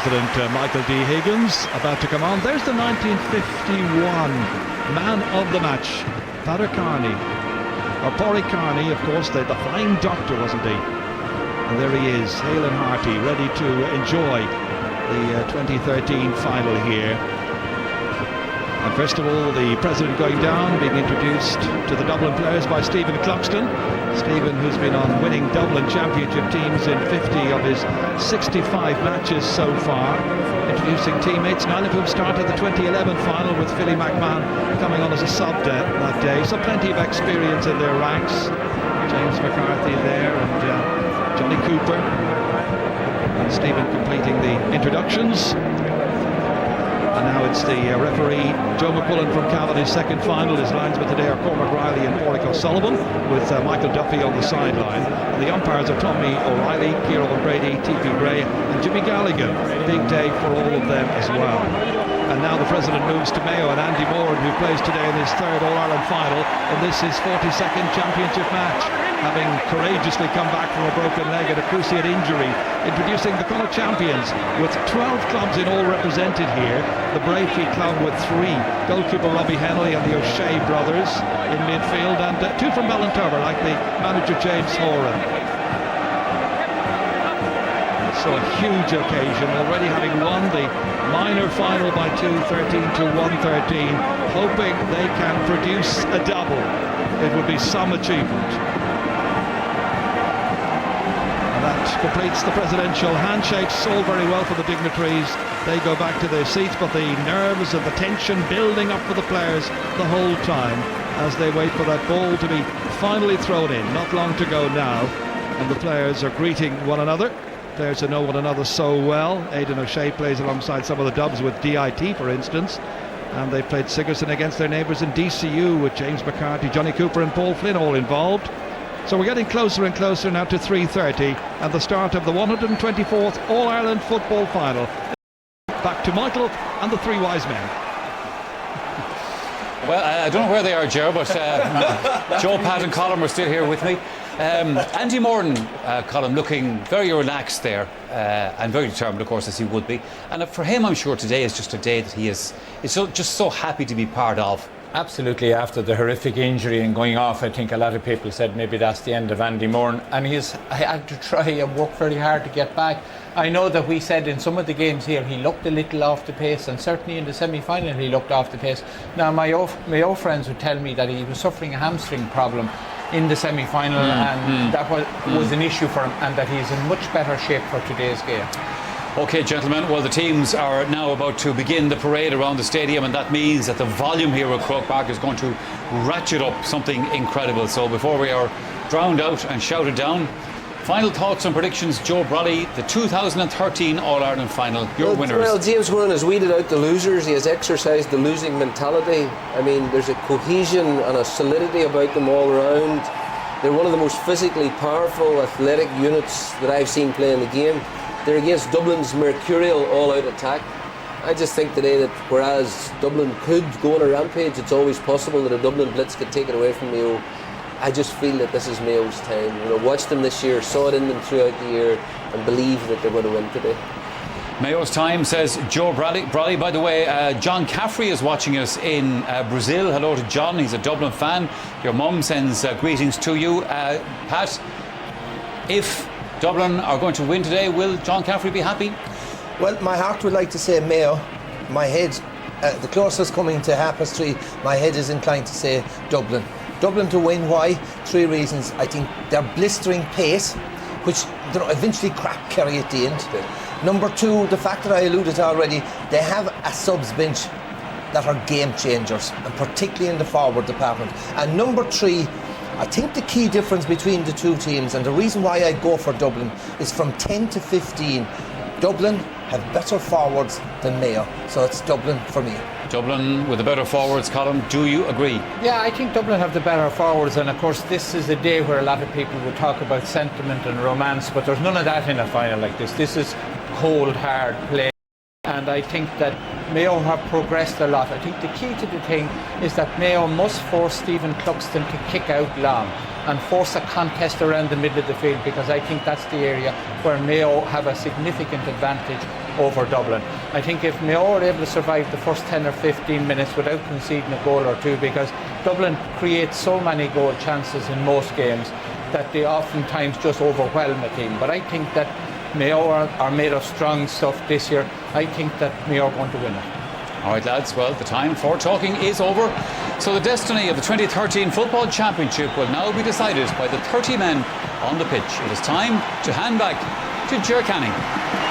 President Michael D. Higgins about to come on. There's the 1951 man of the match, Padder Carney, or Porry Carney, of course, the flying doctor, wasn't he? And there he is, hale and hearty, ready to enjoy the 2013 final here. And first of all, the president going down, being introduced to the Dublin players by Stephen Cluxton. Stephen, who's been on winning Dublin championship teams in 50 of his 65 matches so far. Introducing teammates, 9 of whom started the 2011 final, with Philly McMahon coming on as a sub that day. So plenty of experience in their ranks. James McCarthy there, and Johnny Cooper. And Stephen completing the introductions. And now it's the referee, Joe McMullen from Cavan, his second final. His linesmen today are Cormac Riley and Pádraig O'Sullivan, with Michael Duffy on the sideline. And the umpires are Tommy O'Reilly, Ciara O'Brady, T.P. Gray and Jimmy Galligan. Big day for all of them as well. And now the president moves to Mayo, and Andy Moran, who plays today in his third All-Ireland final, and this is his 42nd championship match, having courageously come back from a broken leg and a cruciate injury. Introducing the Connacht champions, with 12 clubs in all represented here. The Brafey club with 3, goalkeeper Robbie Henley and the O'Shea brothers in midfield, and 2 from Ballintover, like the manager James Horan. So a huge occasion, already having won the minor final by 2-13 to 1-13, hoping they can produce a double. It would be some achievement. And that completes the presidential handshakes. All very well for the dignitaries. They go back to their seats, but the nerves and the tension building up for the players the whole time as they wait for that ball to be finally thrown in. Not long to go now, and the players are greeting one another. Players who know one another so well. Aidan O'Shea plays alongside some of the Dubs with DIT, for instance, and they played Sigerson against their neighbours in DCU with James McCarthy, Johnny Cooper and Paul Flynn all involved. So we're getting closer and closer now to 3:30 and the start of the 124th All-Ireland football final. Back to Michael and the 3 wise men. Well, I don't know where they are, Ger, but Joe, Pat and Colin are still here with me. Andy Moran, Colin, looking very relaxed there and very determined, of course, as he would be. And for him, I'm sure today is just a day that he is just so happy to be part of. Absolutely. After the horrific injury and going off, I think a lot of people said maybe that's the end of Andy Moran. And I had to try and work very hard to get back. I know that we said in some of the games here he looked a little off the pace, and certainly in the semi-final he looked off the pace. Now my old friends would tell me that he was suffering a hamstring problem in the semi-final, and that was an issue for him, and that he's in much better shape for today's game. OK, gentlemen, well, the teams are now about to begin the parade around the stadium, and that means that the volume here at Croke Park is going to ratchet up something incredible. So before we are drowned out and shouted down, final thoughts and predictions, Joe Brolly, the 2013 All-Ireland final, your winners. Well, James Horan has weeded out the losers. He has exercised the losing mentality. I mean, there's a cohesion and a solidity about them all around. They're one of the most physically powerful, athletic units that I've seen play in the game. They're against Dublin's mercurial all-out attack. I just think today that whereas Dublin could go on a rampage, it's always possible that a Dublin blitz could take it away from Mayo. I just feel that this is Mayo's time. You know, watched them this year, saw it in them throughout the year, and believe that they're going to win today. Mayo's time, says Joe Brolly. By the way, John Caffrey is watching us in Brazil. Hello to John, he's a Dublin fan. Your mum sends greetings to you. Pat, if Dublin are going to win today, will John Caffrey be happy? Well, my heart would like to say Mayo. My head, the closest coming to 3:30, my head is inclined to say Dublin. Dublin to win, why? 3 reasons. I think their blistering pace, which they'll eventually crack Kerry at the end. Number 2, the fact that I alluded to already, they have a subs bench that are game changers, and particularly in the forward department. And number 3, I think the key difference between the 2 teams, and the reason why I go for Dublin, is from 10 to 15. Dublin have better forwards than Mayo, so it's Dublin for me. Dublin with the better forwards, Colin, do you agree? Yeah, I think Dublin have the better forwards, and of course this is a day where a lot of people would talk about sentiment and romance, but there's none of that in a final like this. This is cold, hard play, and I think that Mayo have progressed a lot. I think the key to the thing is that Mayo must force Stephen Cluxton to kick out long. and force a contest around the middle of the field, because I think that's the area where Mayo have a significant advantage over Dublin. I think if Mayo are able to survive the first 10 or 15 minutes without conceding a goal or two, because Dublin creates so many goal chances in most games that they oftentimes just overwhelm a team. But I think that Mayo are made of strong stuff this year. I think that Mayo are going to win it. All right, lads, well, the time for talking is over. So the destiny of the 2013 Football Championship will now be decided by the 30 men on the pitch. It is time to hand back to Ger Canning.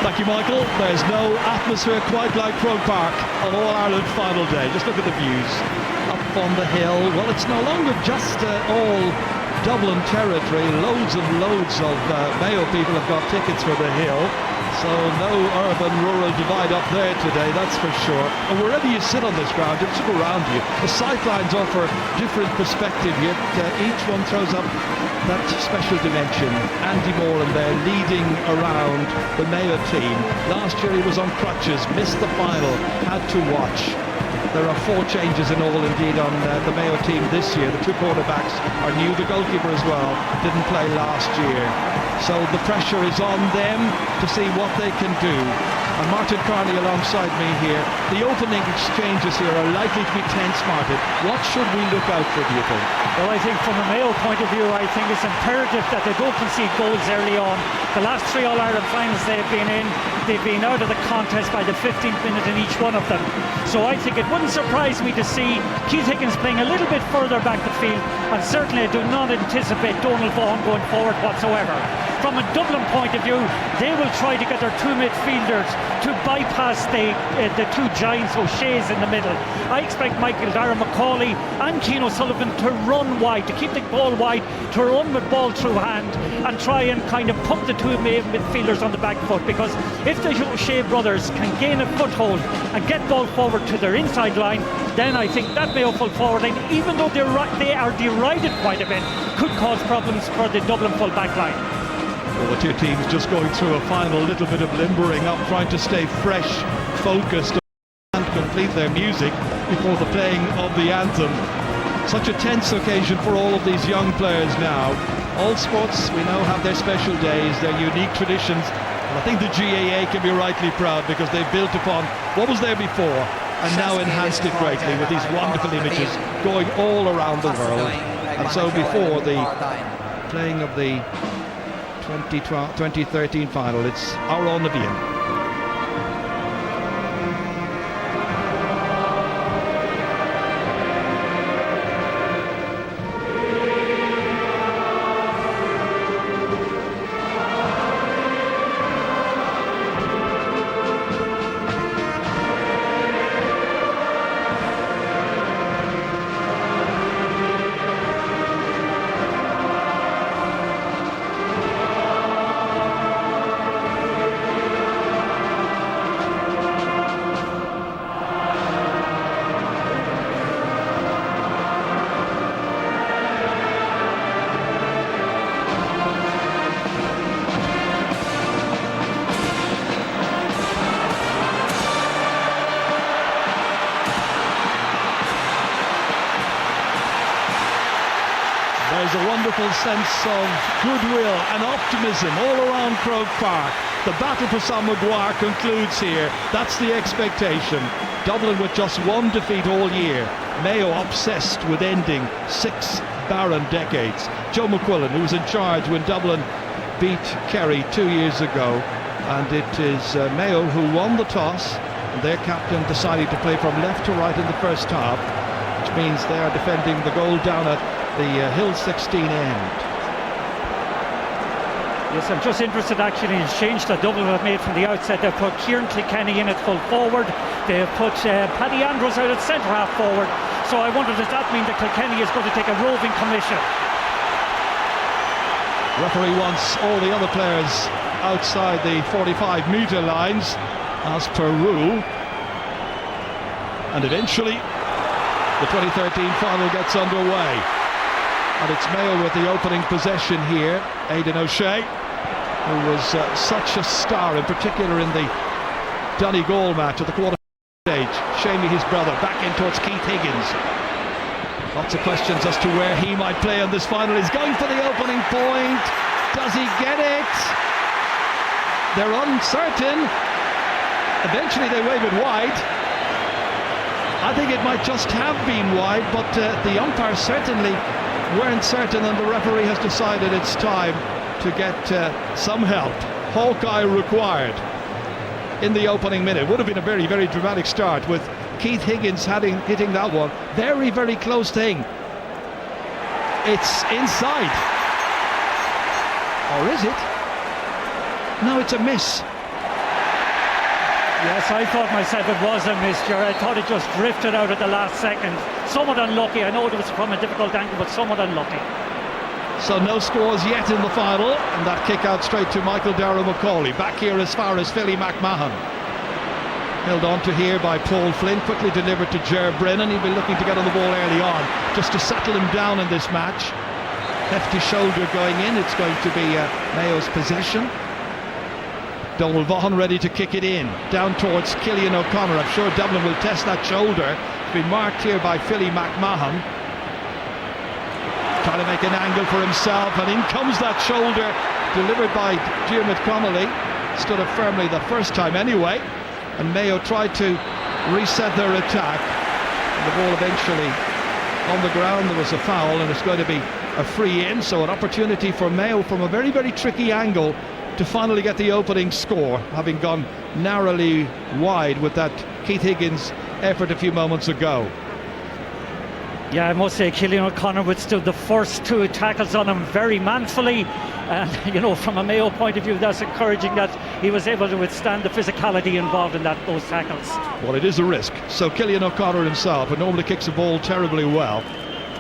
Thank you, Michael. There's no atmosphere quite like Croke Park on All-Ireland final day. Just look at the views up on the hill. Well, it's no longer just all Dublin territory. Loads and loads of Mayo people have got tickets for the hill. So no urban-rural divide up there today, that's for sure. And wherever you sit on this ground, just look around you. The sightlines offer different perspective, yet each one throws up that special dimension. Andy Moran there leading around the Mayo team. Last year he was on crutches, missed the final, had to watch. There are 4 changes in all indeed on the Mayo team this year. The 2 quarterbacks are new, the goalkeeper as well didn't play last year. So the pressure is on them to see what they can do. And Martin Carney alongside me here. The opening exchanges here are likely to be tense, Martin. What should we look out for, do you think? Well, I think from a Mayo point of view, I think it's imperative that they don't concede goals early on. The last 3 All-Ireland finals they've been out of the contest by the 15th minute in each one of them. So I think it wouldn't surprise me to see Keith Higgins playing a little bit further back the field, and certainly I do not anticipate Donald Vaughan going forward whatsoever. From a Dublin point of view, they will try to get their 2 midfielders to bypass the 2 giants, O'Shea's in the middle. I expect Michael Dara-McCauley and Cian O'Sullivan to run wide, to keep the ball wide, to run with ball through hand and try and kind of put the 2 midfielders on the back foot, because if the O'Shea brothers can gain a foothold and get ball forward to their inside line, then I think that Mayo full forward line, even though they are derided quite a bit, could cause problems for the Dublin full back line. Well, the 2 teams just going through a final little bit of limbering up, trying to stay fresh, focused and complete their music before the playing of the anthem. Such a tense occasion for all of these young players now. All sports, we know, have their special days, their unique traditions. And I think the GAA can be rightly proud, because they've built upon what was there before and now enhanced it greatly with these wonderful images going all around the world. And so before the playing of the 2013 final, it's our own Navian. There's a wonderful sense of goodwill and optimism all around Croke Park. The battle for Sam Maguire concludes here. That's the expectation. Dublin with just 1 defeat all year. Mayo obsessed with ending 6 barren decades. Joe McQuillan, who was in charge when Dublin beat Kerry 2 years ago. And it is Mayo who won the toss, and their captain decided to play from left to right in the first half, which means they are defending the goal down at the Hill 16 end. Yes, I'm just interested actually in the change that Dublin have made from the outset. They've put Kieran Kilkenny in at full forward. They've put Paddy Andrews out at centre half forward. So I wonder, does that mean that Kilkenny is going to take a roving commission? Referee wants all the other players outside the 45-metre lines, as per rule. And eventually, the 2013 final gets underway. And it's Mayo with the opening possession here. Aidan O'Shea, who was such a star, in particular in the Donegal match at the quarter stage. Shamey, his brother, back in towards Keith Higgins. Lots of questions as to where he might play in this final. He's going for the opening point. Does he get it? They're uncertain. Eventually they wave it wide. I think it might just have been wide, but the umpires certainly weren't certain, and the referee has decided it's time to get some help. Hawkeye required in the opening minute. Would have been a very, very dramatic start with Keith Higgins hitting that one. Very, very close thing. It's inside. Or is it? No, it's a miss. Yes, I thought myself it was a miss, Ger. I thought it just drifted out at the last second. Somewhat unlucky. I know it was from a difficult angle, but somewhat unlucky. So no scores yet in the final, and that kick out straight to Michael Darragh-Macaulay. Back here as far as Philly McMahon. Held on to here by Paul Flynn, quickly delivered to Ger Brennan. He'll be looking to get on the ball early on, just to settle him down in this match. Hefty shoulder going in, it's going to be Mayo's possession. Donald Vaughan ready to kick it in, down towards Cillian O'Connor. I'm sure Dublin will test that shoulder. It's been marked here by Philly McMahon. Trying to make an angle for himself, and in comes that shoulder, delivered by Diarmuid Connolly. Stood up firmly the first time anyway, and Mayo tried to reset their attack. And the ball eventually on the ground. There was a foul, and it's going to be a free in, so an opportunity for Mayo from a very, very tricky angle to finally get the opening score, having gone narrowly wide with that Keith Higgins effort a few moments ago. Yeah, I must say Cillian O'Connor withstood the first two tackles on him very manfully, and you know, from a Mayo point of view, that's encouraging that he was able to withstand the physicality involved in those tackles. Well, it is a risk. So Cillian O'Connor himself, who normally kicks the ball terribly well,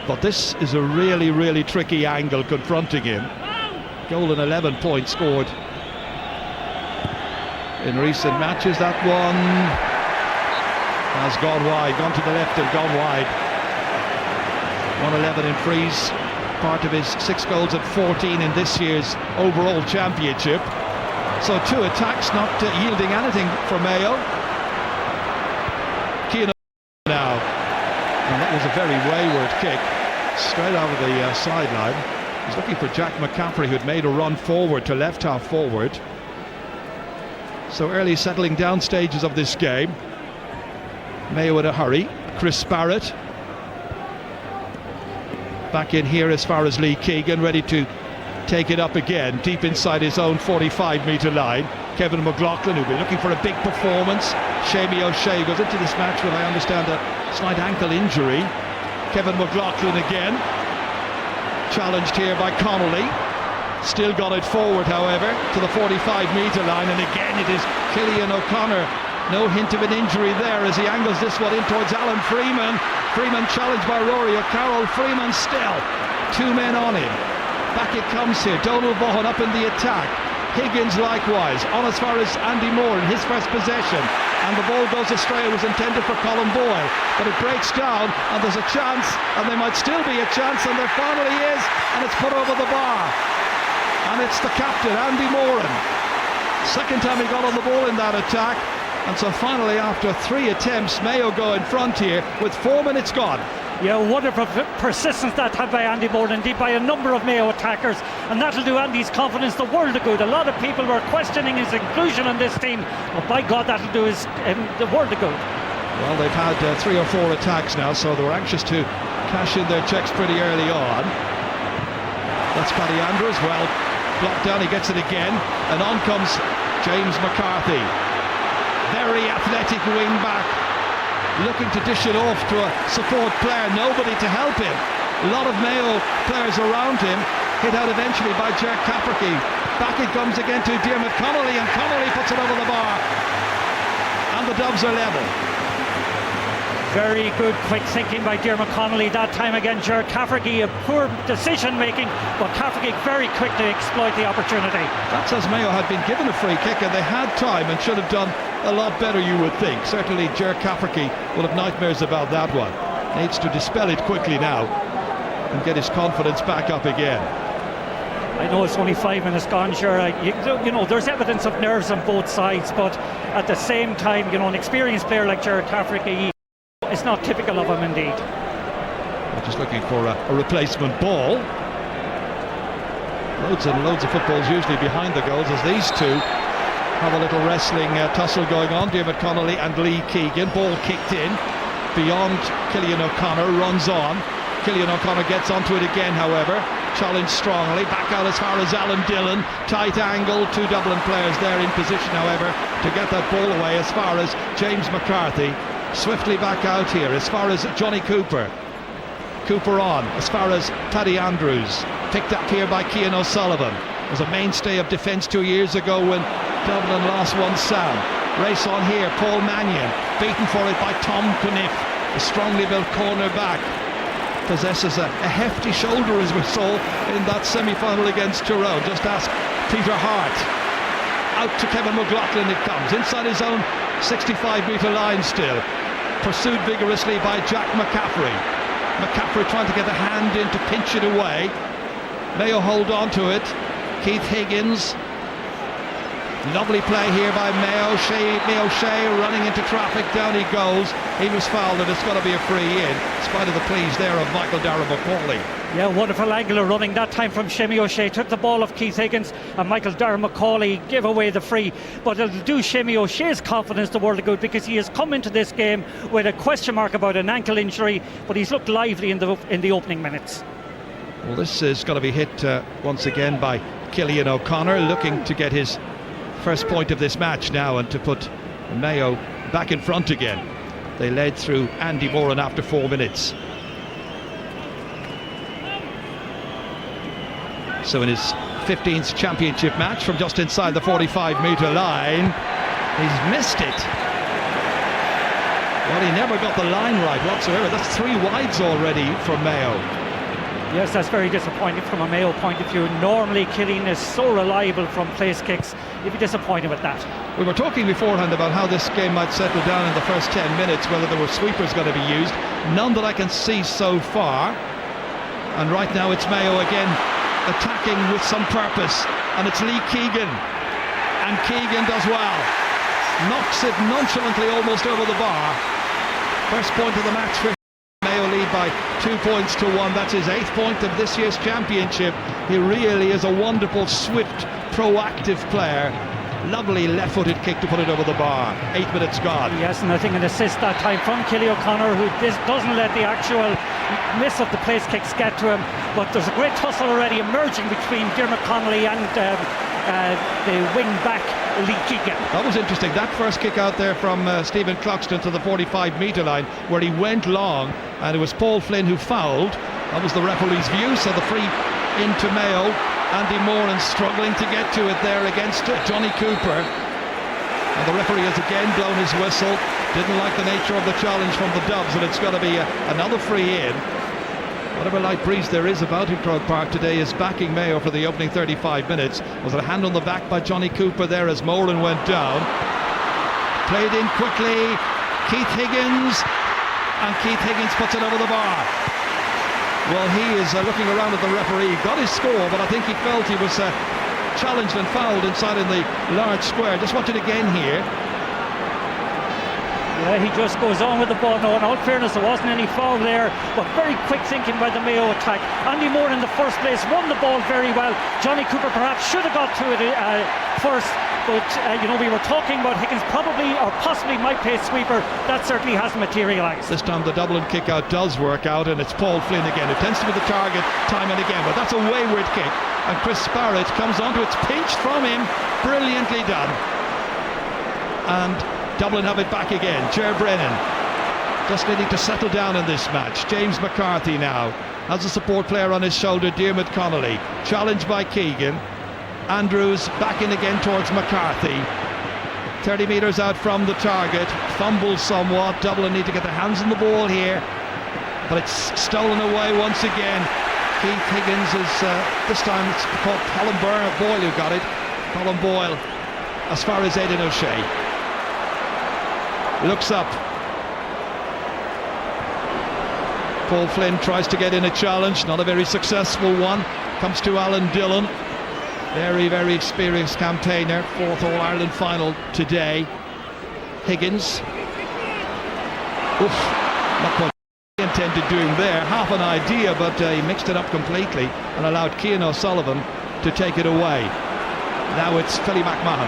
but this is a really, really tricky angle confronting him. Goal and 11 points scored in recent matches. That one has gone wide, gone to the left and gone wide. 111 in frees, part of his 6 goals at 14 in this year's overall championship. So 2 attacks not yielding anything for Mayo. Keane now, and that was a very wayward kick straight out of the sideline. He's looking for Jack McCaffrey, who had made a run forward to left half forward. So early settling down stages of this game. Mayo in a hurry. Chris Barrett back in here as far as Lee Keegan, ready to take it up again, deep inside his own 45-metre line. Kevin McLaughlin, who'll be looking for a big performance. Seamie O'Shea goes into this match with, I understand, a slight ankle injury. Kevin McLaughlin again, challenged here by Connolly. Still got it forward, however, to the 45-metre line, and again it is Cillian O'Connor. No hint of an injury there as he angles this one in towards Alan Freeman. Freeman challenged by Rory O'Carroll. Freeman still 2 men on him. Back it comes here. Donald Vaughan up in the attack. Higgins likewise on as far as Andy Moore in his first possession, and the ball goes astray. It was intended for Colin Boyle, but it breaks down, and there's a chance, and there might still be a chance, and there finally is, and it's put over the bar, and it's the captain, Andy Moran. Second time he got on the ball in that attack. And so finally, after 3 attempts, Mayo go in front here with 4 minutes gone. Yeah, wonderful persistence that had by Andy Moore, indeed by a number of Mayo attackers, and that'll do Andy's confidence the world of good. A lot of people were questioning his inclusion in this team, but by God, that'll do his the world of good. Well, they've had 3 or 4 attacks now, so they were anxious to cash in their checks pretty early on. That's Paddy Andrews, well blocked down, he gets it again, and on comes James McCarthy. Very athletic wing back, looking to dish it off to a support player, nobody to help him. A lot of Mayo players around him, hit out eventually by Ger Cafferty. Back it comes again to Diarmuid Connolly, and Connolly puts it over the bar, and the Dubs are level. Very good quick thinking by Diarmuid Connolly that time again. Ger Cafferty, a poor decision making, but Cafferty very quick to exploit the opportunity. That's as Mayo had been given a free kick, and they had time and should have done a lot better, you would think. Certainly Ger Cafferty will have nightmares about that one. Needs to dispel it quickly now and get his confidence back up again. I know it's only 5 minutes gone, sure. You know, there's evidence of nerves on both sides, but at the same time, you know, an experienced player like Ger Cafferty, it's not typical of him indeed. They're just looking for a replacement ball. Loads and loads of footballs usually behind the goals, as these two have a little wrestling tussle going on. Diarmuid Connolly and Lee Keegan. Ball kicked in beyond Cillian O'Connor, runs on. Cillian O'Connor gets onto it again, however. Challenged strongly, back out as far as Alan Dillon. Tight angle, two Dublin players there in position, however, to get that ball away as far as James McCarthy. Swiftly back out here as far as Johnny Cooper. Cooper on as far as Paddy Andrews. Picked up here by Cian O'Sullivan. Was a mainstay of defence 2 years ago when Dublin lost one sound. Race on here, Paul Mannion, beaten for it by Tom Cuniff, a strongly built corner back. Possesses a hefty shoulder, as we saw in that semi-final against Tyrone. Just ask Peter Hart. Out to Kevin McLaughlin it comes, inside his own 65-metre line still. Pursued vigorously by Jack McCaffrey. McCaffrey trying to get a hand in to pinch it away. Mayo hold on to it. Keith Higgins. Lovely play here by Mayo. Mayo Shea running into traffic. Down he goes. He was fouled, and it's going to be a free in spite of the pleas there of Michael Darragh-MacAulay. Yeah, wonderful angular running that time from Shimmy O'Shea. Took the ball off Keith Higgins, and Michael Darragh-MacAulay gave away the free. But it'll do Shimmy O'Shea's confidence the world of good, because he has come into this game with a question mark about an ankle injury, but he's looked lively in the opening minutes. Well, this is going to be hit once again by Cillian O'Connor, looking to get his first point of this match now and to put Mayo back in front again. They led through Andy Moran after 4 minutes. So in his 15th championship match from just inside the 45-metre line, he's missed it. Well, he never got the line right whatsoever. That's 3 wides already from Mayo. Yes, that's very disappointing from a Mayo point of view. Normally Cillian is so reliable from place kicks. You'd be disappointed with that. We were talking beforehand about how this game might settle down in the first 10 minutes, whether there were sweepers going to be used. None that I can see so far. And right now it's Mayo again attacking with some purpose. And it's Lee Keegan. And Keegan does well. Knocks it nonchalantly almost over the bar. First point of the match for Mayo lead by 2 points to 1. That's his 8th point of this year's championship. He really is a wonderful, swift, proactive player. Lovely left-footed kick to put it over the bar. 8 minutes gone. Yes, and I think an assist that time from Cillian O'Connor, who doesn't let the actual miss of the place kicks get to him. But there's a great tussle already emerging between Diarmuid Connolly and the wing back Lee Keegan. That was interesting. That first kick out there from Stephen Cluxton to the 45-metre line, where he went long, and it was Paul Flynn who fouled. That was the referee's view. So the free into Mayo. Andy Moran struggling to get to it there against Johnny Cooper. And the referee has again blown his whistle. Didn't like the nature of the challenge from the Dubs, and it's going to be another free in. Whatever light breeze there is about in Croke Park today is backing Mayo for the opening 35 minutes. Was it a hand on the back by Johnny Cooper there as Moran went down? Played in quickly. Keith Higgins. And Keith Higgins puts it over the bar. Well, he is looking around at the referee. Got his score, but I think he felt he was challenged and fouled inside in the large square. Just watch it again here. Yeah, he just goes on with the ball. No, in all fairness, there wasn't any foul there, but very quick thinking by the Mayo attack. Andy Moore in the first place won the ball very well. Johnny Cooper perhaps should have got to it first, but we were talking about Higgins probably or possibly might play sweeper. That certainly hasn't materialised. This time the Dublin kick out does work out, and it's Paul Flynn again who tends to be the target time and again, but that's a wayward kick, and Chris Sparrett comes onto it. It's pinched from him. Brilliantly done. And Dublin have it back again. Ger Brennan just needing to settle down in this match. James McCarthy now has a support player on his shoulder, Diarmuid Connolly. Challenged by Keegan. Andrews back in again towards McCarthy. 30 metres out from the target. Fumbles somewhat. Dublin need to get their hands on the ball here. But it's stolen away once again. Keith Higgins is, this time it's called Colin Boyle who got it. Colin Boyle as far as Aidan O'Shea. Looks up. Paul Flynn tries to get in a challenge, not a very successful one. Comes to Alan Dillon, very, very experienced campaigner, 4th All-Ireland final today. Higgins. Oof, not quite. intended doing there, half an idea, but he mixed it up completely and allowed Cian O'Sullivan to take it away. Now it's Philly McMahon,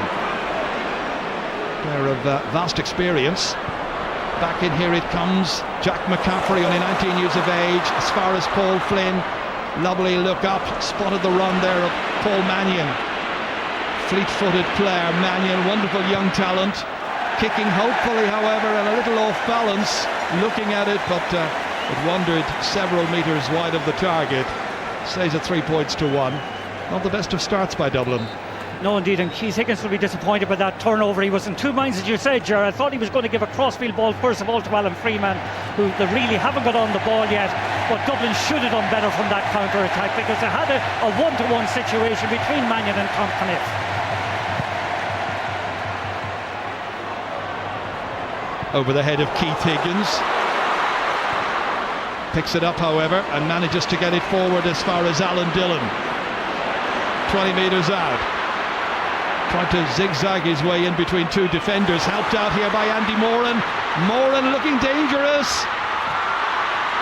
player of vast experience. Back in here it comes. Jack McCaffrey, only 19 years of age, as far as Paul Flynn. Lovely look up, spotted the run there of Paul Mannion. Fleet-footed player, Mannion, wonderful young talent. Kicking hopefully, however, and a little off balance, looking at it, but it wandered several metres wide of the target. Stays at 3 points to 1. Not the best of starts by Dublin. No, indeed, and Keith Higgins will be disappointed by that turnover. He was in two minds, as you said, Ger. I thought he was going to give a crossfield ball first of all to Alan Freeman, who they really haven't got on the ball yet, but Dublin should have done better from that counter-attack, because they had a one-to-one situation between Mannion and Tom Caniff. Over the head of Keith Higgins. Picks it up, however, and manages to get it forward as far as Alan Dillon. 20 metres out. Trying to zigzag his way in between two defenders. Helped out here by Andy Moran. Moran looking dangerous.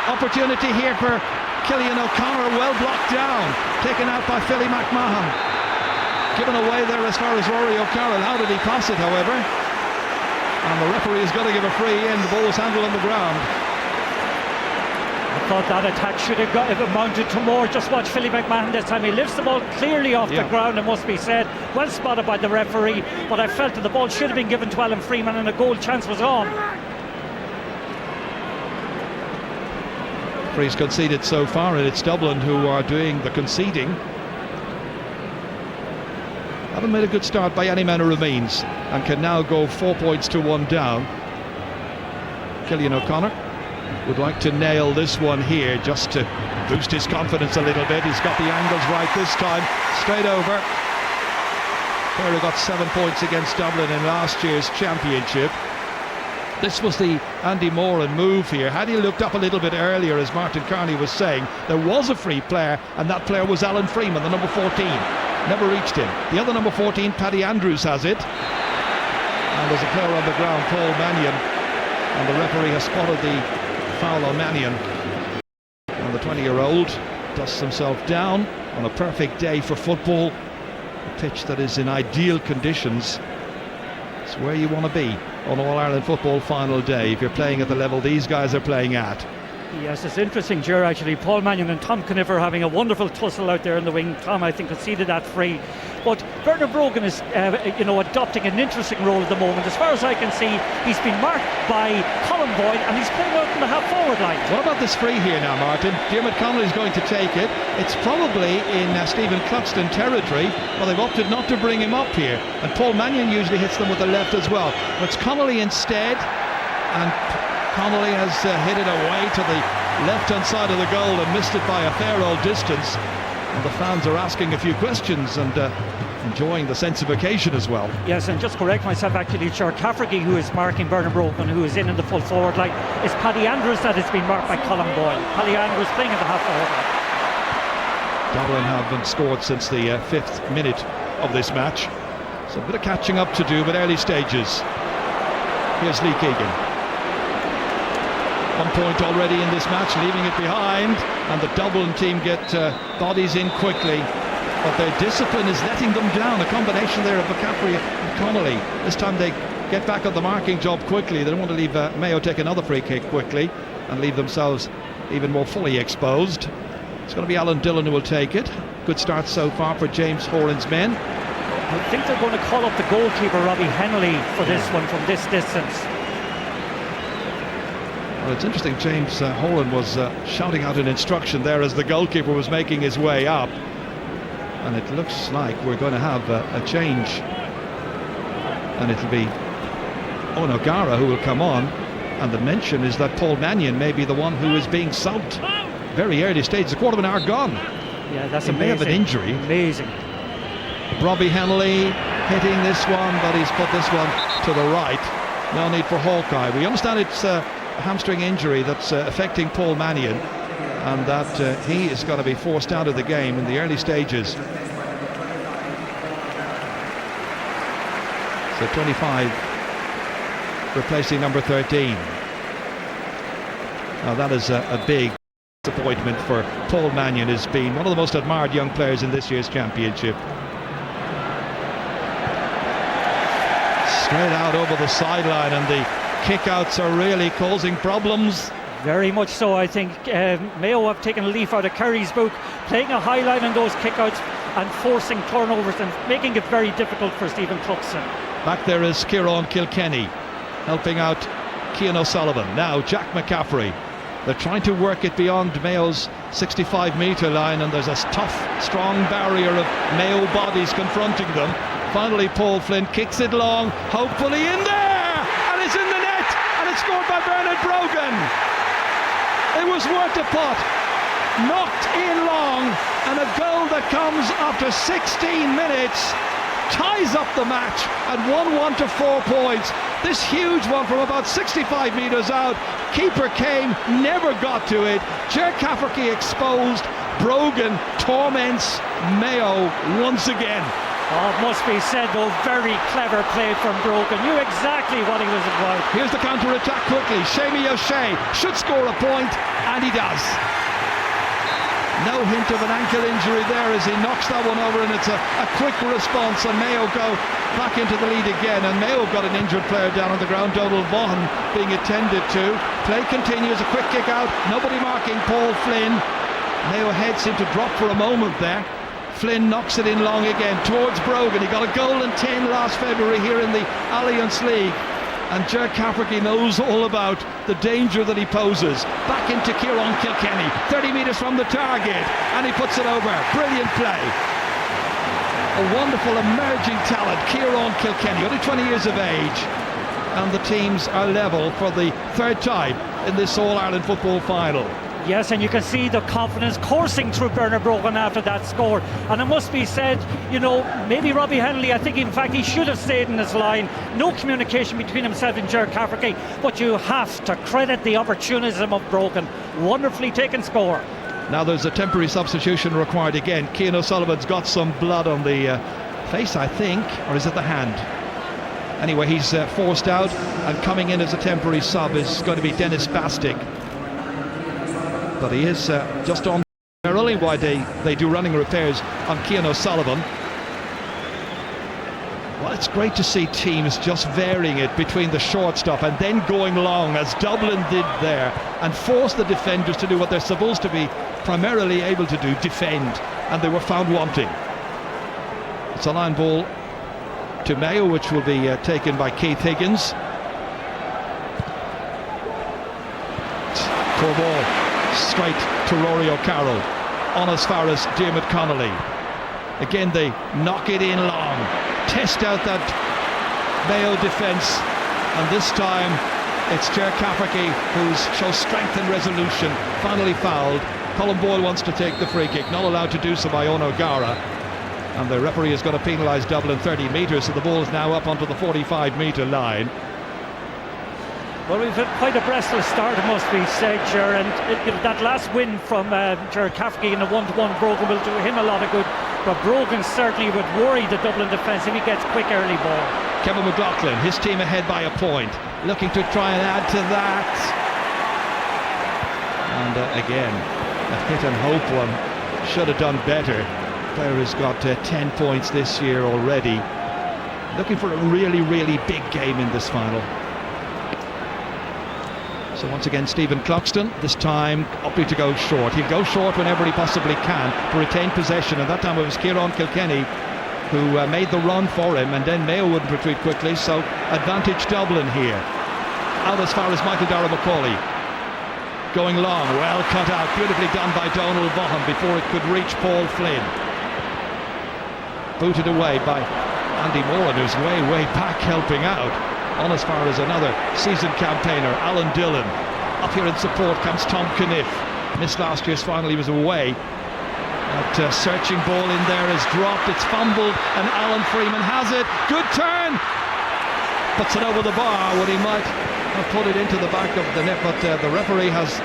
Opportunity here for Cillian O'Connor. Well blocked down. Taken out by Philly McMahon. Given away there as far as Rory O'Carroll. How did he pass it, however? And the referee has got to give a free in. The ball was handled on the ground. I thought that attack should have got, if it mounted to more. Just watch Philly McMahon this time. He lifts the ball clearly off the ground, it must be said. Well spotted by the referee, but I felt that the ball should have been given to Alan Freeman and a goal chance was on. Free's conceded so far, and it's Dublin who are doing the conceding. Haven't made a good start by any man who remains, and can now go 4 points to 1 down. Cillian O'Connor would like to nail this one here just to boost his confidence a little bit. He's got the angles right this time. Straight over. Player got 7 points against Dublin in last year's championship. This was the Andy Moran move here. Had he looked up a little bit earlier, as Martin Carney was saying, there was a free player, and that player was Alan Freeman, the number 14. Never reached him. The other number 14, Paddy Andrews, has it. And there's a player on the ground, Paul Mannion, and the referee has spotted the foul on Mannion. And the 20-year-old dusts himself down on a perfect day for football. A pitch that is in ideal conditions. It's where you want to be on All-Ireland football final day if you're playing at the level these guys are playing at. Yes, it's interesting, Ger, actually. Paul Mannion and Tom Caniff are having a wonderful tussle out there in the wing. Tom, I think, conceded that free. But Bernard Brogan is, adopting an interesting role at the moment. As far as I can see, he's been marked by Colin Boyd, and he's playing out in the half-forward line. What about this free here now, Martin? Diarmuid Connolly's going to take it. It's probably in Stephen Cluxton territory, but they've opted not to bring him up here. And Paul Mannion usually hits them with the left as well. But it's Connolly instead, and Connolly has hit it away to the left-hand side of the goal and missed it by a fair old distance. And the fans are asking a few questions and enjoying the sense of occasion as well. Yes, and just correct myself, actually, Ger Cafferty, who is marking Bernard Brogan, who is in the full forward line, is Paddy Andrews that has been marked by Colin Boyle. Paddy Andrews playing in the half-forward line. Dublin haven't scored since the 5th minute of this match. So a bit of catching up to do, but early stages. Here's Lee Keegan. 1 point already in this match, leaving it behind, and the Dublin team get bodies in quickly, but their discipline is letting them down. A combination there of McCaffrey and Connolly. This time they get back on the marking job quickly. They don't want to leave Mayo take another free kick quickly and leave themselves even more fully exposed. It's going to be Alan Dillon who will take it. Good start so far for James Horan's men. I think they're going to call up the goalkeeper, Robbie Henley, for this one from this distance. Well, it's interesting, James Horan was shouting out an instruction there as the goalkeeper was making his way up, and it looks like we're going to have a change, and it'll be Owen O'Gara who will come on, and the mention is that Paul Mannion may be the one who is being subbed. Very early stage, a quarter of an hour gone. Yeah, that's amazing. He may have an injury. Amazing. Robbie Henley hitting this one, but he's put this one to the right. No need for Hawkeye. We understand it's a hamstring injury that's affecting Paul Mannion, and that he is going to be forced out of the game in the early stages. So 25 replacing number 13. Now that is a big disappointment for Paul Mannion, who's been one of the most admired young players in this year's championship. Straight out over the sideline, and the kickouts are really causing problems. Very much so. I think Mayo have taken a leaf out of Kerry's book, playing a high line on those kickouts and forcing turnovers and making it very difficult for Stephen Cluxton. Back there is Kieran Kilkenny helping out Cian O'Sullivan. Now Jack McCaffrey. They're trying to work it beyond Mayo's 65-metre line, and there's a tough, strong barrier of Mayo bodies confronting them. Finally Paul Flynn kicks it long, hopefully in there, and it's in the net, and it's scored by Bernard Brogan. It was worth a pot, knocked in long, and a goal that comes after 16 minutes ties up the match at 1-1 to 4 points. This huge one from about 65 metres out. Keeper Kane never got to it. Ger Cafferty exposed. Brogan torments Mayo once again. Oh, it must be said though, very clever play from Brogan. Knew exactly what he was about. Here's the counter-attack quickly. Seamie O'Shea should score a point, and he does. No hint of an ankle injury there as he knocks that one over, and it's a quick response, and Mayo go back into the lead again. And Mayo got an injured player down on the ground, Donald Vaughan, being attended to. Play continues, a quick kick out, nobody marking Paul Flynn. Mayo head seemed to drop for a moment there. Flynn knocks it in long again towards Brogan. He got a goal in 10 last February here in the Alliance League, and Ger Cafferty knows all about the danger that he poses. Back into Kieran Kilkenny, 30 metres from the target, and he puts it over. Brilliant play. A wonderful emerging talent, Kieran Kilkenny, only 20 years of age, and the teams are level for the third time in this All-Ireland football final. Yes, and you can see the confidence coursing through Bernard Brogan after that score. And it must be said, you know, maybe Robbie Henley, I think in fact he should have stayed in his line. No communication between himself and Ger Cafferty, but you have to credit the opportunism of Brogan. Wonderfully taken score. Now there's a temporary substitution required again. Cian O'Sullivan's got some blood on the face, I think, or is it the hand? Anyway, he's forced out, and coming in as a temporary sub is going to be Dennis Bastick. But he is just on early why they do running repairs on Cian O'Sullivan. Well, it's great to see teams just varying it between the short stuff and then going long, as Dublin did there, and force the defenders to do what they're supposed to be primarily able to do, defend, and they were found wanting. It's a line ball to Mayo, which will be taken by Keith Higgins. Poor ball. Straight to Rory O'Carroll, on as far as Diarmuid Connolly. Again they knock it in long, test out that Mayo defence, and this time it's Ger Cafferty who shows strength and resolution. Finally fouled. Colin Boyle wants to take the free kick, not allowed to do so by Eoin O'Gara, and the referee is going to penalise Dublin 30 metres, so the ball is now up onto the 45-metre line. Well, we've had quite a breathless start, it must be said, Ger, and that last win from Ger Cafferty in a 1-1 Brogan will do him a lot of good, but Brogan certainly would worry the Dublin defence if he gets quick early ball. Kevin McLaughlin, his team ahead by a point, looking to try and add to that, and again a hit and hope one. Should have done better. Player has got 10 points this year already, looking for a really big game in this final. So once again Stephen Cluxton, this time opting to go short. He'll go short whenever he possibly can to retain possession, and that time it was Kieran Kilkenny who made the run for him, and then Mayo wouldn't retreat quickly, so advantage Dublin here. Out as far as Michael Dara McCauley. Going long, well cut out, beautifully done by Donald Vaughan before it could reach Paul Flynn. Booted away by Andy Moran, who's way back helping out. On as far as another seasoned campaigner, Alan Dillon. Up here in support comes Tom Caniff. Missed last year's final, he was away. That searching ball in there is dropped, it's fumbled, and Alan Freeman has it. Good turn! Puts it over the bar when he might have put it into the back of the net, but the referee has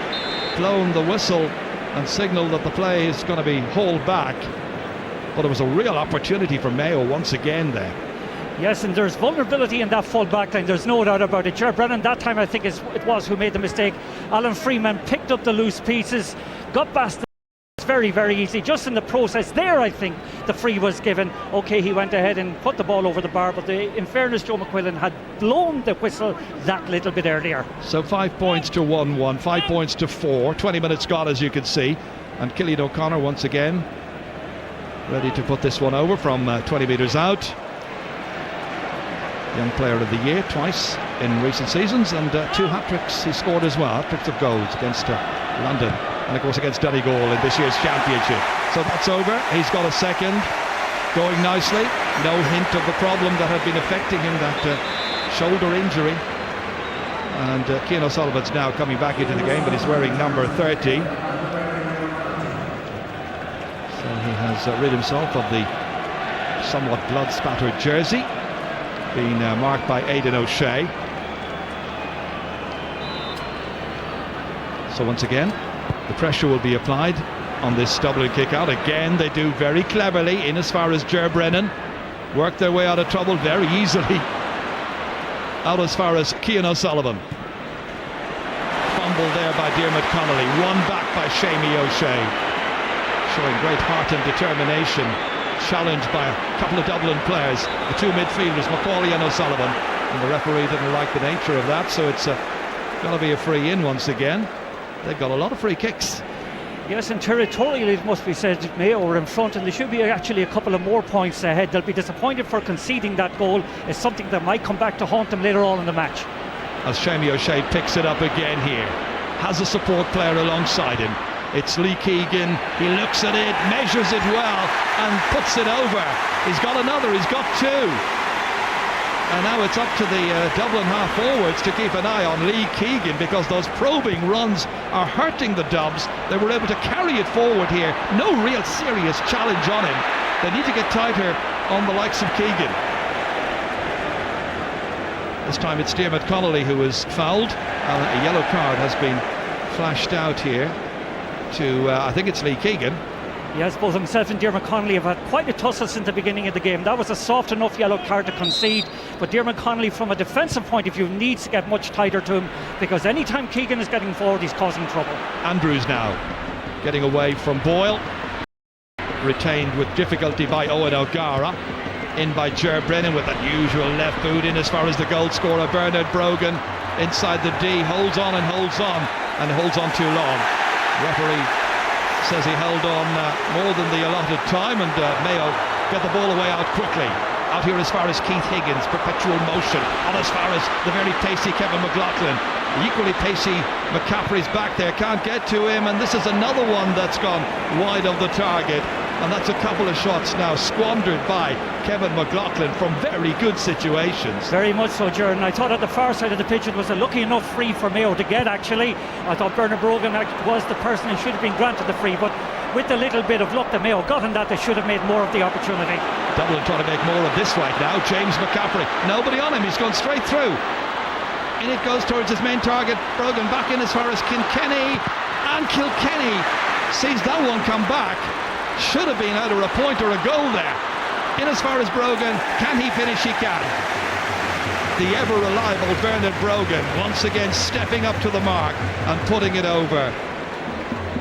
blown the whistle and signalled that the play is going to be hauled back. But it was a real opportunity for Mayo once again there. Yes, and there's vulnerability in that full back line, there's no doubt about it. Ger Brennan that time I think it was who made the mistake. Alan Freeman picked up the loose pieces, got past the very, very easily. Just in the process there, I think the free was given. Okay, he went ahead and put the ball over the bar, but in fairness, Joe McQuillan had blown the whistle that little bit earlier. So 5 points to 1-1, 5 points to 4. 20 minutes gone, as you can see. And Cillian O'Connor once again ready to put this one over from 20 metres out. Young Player of the Year twice in recent seasons, and 2 hat-tricks he scored as well. Hat-tricks of goals against London and of course against Donegal in this year's championship. So that's over. He's got a second, going nicely. No hint of the problem that had been affecting him, that shoulder injury. And Cian O'Sullivan's now coming back into the game, but he's wearing number 30. So he has rid himself of the somewhat blood-spattered jersey, being marked by Aidan O'Shea. So once again, the pressure will be applied on this Dublin kick out. Again, they do very cleverly in as far as Ger Brennan. Work their way out of trouble very easily. Out as far as Cian O'Sullivan. Fumble there by Diarmuid Connolly. Won back by Seamie O'Shea. Showing great heart and determination. Challenged by a couple of Dublin players, the 2 midfielders, McCauley and O'Sullivan. And the referee didn't like the nature of that, so it's going to be a free in once again. They've got a lot of free kicks. Yes, and territorially it must be said that Mayo are in front, and they should be actually a couple of more points ahead. They'll be disappointed for conceding that goal. It's something that might come back to haunt them later on in the match. As Seamie O'Shea picks it up again here, has a support player alongside him. It's Lee Keegan. He looks at it, measures it well and puts it over. He's got another, he's got 2. And now it's up to the Dublin half forwards to keep an eye on Lee Keegan, because those probing runs are hurting the Dubs. They were able to carry it forward here. No real serious challenge on him. They need to get tighter on the likes of Keegan. This time it's Diarmuid Connolly who is fouled. A yellow card has been flashed out here to, I think it's Lee Keegan. Yes, both himself and Diarmuid Connolly have had quite a tussle since the beginning of the game. That was a soft enough yellow card to concede, but Diarmuid Connolly, from a defensive point of view, needs to get much tighter to him, because anytime Keegan is getting forward, he's causing trouble. Andrews now getting away from Boyle, retained with difficulty by Owen O'Gara. In by Ger Brennan with that usual left boot in as far as the goal scorer Bernard Brogan inside the D, holds on and holds on too long. Referee says he held on more than the allotted time, and Mayo get the ball away out quickly. Out here as far as Keith Higgins, perpetual motion, and as far as the very pacey Kevin McLaughlin. The equally pacey McCaffrey's back there, can't get to him, and this is another one that's gone wide of the target. And that's a couple of shots now squandered by Kevin McLaughlin from very good situations. Very much so, Jordan. I thought at the far side of the pitch it was a lucky enough free for Mayo to get, actually. I thought Bernard Brogan was the person who should have been granted the free, but with the little bit of luck that Mayo got in that, they should have made more of the opportunity. Dublin trying to make more of this right now. James McCaffrey, nobody on him, he's gone straight through. In it goes towards his main target. Brogan back in as far as Kilkenny, and Kilkenny sees that one come back. Should have been either a point or a goal there. In as far as Brogan, can he finish? He can. The ever reliable Bernard Brogan once again stepping up to the mark and putting it over.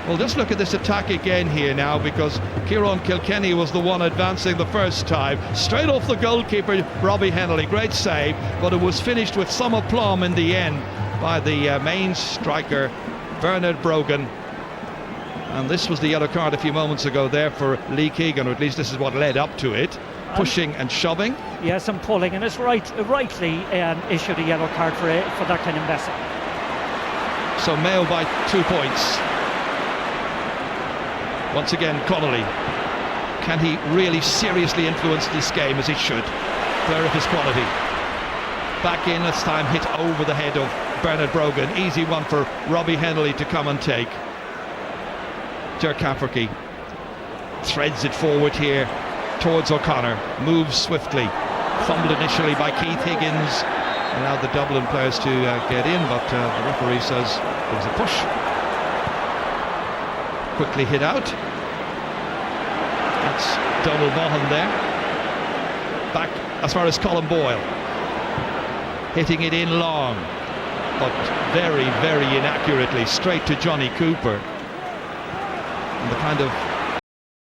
Well, just look at this attack again here now, because Kieran Kilkenny was the one advancing the first time. Straight off the goalkeeper, Robbie Hennelly. Great save, but it was finished with some aplomb in the end by the main striker, Bernard Brogan. And this was the yellow card a few moments ago there for Lee Keegan, or at least this is what led up to it. Pushing and shoving. Yes, and pulling, and it's rightly issued a yellow card for that kind of messing. So Mayo by 2 points. Once again, Connolly. Can he really seriously influence this game as he should? Player of his quality. Back in, this time hit over the head of Bernard Brogan. Easy one for Robbie Hennelly to come and take. Ger Cafferty threads it forward here towards O'Connor, moves swiftly, fumbled initially by Keith Higgins, allowed the Dublin players to get in, but the referee says there was a push. Quickly hit out. That's Donald Vaughan there. Back as far as Colin Boyle. Hitting it in long, but very, very inaccurately, straight to Johnny Cooper. And the kind of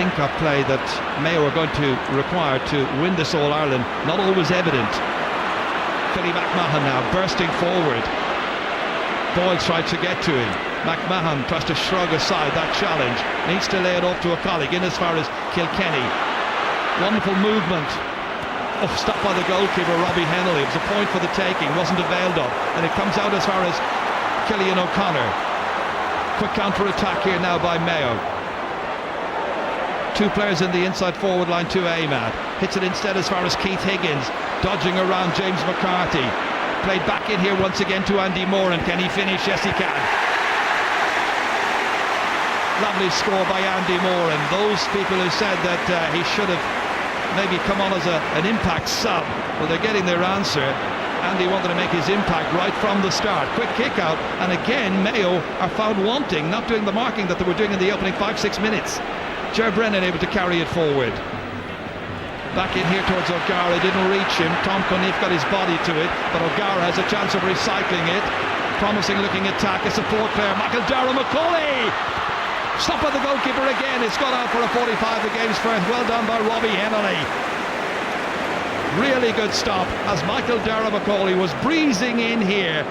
link-up play that Mayo are going to require to win this All-Ireland, not always evident. Philly McMahon now bursting forward. Boyle tried to get to him. McMahon tries to shrug aside that challenge. Needs to lay it off to a colleague in as far as Kilkenny. Wonderful movement. Oh, stopped by the goalkeeper, Robbie Hennelly. It was a point for the taking, wasn't availed of. And it comes out as far as Cillian O'Connor. Quick counter-attack here now by Mayo. Two players in the inside forward line to Ahmad. Hits it instead as far as Keith Higgins, dodging around James McCarthy. Played back in here once again to Andy Moran. Can he finish? Yes, he can. Lovely score by Andy Moran. Those people who said that he should have maybe come on as an impact sub, well, they're getting their answer. Andy wanted to make his impact right from the start. Quick kick out, and again Mayo are found wanting, not doing the marking that they were doing in the opening 5-6 minutes. Ger Brennan able to carry it forward. Back in here towards O'Gara, didn't reach him. Tom Cunniff got his body to it, but O'Gara has a chance of recycling it. Promising looking attack, a support player, Michael Dara McCauley. Stop by the goalkeeper again. It's gone out for a 45 against first. Well done by Robbie Hennelly. Really good stop as Michael Dara McCauley was breezing in here.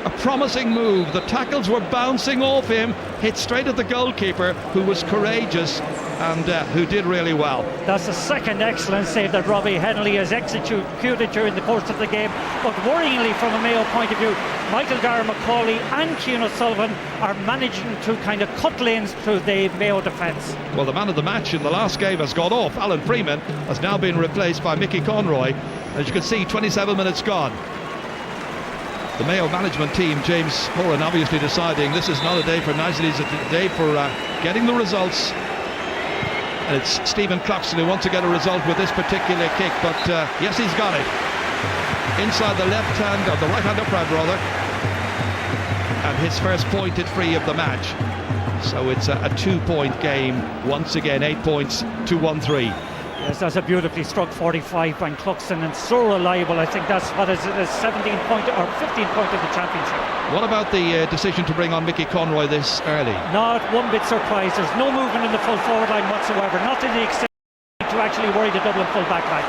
A promising move. The tackles were bouncing off him, hit straight at the goalkeeper, who was courageous and who did really well. That's the second excellent save that Robbie Hennelly has executed during the course of the game. But worryingly, from a Mayo point of view, Michael Dara McCauley and Cian O'Sullivan are managing to kind of cut lanes through the Mayo defence. Well, the man of the match in the last game has gone off. Alan Freeman has now been replaced by Mickey Conroy. As you can see, 27 minutes gone. The Mayo management team, James Horan, obviously deciding this is not a day for niceties, it's a day for getting the results. And it's Stephen Cloxton who wants to get a result with this particular kick, but yes, he's got it. Inside the left hand, or the right hand upright rather. And his first pointed free of the match. So it's a 2-point game once again, 8 points to 1-3. Yes, that's a beautifully struck 45 by Cluxton, and so reliable. I think that's what is it, a 17-point or 15-point of the championship. What about the decision to bring on Mickey Conroy this early? Not one bit surprised. There's no movement in the full forward line whatsoever, not to the extent to actually worry the Dublin full back line.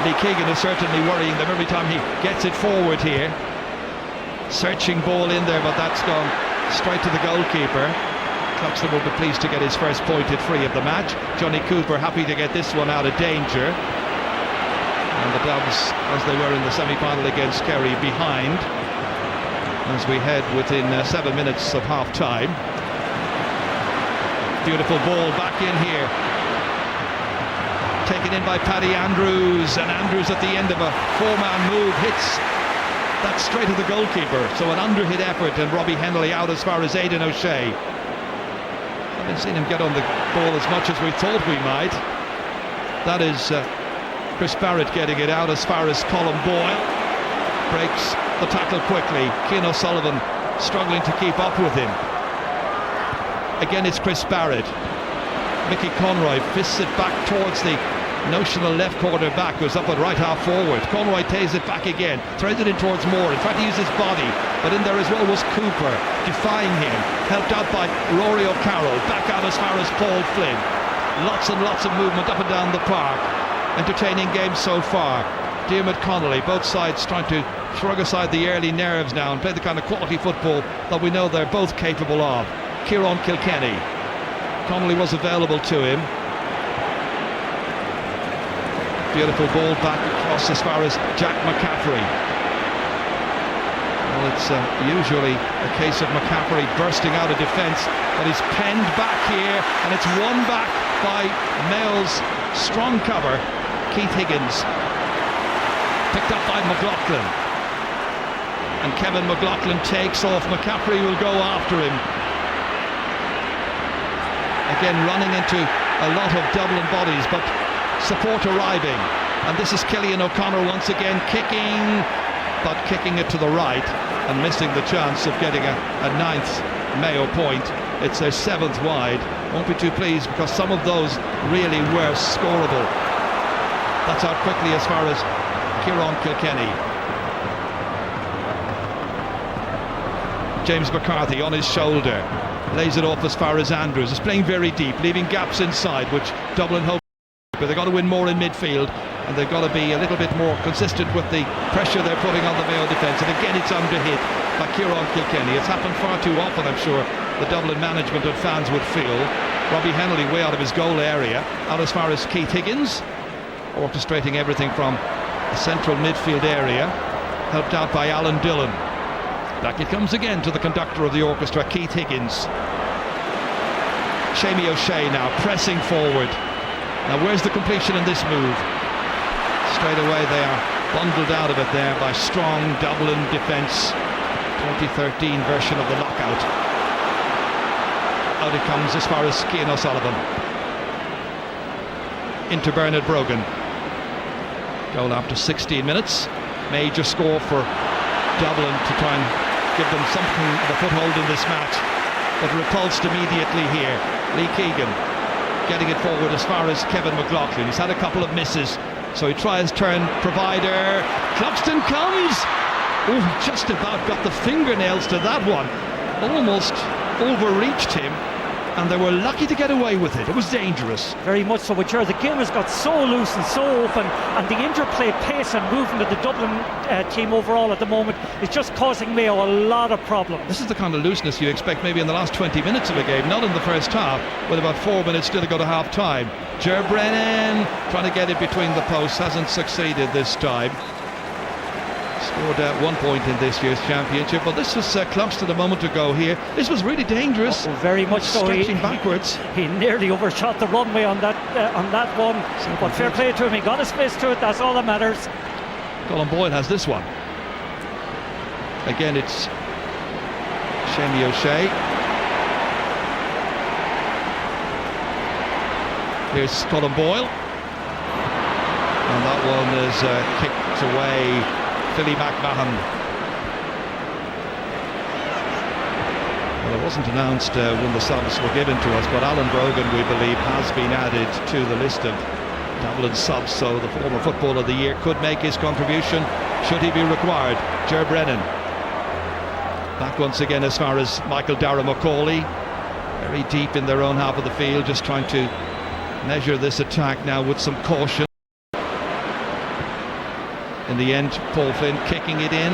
Lee Keegan is certainly worrying them every time he gets it forward here. Searching ball in there, but that's gone straight to the goalkeeper. Cluxton will be pleased to get his first pointed free of the match. Johnny Cooper happy to get this one out of danger. And the Dubs, as they were in the semi-final against Kerry, behind as we head within 7 minutes of half-time. Beautiful ball back in here. Taken in by Paddy Andrews, and Andrews at the end of a four-man move hits that straight at the goalkeeper. So an under-hit effort, and Robbie Hennelly out as far as Aidan O'Shea. Haven't seen him get on the ball as much as we thought we might. That is Chris Barrett getting it out as far as Colin Boyle. Breaks the tackle quickly. Cian O'Sullivan struggling to keep up with him. Again, it's Chris Barrett. Mickey Conroy fists it back towards the notional left corner back, who's up at right half forward. Conroy tays it back again, threads it in towards Moore, trying to use his body, but in there as well was Cooper, defying him, helped out by Rory O'Carroll, back out as far as Paul Flynn. Lots and lots of movement up and down the park. Entertaining game so far. Diarmuid Connolly, both sides trying to shrug aside the early nerves now and play the kind of quality football that we know they're both capable of. Kieran Kilkenny. Connolly was available to him. Beautiful ball back across as far as Jack McCaffrey. Well, it's usually a case of McCaffrey bursting out of defence, but he's penned back here, and it's won back by Mayo's strong cover, Keith Higgins. Picked up by McLaughlin. And Kevin McLaughlin takes off. McCaffrey will go after him. Again, running into a lot of Dublin bodies, but support arriving, and this is Cillian O'Connor once again kicking, but kicking it to the right and missing the chance of getting a ninth Mayo point. It's their seventh wide. Won't be too pleased because some of those really were scoreable. That's out quickly as far as Kieran Kilkenny. James McCarthy on his shoulder, lays it off as far as Andrews. Is playing very deep, leaving gaps inside, which Dublin hope. But they've got to win more in midfield, and they've got to be a little bit more consistent with the pressure they're putting on the Mayo defence. And again, it's under hit by Kieran Kilkenny. It's happened far too often, I'm sure the Dublin management and fans would feel. Robbie Hennelly way out of his goal area, out as far as Keith Higgins, orchestrating everything from the central midfield area, helped out by Alan Dillon. Back it comes again to the conductor of the orchestra, Keith Higgins. Shamie O'Shea now pressing forward. Now where's the completion in this move? Straight away they are bundled out of it there by strong Dublin defence. 2013 version of the lockout. Out it comes as far as Cian O'Sullivan. Into Bernard Brogan. Goal after 16 minutes. Major score for Dublin to try and give them something of a foothold in this match, but repulsed immediately here. Lee Keegan getting it forward as far as Kevin McLaughlin. He's had a couple of misses, so he tries turn provider. Cluxton comes. Oh, just about got the fingernails to that one. Almost overreached him, and they were lucky to get away with it. It was dangerous. Very much so, but sure, the game has got so loose and so open, and the interplay pace and movement of the Dublin team overall at the moment is just causing Mayo a lot of problems. This is the kind of looseness you expect maybe in the last 20 minutes of a game, not in the first half, with about 4 minutes still to go to half time. Ger Brennan trying to get it between the posts, hasn't succeeded this time. Scored 1 point in this year's championship, but this was Clumston a moment ago here. This was really dangerous. Oh, very much so. Stretching backwards. He nearly overshot the runway on that one. But fair play to him. He got his fist to it. That's all that matters. Colin Boyle has this one. Again, it's Shamie O'Shea. Here's Colin Boyle, and that one is kicked away. Philly McMahon. Well, it wasn't announced when the subs were given to us, but Alan Brogan, we believe, has been added to the list of Dublin subs, so the former Footballer of the Year could make his contribution should he be required. Ger Brennan back once again as far as Michael Dara McCauley, very deep in their own half of the field, just trying to measure this attack now with some caution. In the end, Paul Flynn kicking it in,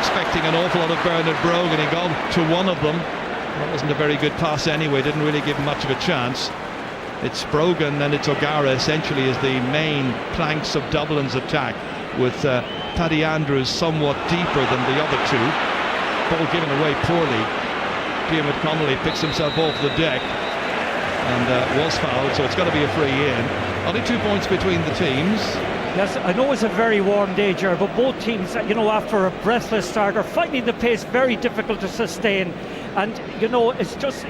expecting an awful lot of Bernard Brogan. He got to one of them. That wasn't a very good pass anyway, didn't really give him much of a chance. It's Brogan and it's O'Gara essentially as the main planks of Dublin's attack, with Paddy Andrews somewhat deeper than the other two. Ball given away poorly. Diarmuid Connolly picks himself off the deck and was fouled, so it's got to be a free in. Only 2 points between the teams. Yes, I know it's a very warm day, Ger, but both teams, you know, after a breathless start are finding the pace very difficult to sustain. And, you know, it's just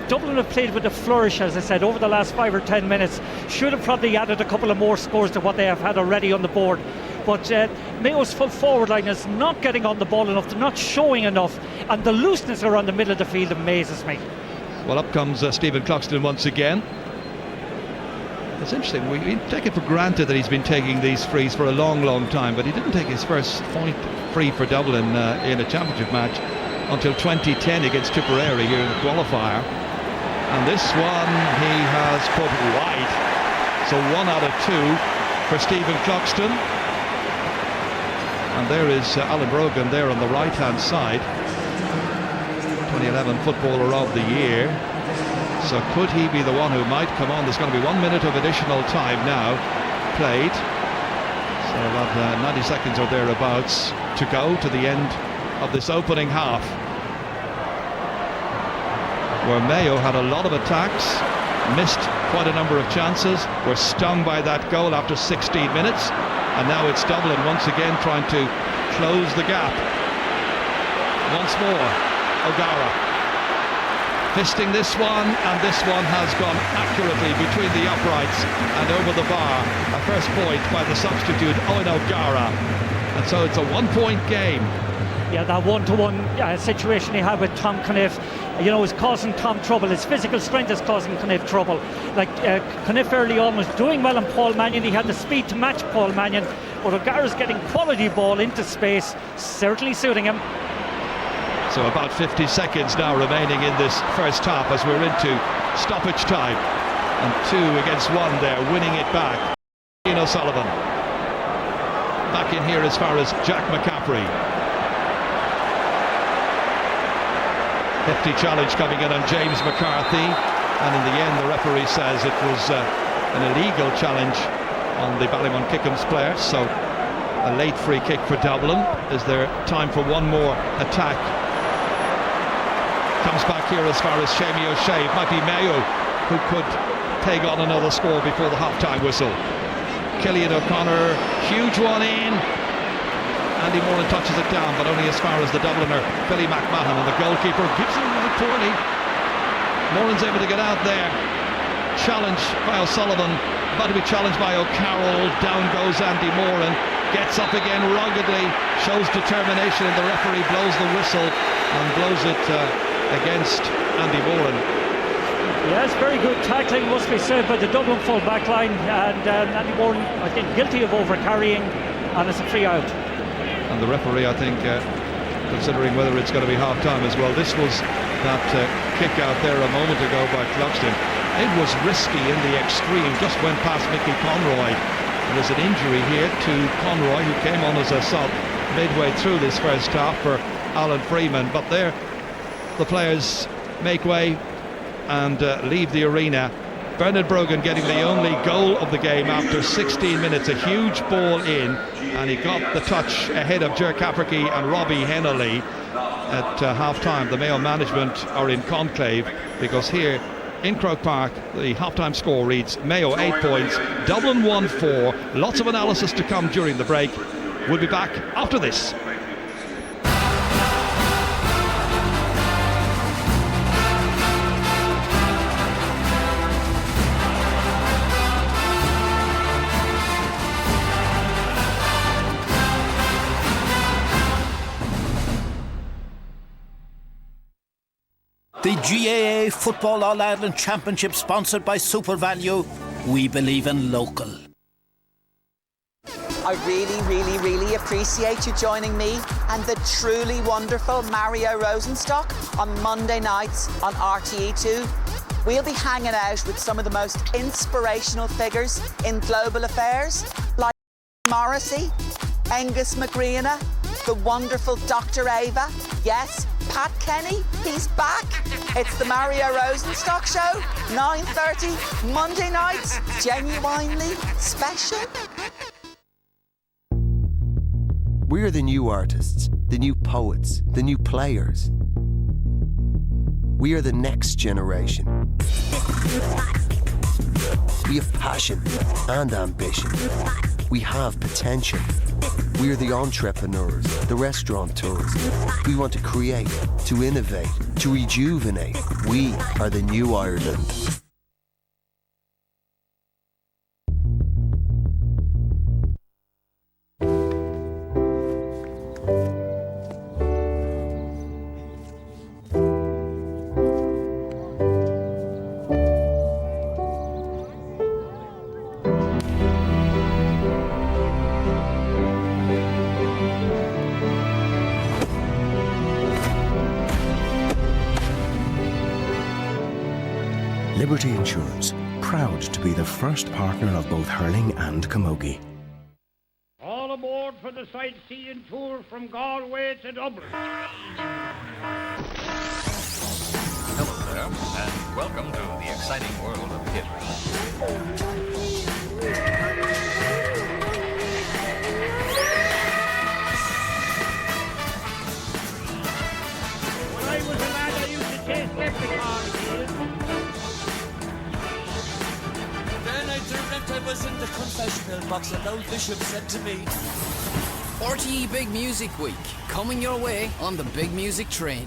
Dublin have played with a flourish, as I said, over the last 5 or 10 minutes. Should have probably added a couple of more scores to what they have had already on the board. But Mayo's full forward line is not getting on the ball enough, they're not showing enough, and the looseness around the middle of the field amazes me. Well, up comes Stephen Cluxton once again. It's interesting, we take it for granted that he's been taking these frees for a long time, but he didn't take his first point free for Dublin in a championship match until 2010 against Tipperary here in the qualifier. And this one he has put wide. So 1 out of 2 for Stephen Cluxton. And there is Alan Brogan there on the right-hand side. 2011 Footballer of the Year. So could he be the one who might come on? There's going to be 1 minute of additional time now played. So about 90 seconds or thereabouts to go to the end of this opening half, where Mayo had a lot of attacks, missed quite a number of chances, were stung by that goal after 16 minutes, and now it's Dublin once again trying to close the gap. Once more, O'Gara fisting this one, and this one has gone accurately between the uprights and over the bar. A first point by the substitute Owen O'Gara, and so it's a 1 point game. Yeah, that one-to-one situation he had with Tom Caniff, you know, is causing Tom trouble. His physical strength is causing Caniff trouble. Like Caniff early on was doing well on Paul Mannion. He had the speed to match Paul Mannion, but O'Gara's getting quality ball into space, certainly suiting him. So about 50 seconds now remaining in this first half as we're into stoppage time. And 2 against 1 there, winning it back. Ian O'Sullivan. Back in here as far as Jack McCaffrey. Hefty challenge coming in on James McCarthy. And in the end, the referee says it was an illegal challenge on the Ballymun Kickham's player. So a late free kick for Dublin. Is there time for one more attack? Comes back here as far as Shamey O'Shea. It might be Mayo who could take on another score before the half-time whistle. Killian O'Connor, huge one in. Andy Moran touches it down, but only as far as the Dubliner, Billy McMahon, and the goalkeeper gives it really poorly. Moran's able to get out there. Challenge by O'Sullivan, about to be challenged by O'Carroll. Down goes Andy Moran, gets up again ruggedly, shows determination, and the referee blows the whistle and blows it against Andy Moran. Yes, very good tackling, must be said, by the Dublin full back line, and Andy Moran, I think, guilty of overcarrying, and it's a free out. And the referee, I think, considering whether it's going to be half-time as well. This was that kick out there a moment ago by Cluxton. It was risky in the extreme, just went past Mickey Conroy. There's an injury here to Conroy, who came on as a sub midway through this first half for Alan Freeman. But there, the players make way and leave the arena. Bernard Brogan getting the only goal of the game after 16 minutes. A huge ball in, and he got the touch ahead of Ger Cafferty and Robbie Hennelly at half-time. The Mayo management are in conclave, because here in Croke Park the half-time score reads Mayo 8 points, Dublin 1-4. Lots of analysis to come during the break. We'll be back after this. The GAA Football All-Ireland Championship, sponsored by Super Value. We believe in local. I really appreciate you joining me and the truly wonderful Mario Rosenstock on Monday nights on RTE2. We'll be hanging out with some of the most inspirational figures in global affairs, like Morrissey, Angus McGreena, the wonderful Dr. Ava, yes, Pat Kenny, he's back. It's the Mario Rosenstock Show, 9:30, Monday nights, genuinely special. We're the new artists, the new poets, the new players. We are the next generation. We have passion and ambition. We have potential. We are the entrepreneurs, the restaurateurs. We want to create, to innovate, to rejuvenate. We are the new Ireland. Liberty Insurance, proud to be the first partner of both hurling and camogie. All aboard for the sightseeing tour from Galway to Dublin. Hello there, and welcome to the exciting world of history. When I was a lad, I used to chase leprechauns. Then I dreamt I was in the confessional box and old Bishop said to me, RTE Big Music Week, coming your way on the Big Music Train.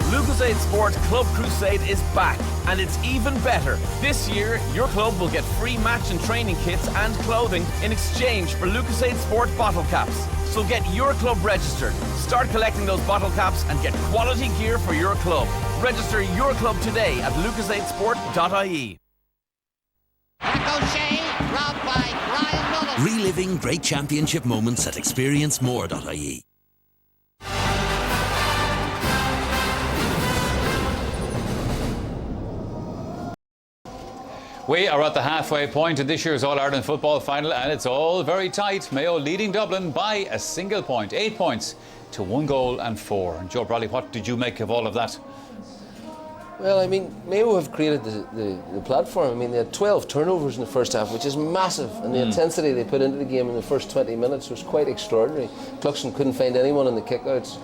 Lucozade Sport Club Crusade is back, and it's even better. This year, your club will get free match and training kits and clothing in exchange for Lucozade Sport bottle caps. So get your club registered, start collecting those bottle caps and get quality gear for your club. Register your club today at lucozadesport.ie. Ricochet, robbed by Brian Mullen. Reliving great championship moments at experiencemore.ie. We are at the halfway point of this year's All-Ireland football final, and it's all very tight. Mayo leading Dublin by a single point, 8 points to 1 goal and 4. And Joe Bradley, what did you make of all of that? Well, I mean, Mayo have created the platform. I mean, they had 12 turnovers in the first half, which is massive, and the intensity they put into the game in the first 20 minutes was quite extraordinary. Cluxton couldn't find anyone in the kickouts.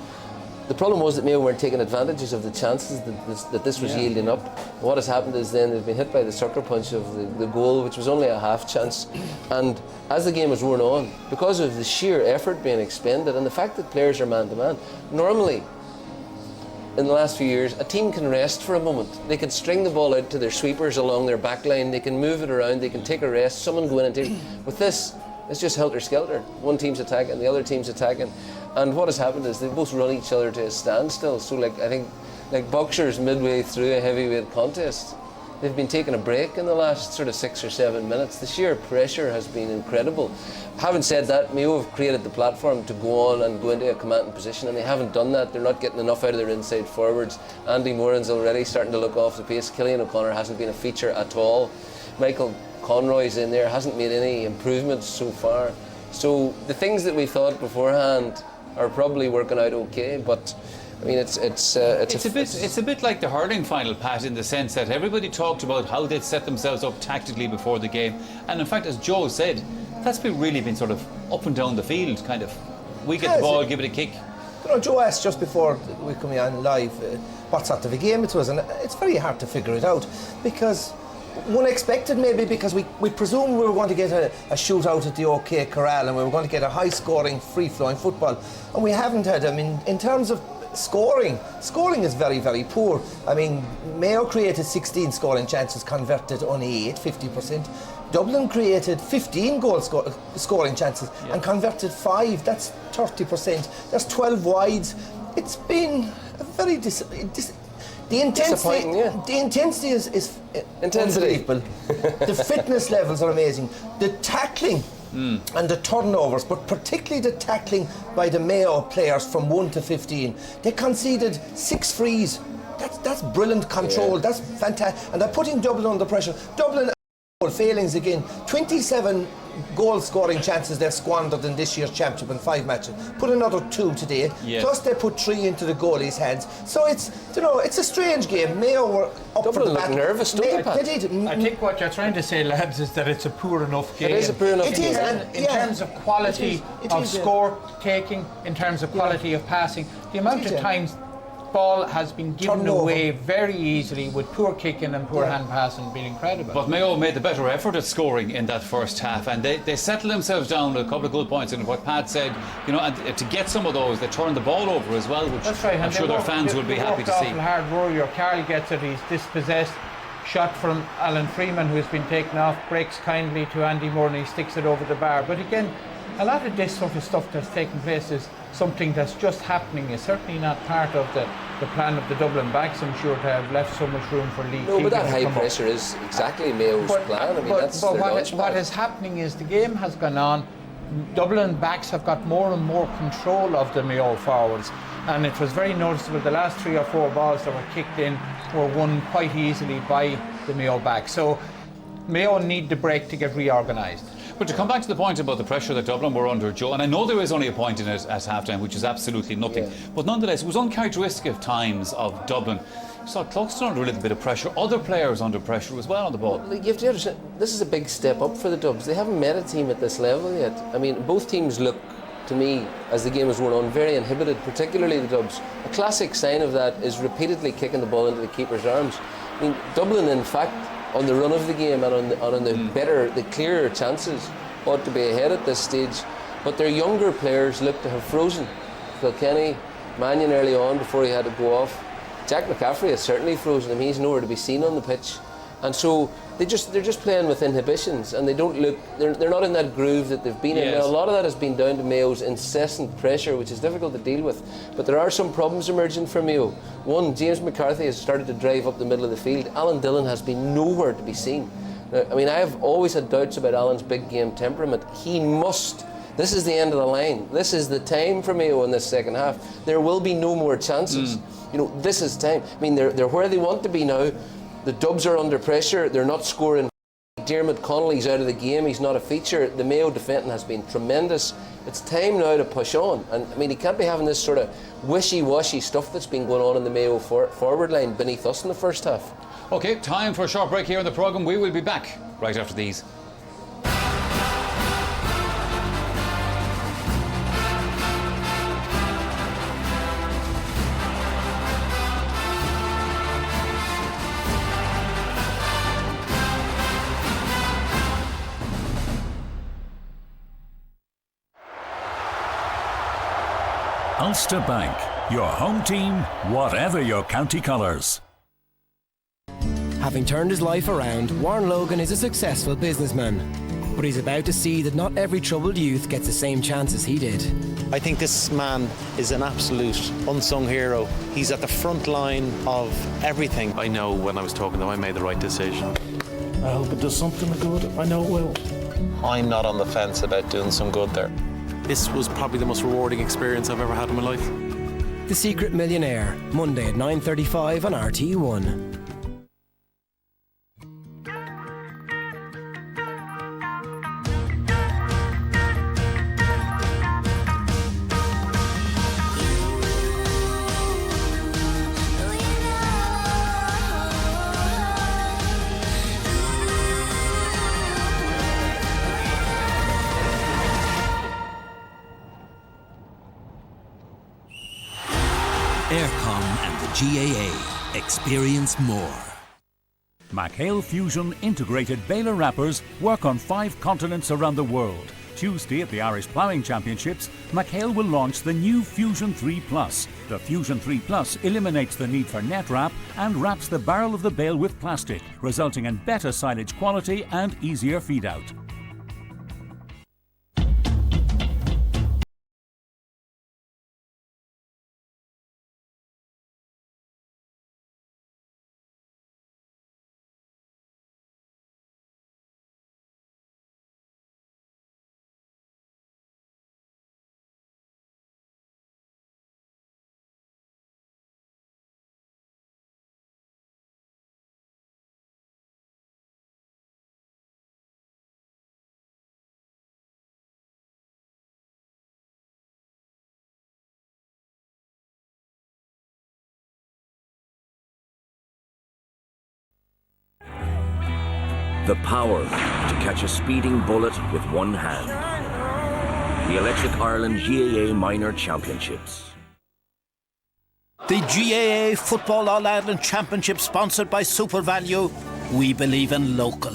The problem was that Mayo weren't taking advantages of the chances that this was yielding up. And what has happened is then they've been hit by the sucker punch of the goal, which was only a half chance. And as the game has worn on, because of the sheer effort being expended and the fact that players are man-to-man, normally in the last few years, a team can rest for a moment. They can string the ball out to their sweepers along their back line, they can move it around, they can take a rest, someone go in and take it. With this, it's just helter-skelter. One team's attacking, the other team's attacking. And what has happened is they both run each other to a standstill. So I think like boxers midway through a heavyweight contest, they've been taking a break in the last sort of 6 or 7 minutes. The sheer pressure has been incredible. Having said that, Mayo have created the platform to go on and go into a commanding position, and they haven't done that. They're not getting enough out of their inside forwards. Andy Moran's already starting to look off the pace. Cillian O'Connor hasn't been a feature at all. Michael Conroy's in there, hasn't made any improvements so far. So the things that we thought beforehand are probably working out okay, but I mean it's a bit like the hurling final, Pat, in the sense that everybody talked about how they'd set themselves up tactically before the game, and in fact, as Joe said, that's been sort of up and down the field, kind of. We get the ball, give it a kick. You know, Joe asked just before we come on live what sort of a game it was, and it's very hard to figure it out because unexpected maybe, because we presumed we were going to get a shootout at the OK Corral and we were going to get a high-scoring, free-flowing football, and we haven't had. I mean, in terms of scoring is very, very poor. I mean, Mayo created 16 scoring chances, converted only 8, 50%. Dublin created 15 goal scoring chances and converted 5. That's 30%. There's 12 wides. It's been a very the intensity is unbelievable. The fitness levels are amazing. The tackling and the turnovers, but particularly the tackling by the Mayo players from 1 to 15. They conceded 6 frees. That's brilliant control. That's fantastic. And they're putting Dublin under pressure. Dublin failings again. 27 goal scoring chances they've squandered in this year's championship in 5 matches. Put another 2 today. Plus they put 3 into the goalie's hands. So it's a strange game. Mayo were up Dublin for the battle. Nervous, they did. I think what you're trying to say, lads, is that it's a poor enough game. It is a poor enough game. In terms of quality of score taking, in terms of quality of passing, the amount of times ball has been given away very easily with poor kicking and poor hand passing being incredible. But Mayo made the better effort at scoring in that first half, and they settled themselves down with a couple of good points. And what Pat said, and to get some of those, they turned the ball over as well, which I'm sure their fans will be happy to see. Hard warrior, Carl gets it, he's dispossessed. Shot from Alan Freeman, who's been taken off, breaks kindly to Andy Moore and he sticks it over the bar. But again, a lot of this sort of stuff that's taking place is something that's just happening. Is certainly not part of the plan of the Dublin backs, I'm sure, to have left so much room for Lee. No, but that high pressure is exactly Mayo's plan. I mean, what is happening is the game has gone on. Dublin backs have got more and more control of the Mayo forwards, and it was very noticeable. The last 3 or 4 balls that were kicked in were won quite easily by the Mayo backs. So Mayo need the break to get reorganised. But to come back to the point about the pressure that Dublin were under, Joe, and I know there is only a point in it at half-time, which is absolutely nothing, but nonetheless, it was uncharacteristic of times of Dublin. You saw Cluxton under a little bit of pressure, other players under pressure as well on the ball. Well, you have to understand, this is a big step up for the Dubs. They haven't met a team at this level yet. I mean, both teams look, to me, as the game has worn on, very inhibited, particularly the Dubs. A classic sign of that is repeatedly kicking the ball into the keeper's arms. I mean, Dublin, in fact, on the run of the game and on the clearer chances, ought to be ahead at this stage. But their younger players look to have frozen. Kilkenny, Mannion early on before he had to go off. Jack McCaffrey has certainly frozen him. He's nowhere to be seen on the pitch. And so they're just playing with inhibitions, and they don't look. They're not in that groove that they've been in. Now, a lot of that has been down to Mayo's incessant pressure, which is difficult to deal with. But there are some problems emerging for Mayo. One, James McCarthy has started to drive up the middle of the field. Alan Dillon has been nowhere to be seen. I mean, I have always had doubts about Alan's big game temperament. He must. This is the end of the line. This is the time for Mayo in this second half. There will be no more chances. You know, this is time. I mean, they're where they want to be now. The Dubs are under pressure. They're not scoring. Dermot Connolly's out of the game. He's not a feature. The Mayo defending has been tremendous. It's time now to push on. And I mean, he can't be having this sort of wishy-washy stuff that's been going on in the Mayo forward line beneath us in the first half. OK, time for a short break here in the programme. We will be back right after these. Ulster Bank, your home team, whatever your county colours. Having turned his life around, Warren Logan is a successful businessman. But he's about to see that not every troubled youth gets the same chance as he did. I think this man is an absolute unsung hero. He's at the front line of everything. I know when I was talking to him, I made the right decision. I hope it does something good. I know it will. I'm not on the fence about doing some good there. This was probably the most rewarding experience I've ever had in my life. The Secret Millionaire, Monday at 9:35 on RTE1. Aircom and the GAA. Experience more. McHale Fusion integrated baler wrappers work on 5 continents around the world. Tuesday at the Irish Ploughing Championships, McHale will launch the new Fusion 3 Plus. The Fusion 3 Plus eliminates the need for net wrap and wraps the barrel of the bale with plastic, resulting in better silage quality and easier feed out. The power to catch a speeding bullet with one hand. The Electric Ireland GAA Minor Championships. The GAA Football All-Ireland Championship, sponsored by Super Value. We believe in local.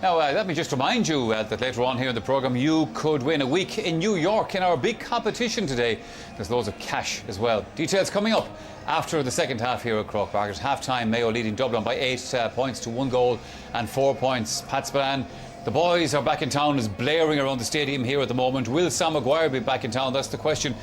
Now, let me just remind you that later on here in the programme, you could win a week in New York in our big competition today. There's loads of cash as well. Details coming up after the second half here at Croke Park. At half-time, Mayo leading Dublin by 8 points to 1 goal and 4 points. Pat Spillane, the boys are back in town, is blaring around the stadium here at the moment. Will Sam Maguire be back in town? That's the question.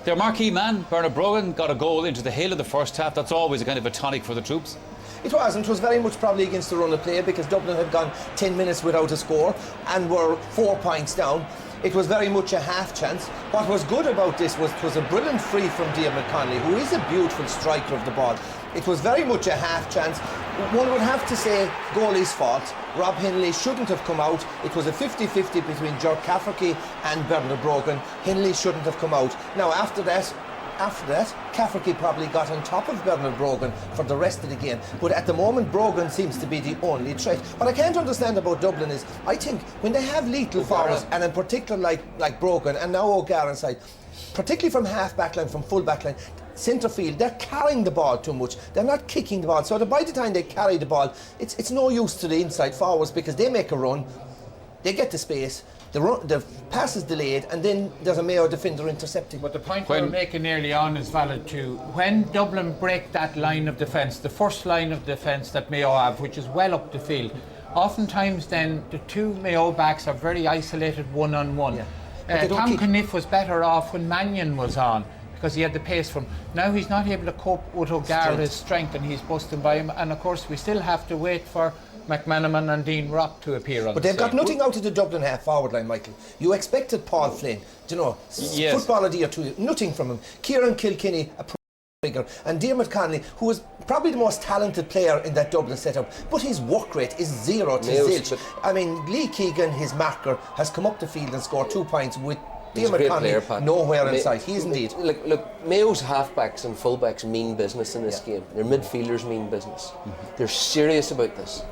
Their marquee man, Bernard Brogan, got a goal into the hail of the first half. That's always a kind of a tonic for the troops. It was, and it was very much probably against the run of play because Dublin had gone 10 minutes without a score and were 4 points down. It was very much a half chance. What was good about this was it was a brilliant free from Dermot Connolly, who is a beautiful striker of the ball. It was very much a half chance. One would have to say goalie's fault. Rob Hindley shouldn't have come out. It was a 50-50 between Ger Cafferty and Bernard Brogan. Hindley shouldn't have come out. Now after that, Cafferty probably got on top of Bernard Brogan for the rest of the game. But at the moment, Brogan seems to be the only threat. What I can't understand about Dublin is, I think when they have lethal forwards, and in particular like Brogan and now O'Gara inside, particularly from half back line, from full back line, centre field, they're carrying the ball too much. They're not kicking the ball. So that by the time they carry the ball, it's no use to the inside forwards because they make a run, they get the space, the pass is delayed, and then there's a Mayo defender intercepting. But the point we were making early on is valid too. When Dublin break that line of defence, the first line of defence that Mayo have, which is well up the field, oftentimes then the two Mayo backs are very isolated one-on-one. Tom Caniff was better off when Mannion was on, because he had the pace from. Now he's not able to cope with O'Gara's strength, and he's busting by him. And of course, we still have to wait for McManaman and Dean Rock to appear on But the they've got scene. nothing out of the Dublin half forward line, Michael. You expected Paul Flynn, football a day or two, nothing from him. Kieran Kilkenny, a figure, and Diarmuid Connolly, who is probably the most talented player in that Dublin setup, but his work rate is 0 to zilch. I mean, Lee Keegan, his marker, has come up the field and scored 2 points with Diarmuid Connolly nowhere in sight. He is indeed. Look, Mayo's halfbacks and fullbacks mean business in this game. Their midfielders mean business. They're serious about this.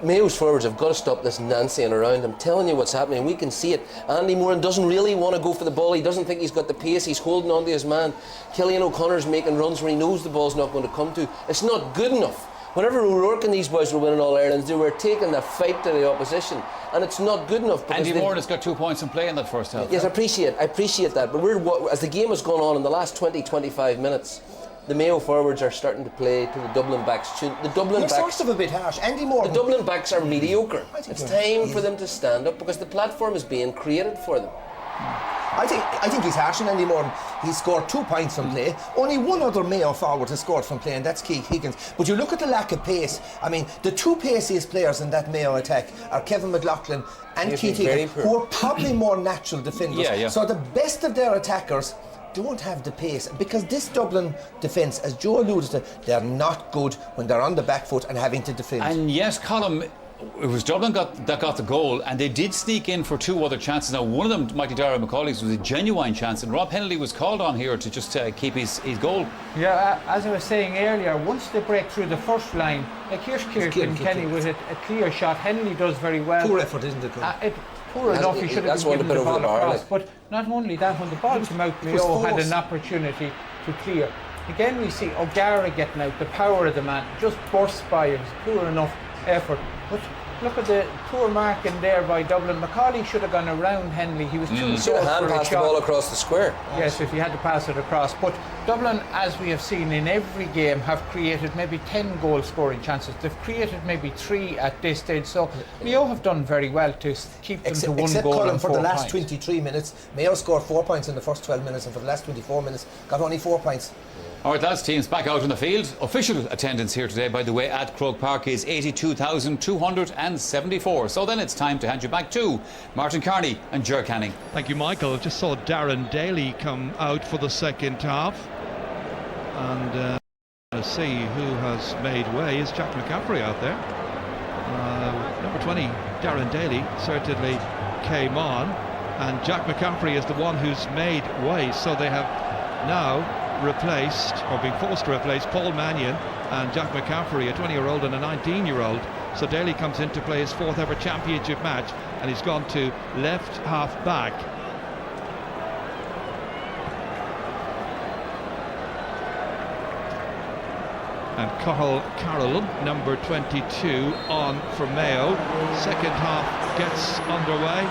Mayo's forwards have got to stop this nancying around. I'm telling you what's happening. We can see it. Andy Moran doesn't really want to go for the ball. He doesn't think he's got the pace. He's holding on to his man. Killian O'Connor's making runs where he knows the ball's not going to come to. It's not good enough. Whenever O'Rourke and these boys were winning All Irelands, they were taking the fight to the opposition, and it's not good enough. Andy Moran has got 2 points in play in that first half. Yes, I appreciate that. But as the game has gone on in the last 20-25 minutes, the Mayo forwards are starting to play to the Dublin backs tune. The Dublin backs sort of a bit harsh. Andy Moore. The Dublin backs are mediocre. It's time for them to stand up because the platform is being created for them. I think he's harsh on Andy Moore. He scored 2 points from play. Only one other Mayo forward has scored from play, and that's Keith Higgins. But you look at the lack of pace. I mean, the two paciest players in that Mayo attack are Kevin McLaughlin and Keith Higgins, who are probably more natural defenders. So the best of their attackers don't have the pace, because this Dublin defence, as Joe alluded to, they're not good when they're on the back foot and having to defend. And yes, Colm, it was Dublin that got the goal, and they did sneak in for 2 other chances. Now, one of them, Mighty Dara McCauley's, was a genuine chance, and Rob Hennelly was called on here to just keep his goal. Yeah, as I was saying earlier, once they break through the first line, like here's Kieran Kenny with a clear shot. Hennelly does very well. Poor effort, isn't it? Poor enough, he should have been given the ball across. But not only that, when the ball came out, Mayo had an opportunity to clear. Again, we see O'Gara getting out, the power of the man, just bursts by him, poor enough effort. But look at the poor marking there by Dublin. McCauley should have gone around Hennelly. He was too should have hand passed the ball across the square. Yes, if he had to pass it across. But Dublin, as we have seen in every game, have created maybe 10 goal scoring chances. They've created maybe 3 at this stage. So Mayo have done very well to keep them to 1 goal. Except for the last 23 minutes, Mayo scored 4 points in the first 12 minutes, and for the last 24 minutes got only 4 points. All right, lads, teams back out on the field. Official attendance here today, by the way, at Croke Park is 82,274. So then it's time to hand you back to Martin Carney and Ger Canning. Thank you, Michael. Just saw Darren Daly come out for the second half. And to see who has made way is Jack McCaffrey out there. Number 20, Darren Daly, certainly came on. And Jack McCaffrey is the one who's made way. So they have now replaced, or being forced to replace, Paul Mannion and Jack McCaffrey, a 20-year-old and a 19-year-old. So Daly comes in to play his 4th ever championship match, and he's gone to left half back. And Cathal Carroll, number 22, on for Mayo. Second half gets underway,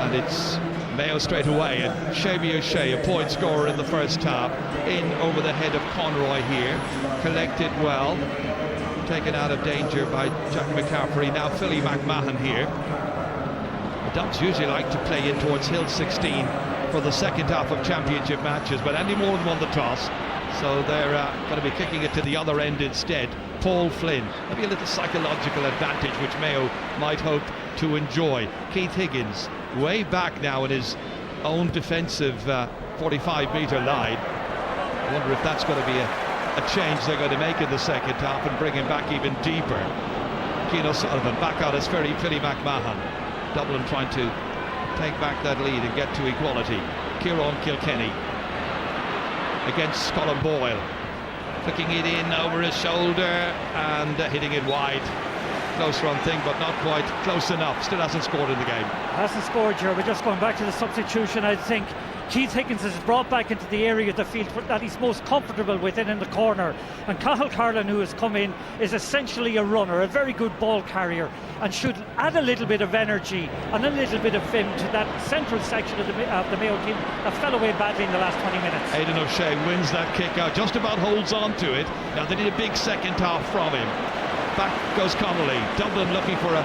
and it's Mayo straight away, and Seamie O'Shea, a point scorer in the first half, in over the head of Conroy here, collected well, taken out of danger by Jack McCaffrey. Now Philly McMahon here. The Dubs usually like to play in towards Hill 16 for the second half of championship matches, but Andy Moore won the toss, so they're going to be kicking it to the other end instead. Paul Flynn, maybe a little psychological advantage which Mayo might hope to enjoy. Keith Higgins way back now in his own defensive 45-metre line. I wonder if that's going to be a change they're going to make in the second half and bring him back even deeper. Cian O'Sullivan back out as Philly McMahon. Dublin trying to take back that lead and get to equality. Kieran Kilkenny against Colin Boyle, flicking it in over his shoulder and hitting it wide. Close run thing, but not quite close enough. Still hasn't scored in the game. Hasn't scored, Ger. But just going back to the substitution, I think Keith Higgins is brought back into the area of the field that he's most comfortable within in the corner. And Cathal Carroll, who has come in, is essentially a runner, a very good ball carrier, and should add a little bit of energy and a little bit of vim to that central section of the Mayo team that fell away badly in the last 20 minutes. Aidan O'Shea wins that kick out, just about holds on to it. Now they need a big second half from him. Back goes Connolly. Dublin looking for a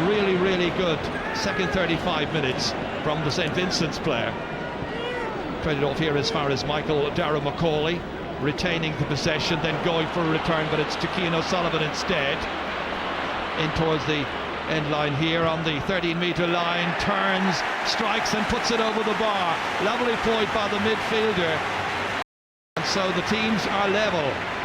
really, really good second 35 minutes from the St. Vincent's player. Traded off here as far as Michael Darragh Macaulay, retaining the possession, then going for a return, but it's to Cian O'Sullivan instead. In towards the end line here on the 13-metre line, turns, strikes and puts it over the bar. Lovely point by the midfielder. And so the teams are level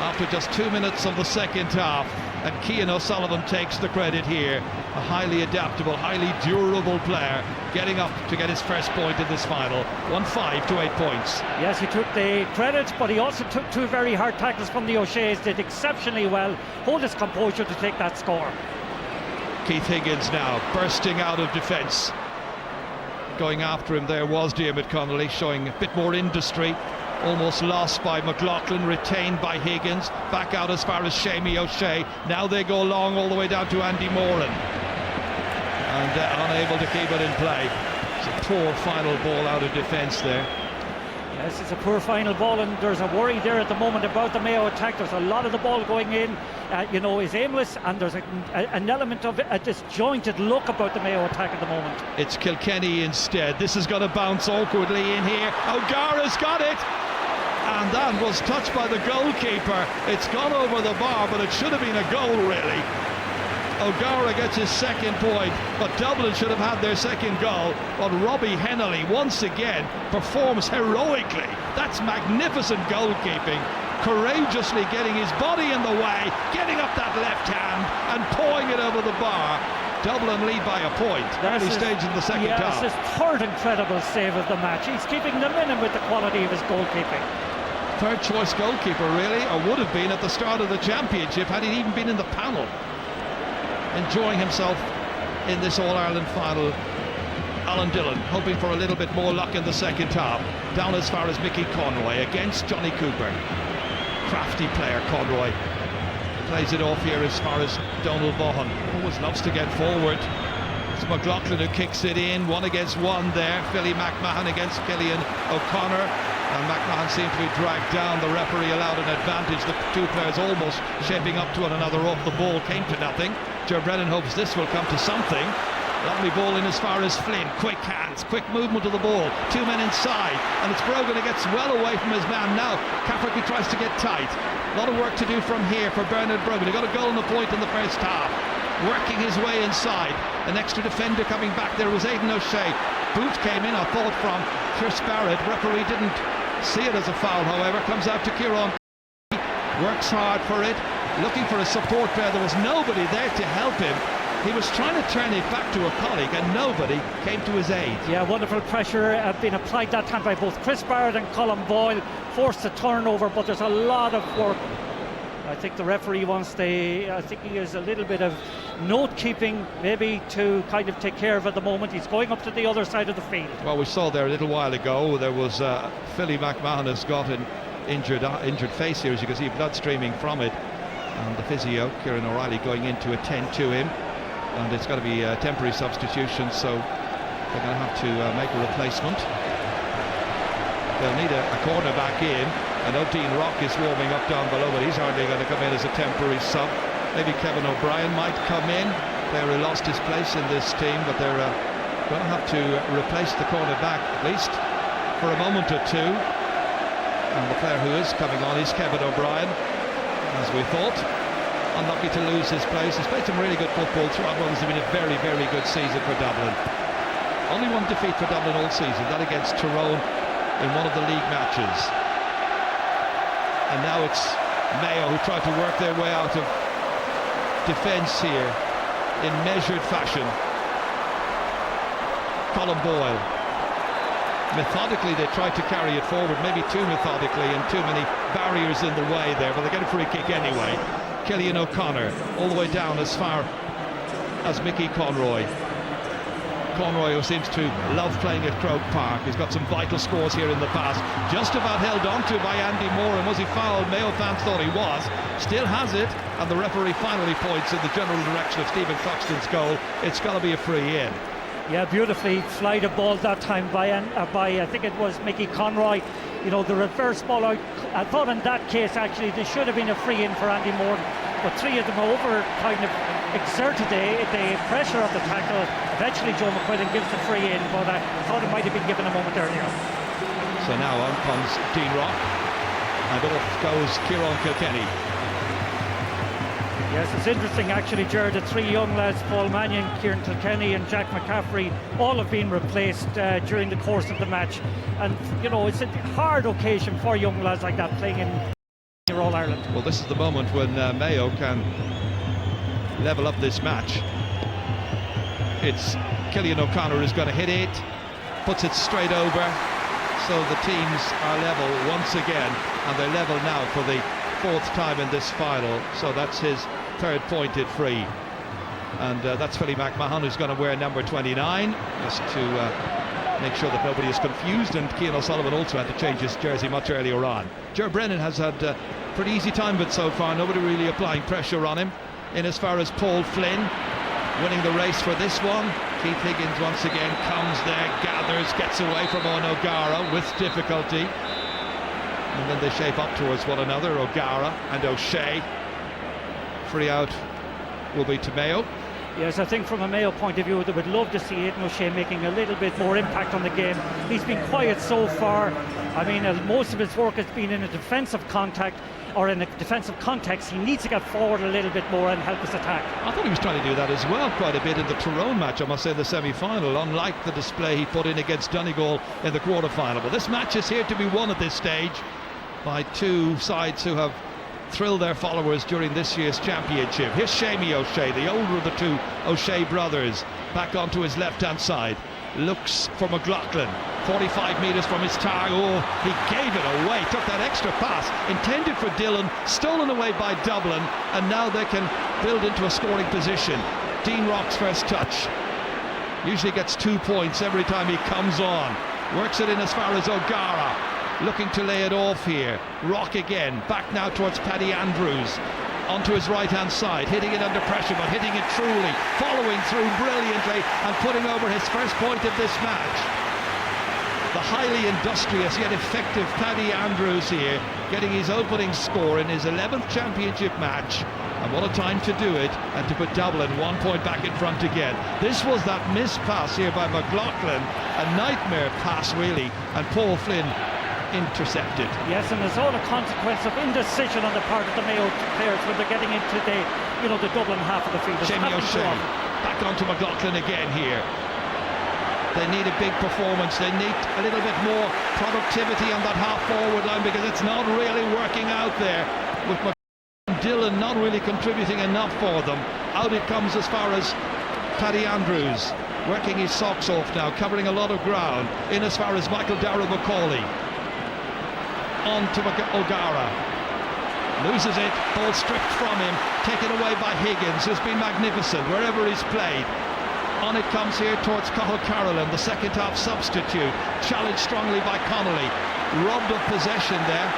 after just 2 minutes of the second half, and Cian O'Sullivan takes the credit here. A highly adaptable, highly durable player, getting up to get his first point in this final. 1-5 to 8 points. Yes, he took the credit, but he also took 2 very hard tackles from the O'Sheas, did exceptionally well, hold his composure to take that score. Keith Higgins now bursting out of defence. Going after him there was Diarmuid Connolly, showing a bit more industry. Almost lost by McLaughlin, retained by Higgins. Back out as far as Seamie O'Shea. Now they go long all the way down to Andy Moran. And unable to keep it in play. It's a poor final ball out of defence there. Yes, it's a poor final ball, and there's a worry there at the moment about the Mayo attack. There's a lot of the ball going in, is aimless, and there's an element of a disjointed look about the Mayo attack at the moment. It's Kilkenny instead. This is going to bounce awkwardly in here. O'Gara's got it! And that was touched by the goalkeeper. It's gone over the bar, but it should have been a goal, really. O'Gara gets his second point, but Dublin should have had their second goal. But Robbie Hennelly once again performs heroically. That's magnificent goalkeeping, courageously getting his body in the way, getting up that left hand and pawing it over the bar. Dublin lead by a point, early stage in the second half. Yes, his third incredible save of the match. He's keeping them in with the quality of his goalkeeping. Third choice goalkeeper, really, or would have been at the start of the championship had he even been in the panel. Enjoying himself in this All-Ireland final. Alan Dillon hoping for a little bit more luck in the second half. Down as far as Mickey Conroy against Johnny Cooper. Crafty player, Conroy. Plays it off here as far as Donald Vaughan. Always loves to get forward. It's McLaughlin who kicks it in. 1 against 1 there. Philly McMahon against Killian O'Connor. And McMahon seemed to be dragged down. The referee allowed an advantage. The two players almost shaping up to one another off the ball. Came to nothing. Joe Brennan hopes this will come to something. Lovely ball in as far as Flynn. Quick hands, quick movement of the ball. 2 men inside, and it's Brogan who gets well away from his man. Now Cafferty tries to get tight. A lot of work to do from here for Bernard Brogan. He got a goal and a point in the first half. Working his way inside. An extra defender coming back there was Aidan O'Shea. Boot came in, I thought, from Chris Barrett. Referee didn't see it as a foul, however. Comes out to Kieran. Works hard for it. Looking for a support player. There was nobody there to help him. He was trying to turn it back to a colleague and nobody came to his aid. Yeah, wonderful pressure being applied that time by both Chris Barrett and Colin Boyle. Forced a turnover, but there's a lot of work. I think the referee wants I think he has a little bit of note keeping maybe to kind of take care of at the moment. He's going up to the other side of the field. Well, we saw there a little while ago, there was Philly McMahon has got an injured face here, as you can see, blood streaming from it. And the physio, Kieran O'Reilly, going in to attend to him. And it's got to be a temporary substitution, so they're going to have to make a replacement. They'll need a corner back in. I know Dean Rock is warming up down below, but he's hardly going to come in as a temporary sub. Maybe Kevin O'Brien might come in. Player who lost his place in this team, but they're going to have to replace the corner back, at least for a moment or two. And the player who is coming on is Kevin O'Brien, as we thought. Unlucky to lose his place. He's played some really good football throughout what has been a very, very good season for Dublin. Only one defeat for Dublin all season, that against Tyrone in one of the league matches. And now it's Mayo who try to work their way out of defence here in measured fashion. Colin Boyle. Methodically they tried to carry it forward, maybe too methodically, and too many barriers in the way there, but they get a free kick anyway. Killian O'Connor all the way down as far as Mickey Conroy. Conroy, who seems to love playing at Croke Park. He's got some vital scores here in the past. Just about held onto by Andy Moore, and was he fouled? Mayo fans thought he was. Still has it, and the referee finally points in the general direction of Stephen Croxton's goal. It's got to be a free in. Yeah, beautifully flied a ball that time by I think it was Mickey Conroy. You know, the reverse ball out. I thought in that case actually there should have been a free in for Andy Moore, but three of them over kind of exerted the pressure of the tackle. Eventually Joe McQuillan gives the free in, but I thought it might have been given a moment earlier. So now on comes Dean Rock, and off goes Kieran Kilkenny. Yes, it's interesting actually, Jared, the three young lads, Paul Mannion, Kieran Kilkenny and Jack McCaffrey, all have been replaced during the course of the match. And, you know, it's a hard occasion for young lads like that playing in All-Ireland. Well, this is the moment when Mayo can level up this match. It's Cillian O'Connor who's going to hit it, puts it straight over. So the teams are level once again, and they're level now for the fourth time in this final. So that's his third pointed free, and that's Philly McMahon, who's going to wear number 29, just to make sure that nobody is confused. And Cian O'Sullivan also had to change his jersey much earlier on. Ger Brennan has had a pretty easy time with it so far, nobody really applying pressure on him. In as far as Paul Flynn winning the race for this one. Keith Higgins once again comes there, gathers, gets away from Owen O'Gara with difficulty, and then they shape up towards one another, O'Gara and O'Shea. Free out will be to Mayo. Yes, I think from a Mayo point of view, they would love to see Aidan O'Shea making a little bit more impact on the game. He's been quiet so far. I mean, most of his work has been in a defensive contact, or in a defensive context. He needs to get forward a little bit more and help us attack. I thought he was trying to do that as well quite a bit in the Tyrone match, I must say, the semi-final, unlike the display he put in against Donegal in the quarter-final. But this match is here to be won at this stage by two sides who have thrilled their followers during this year's championship. Here's Seamie O'Shea, the older of the two O'Shea brothers, back onto his left-hand side. Looks for McLaughlin, 45 metres from his target. Oh, he gave it away, took that extra pass, intended for Dillon, stolen away by Dublin, and now they can build into a scoring position. Dean Rock's first touch. Usually gets 2 points every time he comes on. Works it in as far as O'Gara, looking to lay it off here. Rock again, back now towards Paddy Andrews. Onto his right-hand side, hitting it under pressure, but hitting it truly, following through brilliantly and putting over his first point of this match. The highly industrious yet effective Paddy Andrews here, getting his opening score in his 11th championship match. And what a time to do it, and to put Dublin 1 point back in front again. This was that missed pass here by McLaughlin, a nightmare pass really, and Paul Flynn intercepted. Yes, and it's all a consequence of indecision on the part of the Mayo players when they're getting into the, you know, the Dublin half of the field. Seamie O'Shea back onto McLaughlin again here. They need a big performance. They need a little bit more productivity on that half forward line, because it's not really working out there with Dillon not really contributing enough for them. Out it comes as far as Paddy Andrews, working his socks off now, covering a lot of ground. In as far as Michael Darragh Macaulay. On to O'Gara, loses it, ball stripped from him, taken away by Higgins, who's been magnificent wherever he's played. On it comes here towards Cathal Carolan, the second half substitute, challenged strongly by Connolly, robbed of possession there.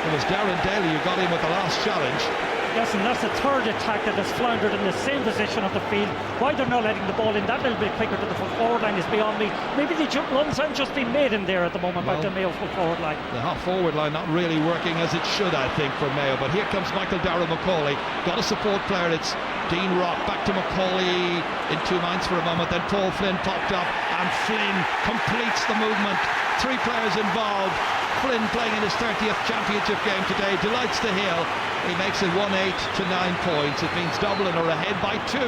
It was Darren Daly who got in with the last challenge. Yes, and that's the third attack that has floundered in the same position of the field. Why they're not letting the ball in that little bit quicker to the full forward line is beyond me. Maybe the runs haven't just been made in there at the moment by the Mayo full forward line. The half forward line not really working as it should, I think, for Mayo. But here comes Michael Darragh Macaulay. Got a support player. It's Dean Rock back to Macaulay in 2 minds for a moment. Then Paul Flynn popped up, and Flynn completes the movement. 3 players involved. Flynn playing in his 30th championship game today, delights the hill. He makes it 1-8 to 9 points. It means Dublin are ahead by 2.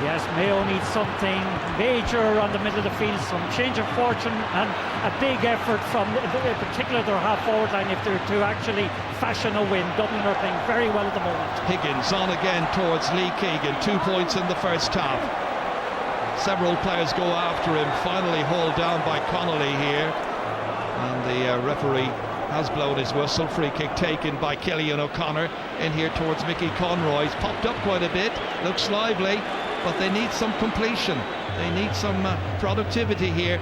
Yes, Mayo needs something major on the middle of the field, some change of fortune and a big effort from, in particular, their half-forward line if they're to actually fashion a win. Dublin are playing very well at the moment. Higgins on again towards Lee Keegan, 2 points in the first half. Several players go after him, finally hauled down by Connolly here. And the referee has blown his whistle. Free kick taken by Cillian O'Connor in here towards Mickey Conroy. He's popped up quite a bit, looks lively, but they need some completion. They need some productivity here.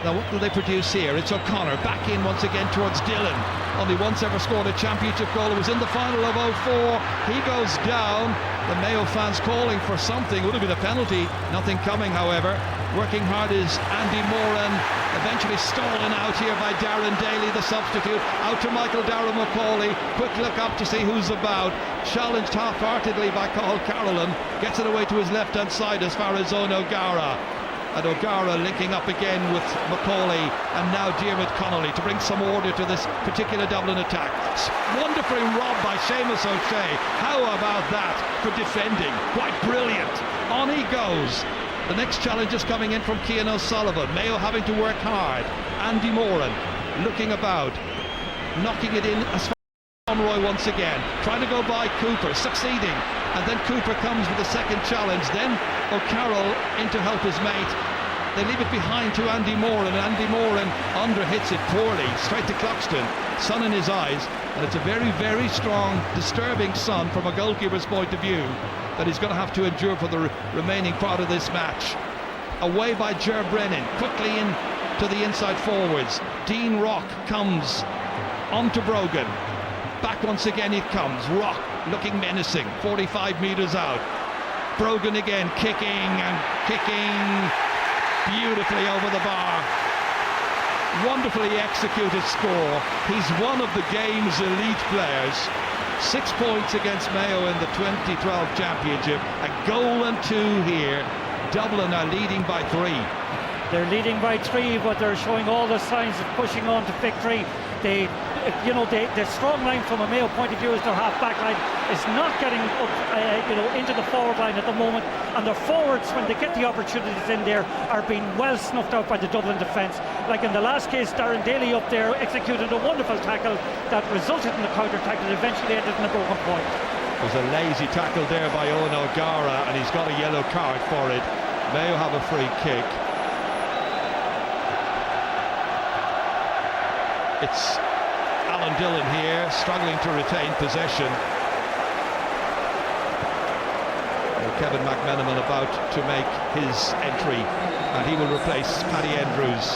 Now what will they produce here? It's O'Connor back in once again towards Dillon. Only once ever scored a championship goal. It was in the final of 04. He goes down. The Mayo fans calling for something. Would have been a penalty. Nothing coming, however. Working hard is Andy Moran. Eventually stolen out here by Darren Daly, the substitute. Out to Michael Darragh Macaulay. Quick look up to see who's about. Challenged half-heartedly by Cathal Carolan. Gets it away to his left-hand side as far as Owen O'Gara. And O'Gara linking up again with Macaulay and now Diarmuid Connolly to bring some order to this particular Dublin attack. Wonderfully robbed by Seamus O'Shea. How about that for defending? Quite brilliant. On he goes. The next challenge is coming in from Cian O'Sullivan. Mayo having to work hard. Andy Moran looking about, knocking it in as far as Conroy once again, trying to go by Cooper, succeeding, and then Cooper comes with a second challenge. Then O'Carroll in to help his mate. They leave it behind to Andy Moran, and Andy Moran under-hits it poorly, straight to Cluxton, sun in his eyes, and it's a very, very strong, disturbing sun from a goalkeeper's point of view that he's going to have to endure for the remaining part of this match. Away by Ger Brennan, quickly in to the inside forwards. Dean Rock comes onto Brogan. Back once again it comes. Rock looking menacing, 45 metres out. Brogan again, kicking and kicking beautifully over the bar. Wonderfully executed score. He's one of the game's elite players. 6 points against Mayo in the 2012 championship. A goal and 2 here. Dublin are leading by 3. They're leading by 3, but they're showing all the signs of pushing on to victory. The strong line from a Mayo point of view is their half-back line is not getting up, into the forward line at the moment, and their forwards, when they get the opportunities in there, are being well snuffed out by the Dublin defence. Like in the last case, Darren Daly up there executed a wonderful tackle that resulted in the counter-attack that eventually ended in a broken point. There's a lazy tackle there by Owen O'Gara, and he's got a yellow card for it. Mayo have a free kick. It's Alan Dillon here, struggling to retain possession. Kevin McMenamin about to make his entry, and he will replace Paddy Andrews.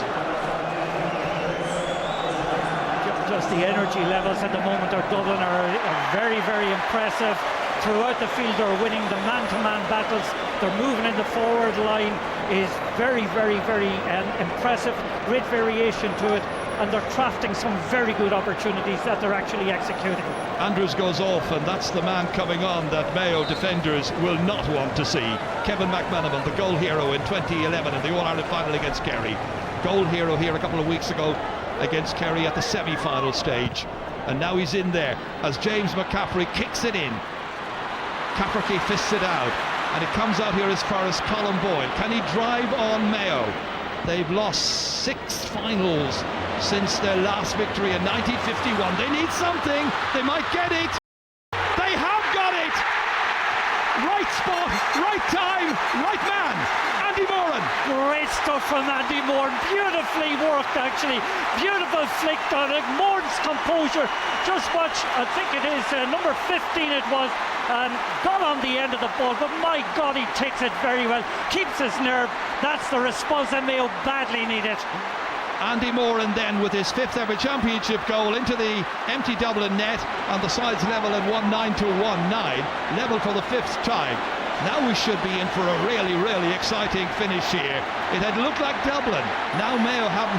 Just the energy levels at the moment of Dublin are very, very impressive. Throughout the field they're winning the man-to-man battles. They're moving in the forward line is very, very, very impressive. Great variation to it, and they're crafting some very good opportunities that they're actually executing. Andrews goes off, and that's the man coming on that Mayo defenders will not want to see. Kevin McMenamin, the goal hero in 2011 in the All-Ireland final against Kerry. Goal hero here a couple of weeks ago against Kerry at the semi-final stage. And now he's in there as James McCaffrey kicks it in. Cafferty fists it out, and it comes out here as far as Colin Boyle. Can he drive on Mayo? They've lost 6 finals since their last victory in 1951. They need something. They might get it. They have got it. Right spot, right time, right man. Andy Moran. Great stuff from Andy Moran. Beautifully worked, actually. Beautiful flick on it. Moran's composure. Just watch, I think it is number 15 it was. And got on the end of the ball, but my God, he takes it very well. Keeps his nerve. That's the response that Mayo badly needed. Andy Moran then with his 5th ever championship goal into the empty Dublin net, and the sides level at 1-9 to 1-9, level for the 5th time. Now we should be in for a really, really exciting finish here. It had looked like Dublin. Now Mayo have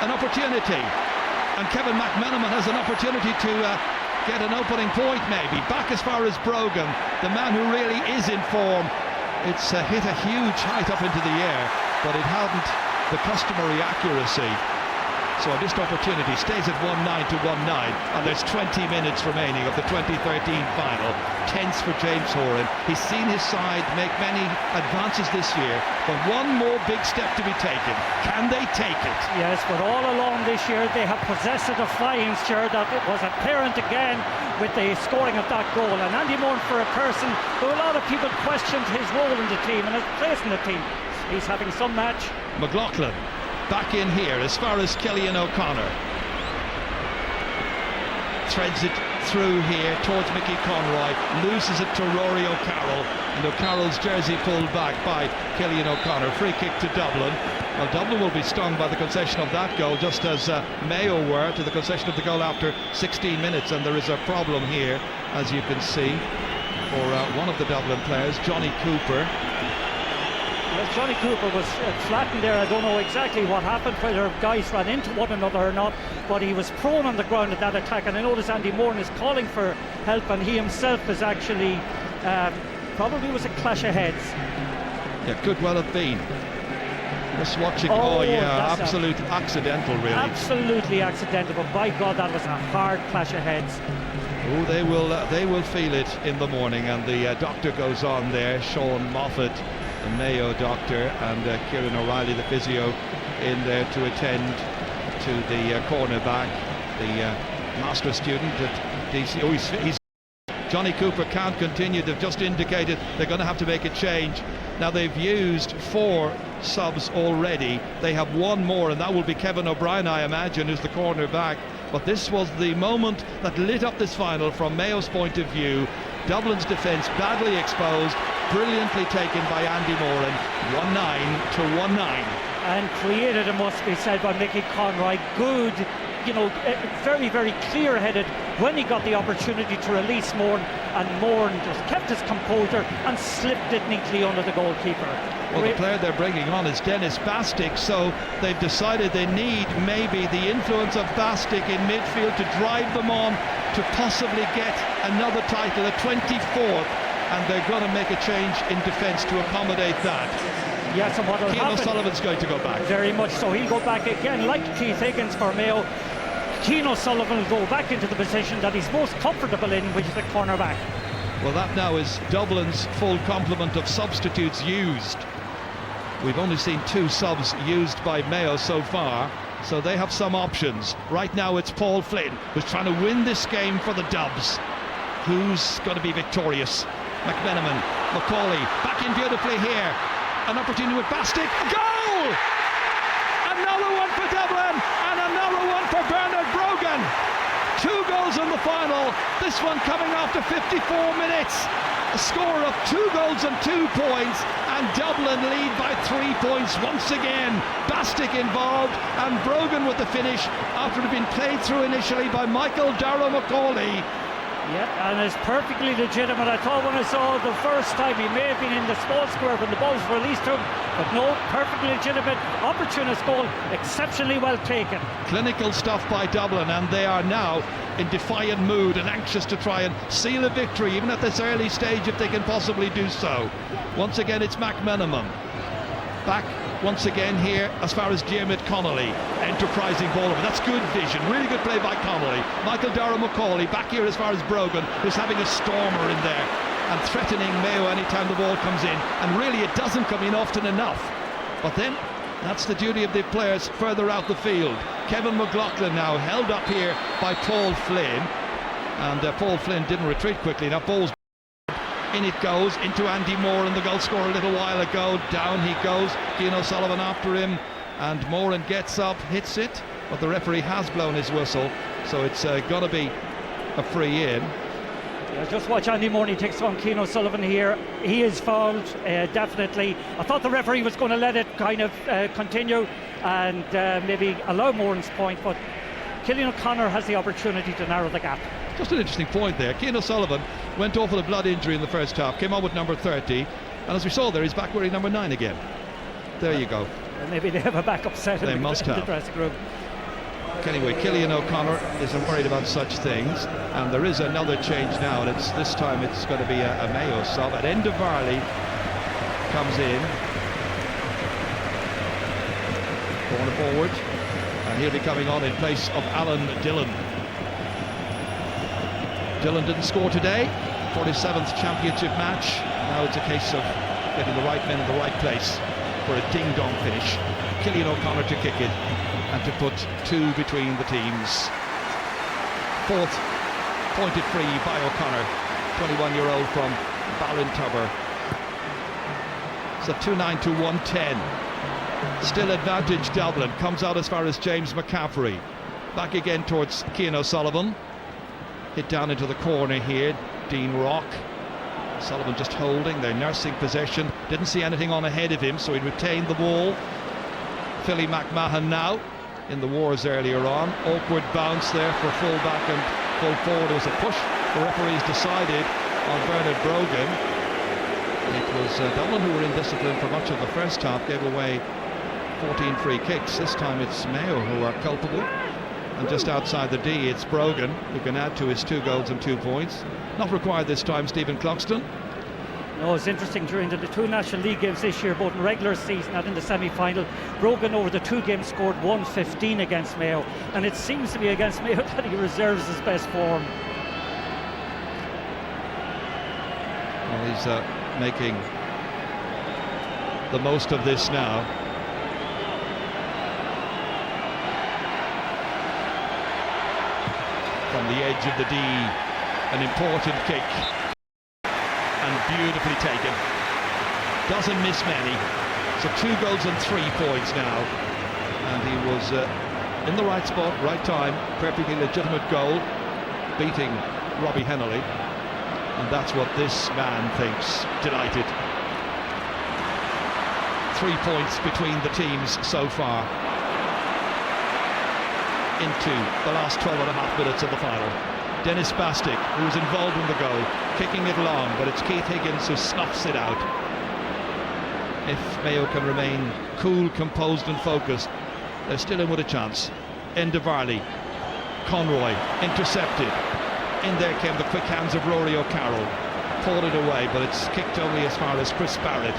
an opportunity, and Kevin McMenamin has an opportunity to get an opening point maybe. Back as far as Brogan, the man who really is in form. It's hit a huge height up into the air, but it hadn't the customary accuracy. So a missed opportunity, stays at 1-9 to 1-9, and there's 20 minutes remaining of the 2013 final. Tense for James Horan. He's seen his side make many advances this year, but one more big step to be taken. Can they take it? Yes, but all along this year they have possessed a flying share that was apparent again with the scoring of that goal. And Andy Moran, for a person who a lot of people questioned his role in the team and his place in the team, he's having some match. McLaughlin back in here as far as Killian O'Connor. Threads it through here towards Mickey Conroy, loses it to Rory O'Carroll, and O'Carroll's jersey pulled back by Killian O'Connor. Free kick to Dublin. Well, Dublin will be stung by the concession of that goal, just as Mayo were to the concession of the goal after 16 minutes, and there is a problem here, as you can see, for one of the Dublin players, Johnny Cooper. Yes, Johnny Cooper was flattened there. I don't know exactly what happened, whether guys ran into one another or not, but he was prone on the ground at that attack, and I notice Andy Moran is calling for help, and he himself is actually probably was a clash of heads. Yeah, could well have been. Just watching. Oh, yeah, absolute accidental, really. Absolutely accidental, but by God, that was a hard clash of heads. Oh, they will feel it in the morning. And the doctor goes on there, Sean Moffat, the Mayo doctor, and Kieran O'Reilly, the physio, in there to attend to the cornerback, the master student at DC. Oh, he's Johnny Cooper can't continue. They've just indicated they're going to have to make a change. Now, they've used 4 subs already. They have 1 more, and that will be Kevin O'Brien, I imagine, who's the cornerback. But this was the moment that lit up this final from Mayo's point of view. Dublin's defence badly exposed, brilliantly taken by Andy Moran, 1-9 to 1-9. And created, it must be said, by Mickey Conroy. Good, very, very clear-headed when he got the opportunity to release Moran, and Moran just kept his composure and slipped it neatly under the goalkeeper. Well, the player they're bringing on is Dennis Bastick, so they've decided they need maybe the influence of Bastick in midfield to drive them on to possibly get another title, a 24th, and they're going to make a change in defence to accommodate that. Yes, and what will happen? O'Sullivan's going to go back. Very much so. He'll go back again, like Keith Higgins for Mayo. Keane O'Sullivan will go back into the position that he's most comfortable in, which is the cornerback. Well, that now is Dublin's full complement of substitutes used. We've only seen 2 subs used by Mayo so far, so they have some options. Right now it's Paul Flynn, who's trying to win this game for the Dubs. Who's going to be victorious? McMenamin, Macaulay, back in beautifully here. An opportunity with Bastick. Goal! Another one for Dublin, and another one for Bernard Brogan. 2 goals in the final, this one coming after 54 minutes. A score of 2 goals and 2 points, and Dublin lead by 3 points once again. Bastick involved, and Brogan with the finish after it had been played through initially by Michael Darrow Macaulay. Yeah, and it's perfectly legitimate. I thought when I saw it the first time he may have been in the small square when the ball was released to him, but no, perfectly legitimate, opportunist goal, exceptionally well taken. Clinical stuff by Dublin, and they are now in defiant mood and anxious to try and seal a victory, even at this early stage, if they can possibly do so. Once again, it's McMenamin. Back once again here as far as Diarmuid Connolly, enterprising ball over. That's good vision, really good play by Connolly. Michael Darrow Macaulay back here as far as Brogan, who's having a stormer in there and threatening Mayo anytime the ball comes in, and really it doesn't come in often enough. But then that's the duty of the players further out the field. Kevin McLaughlin now held up here by Paul Flynn, and Paul Flynn didn't retreat quickly enough. Ball's in it goes into Andy Moran, the goal scorer a little while ago. Down he goes, Keane O'Sullivan after him, and Moran gets up, hits it, but the referee has blown his whistle, so it's got to be a free in. Yeah, just watch Andy Moran, he takes on Keane O'Sullivan here. He is fouled, definitely. I thought the referee was going to let it kind of continue and maybe allow Moran's point, but Cillian O'Connor has the opportunity to narrow the gap. Just an interesting point there. Keane O'Sullivan went off with a blood injury in the first half, came on with number 30, and as we saw there, he's back wearing number 9 again. There you go. Maybe they have a backup set in the dressing room. Anyway, Cillian O'Connor isn't worried about such things, and there is another change now, and this time it's going to be a Mayo sub. At Enda Varley comes in, corner forward, and he'll be coming on in place of Alan Dillon. Dillon didn't score today for his 7th championship match. Now it's a case of getting the right men in the right place for a ding-dong finish. Cillian O'Connor to kick it and to put 2 between the teams. 4th pointed free by O'Connor, 21-year-old from Ballintubber. So 2-9 to 110. Still advantage Dublin. Comes out as far as James McCaffrey. Back again towards Keane O'Sullivan. Hit down into the corner here, Dean Rock. Sullivan just holding, they're nursing possession. Didn't see anything on ahead of him, so he retained the ball. Philly McMahon now in the wars earlier on. Awkward bounce there for full back and full forward. It was a push. The referees decided on Bernard Brogan. It was Dublin who were in discipline for much of the first half, gave away 14 free kicks. This time it's Mayo who are culpable. And just outside the D, it's Brogan who can add to his 2 goals and 2 points. Not required this time, Stephen Cluxton. No, it's interesting, during the two National League games this year, both in regular season and in the semi-final, Brogan over the two games scored 115 against Mayo, and it seems to be against Mayo that he reserves his best form. Well, he's making the most of this now. From the edge of the D, an important kick, and beautifully taken. Doesn't miss many. So 2 goals and 3 points now, and he was in the right spot, right time, perfectly legitimate goal, beating Robbie Hennelly, and that's what this man thinks. Delighted. 3 points between the teams so far into the last 12.5 minutes of the final. Dennis Bastick, who's involved in the goal, kicking it long, but it's Keith Higgins who snuffs it out. If Mayo can remain cool, composed and focused, they're still in with a chance. End of Varley, Conroy intercepted. In there came the quick hands of Rory O'Carroll, pulled it away, but it's kicked only as far as Chris Barrett.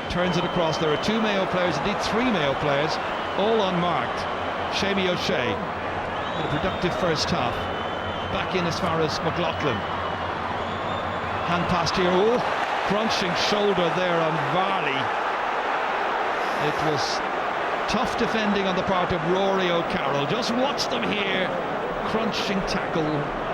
Turns it across. There are 2 Mayo players, indeed 3 Mayo players, all unmarked. Shamie O'Shea had a productive first half. Back in as far as McLaughlin. Hand past here. Oh, crunching shoulder there on Varley. It was tough defending on the part of Rory O'Carroll. Just watch them here. Crunching tackle.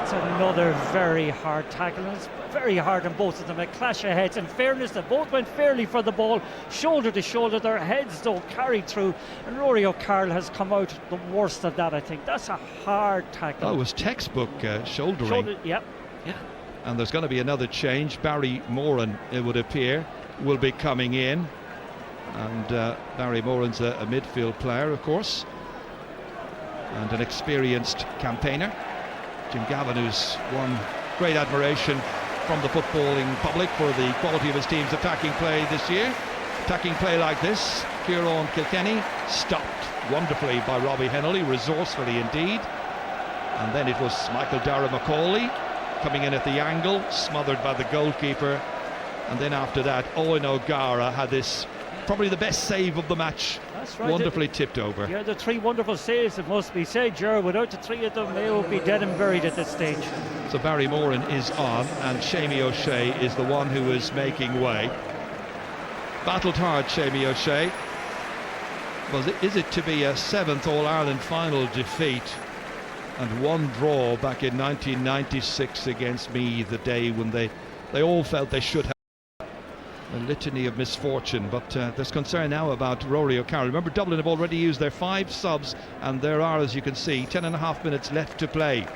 It's another very hard tackle, and it's very hard on both of them. A clash of heads. In fairness, they both went fairly for the ball, shoulder to shoulder. Their heads, though, carried through, and Rory O'Carroll has come out the worst of that, I think. That's a hard tackle. Oh, it was textbook shouldering. Yep. Yeah. And there's going to be another change. Barry Moran, it would appear, will be coming in. And Barry Moran's a midfield player, of course, and an experienced campaigner. Jim Gavin, who's won great admiration from the footballing public for the quality of his team's attacking play this year. Attacking play like this, Kieran Kilkenny stopped wonderfully by Robbie Hennelly, resourcefully indeed. And then it was Michael Dara-McCauley coming in at the angle, smothered by the goalkeeper. And then after that, Owen O'Gara had this, probably the best save of the match. That's right. Wonderfully tipped over. Yeah, the 3 wonderful saves, it must be said, Ger. Without the 3 of them, they would be dead and buried at this stage. So Barry Moran is on, and Shamie O'Shea is the one who is making way. Battled hard, Shamie O'Shea. Is it to be a 7th All-Ireland final defeat and 1 draw back in 1996 against Meath, the day when they all felt they should have a litany of misfortune, but there's concern now about Rory O'Carroll. Remember, Dublin have already used their 5 subs, and there are, as you can see, 10.5 minutes left to play.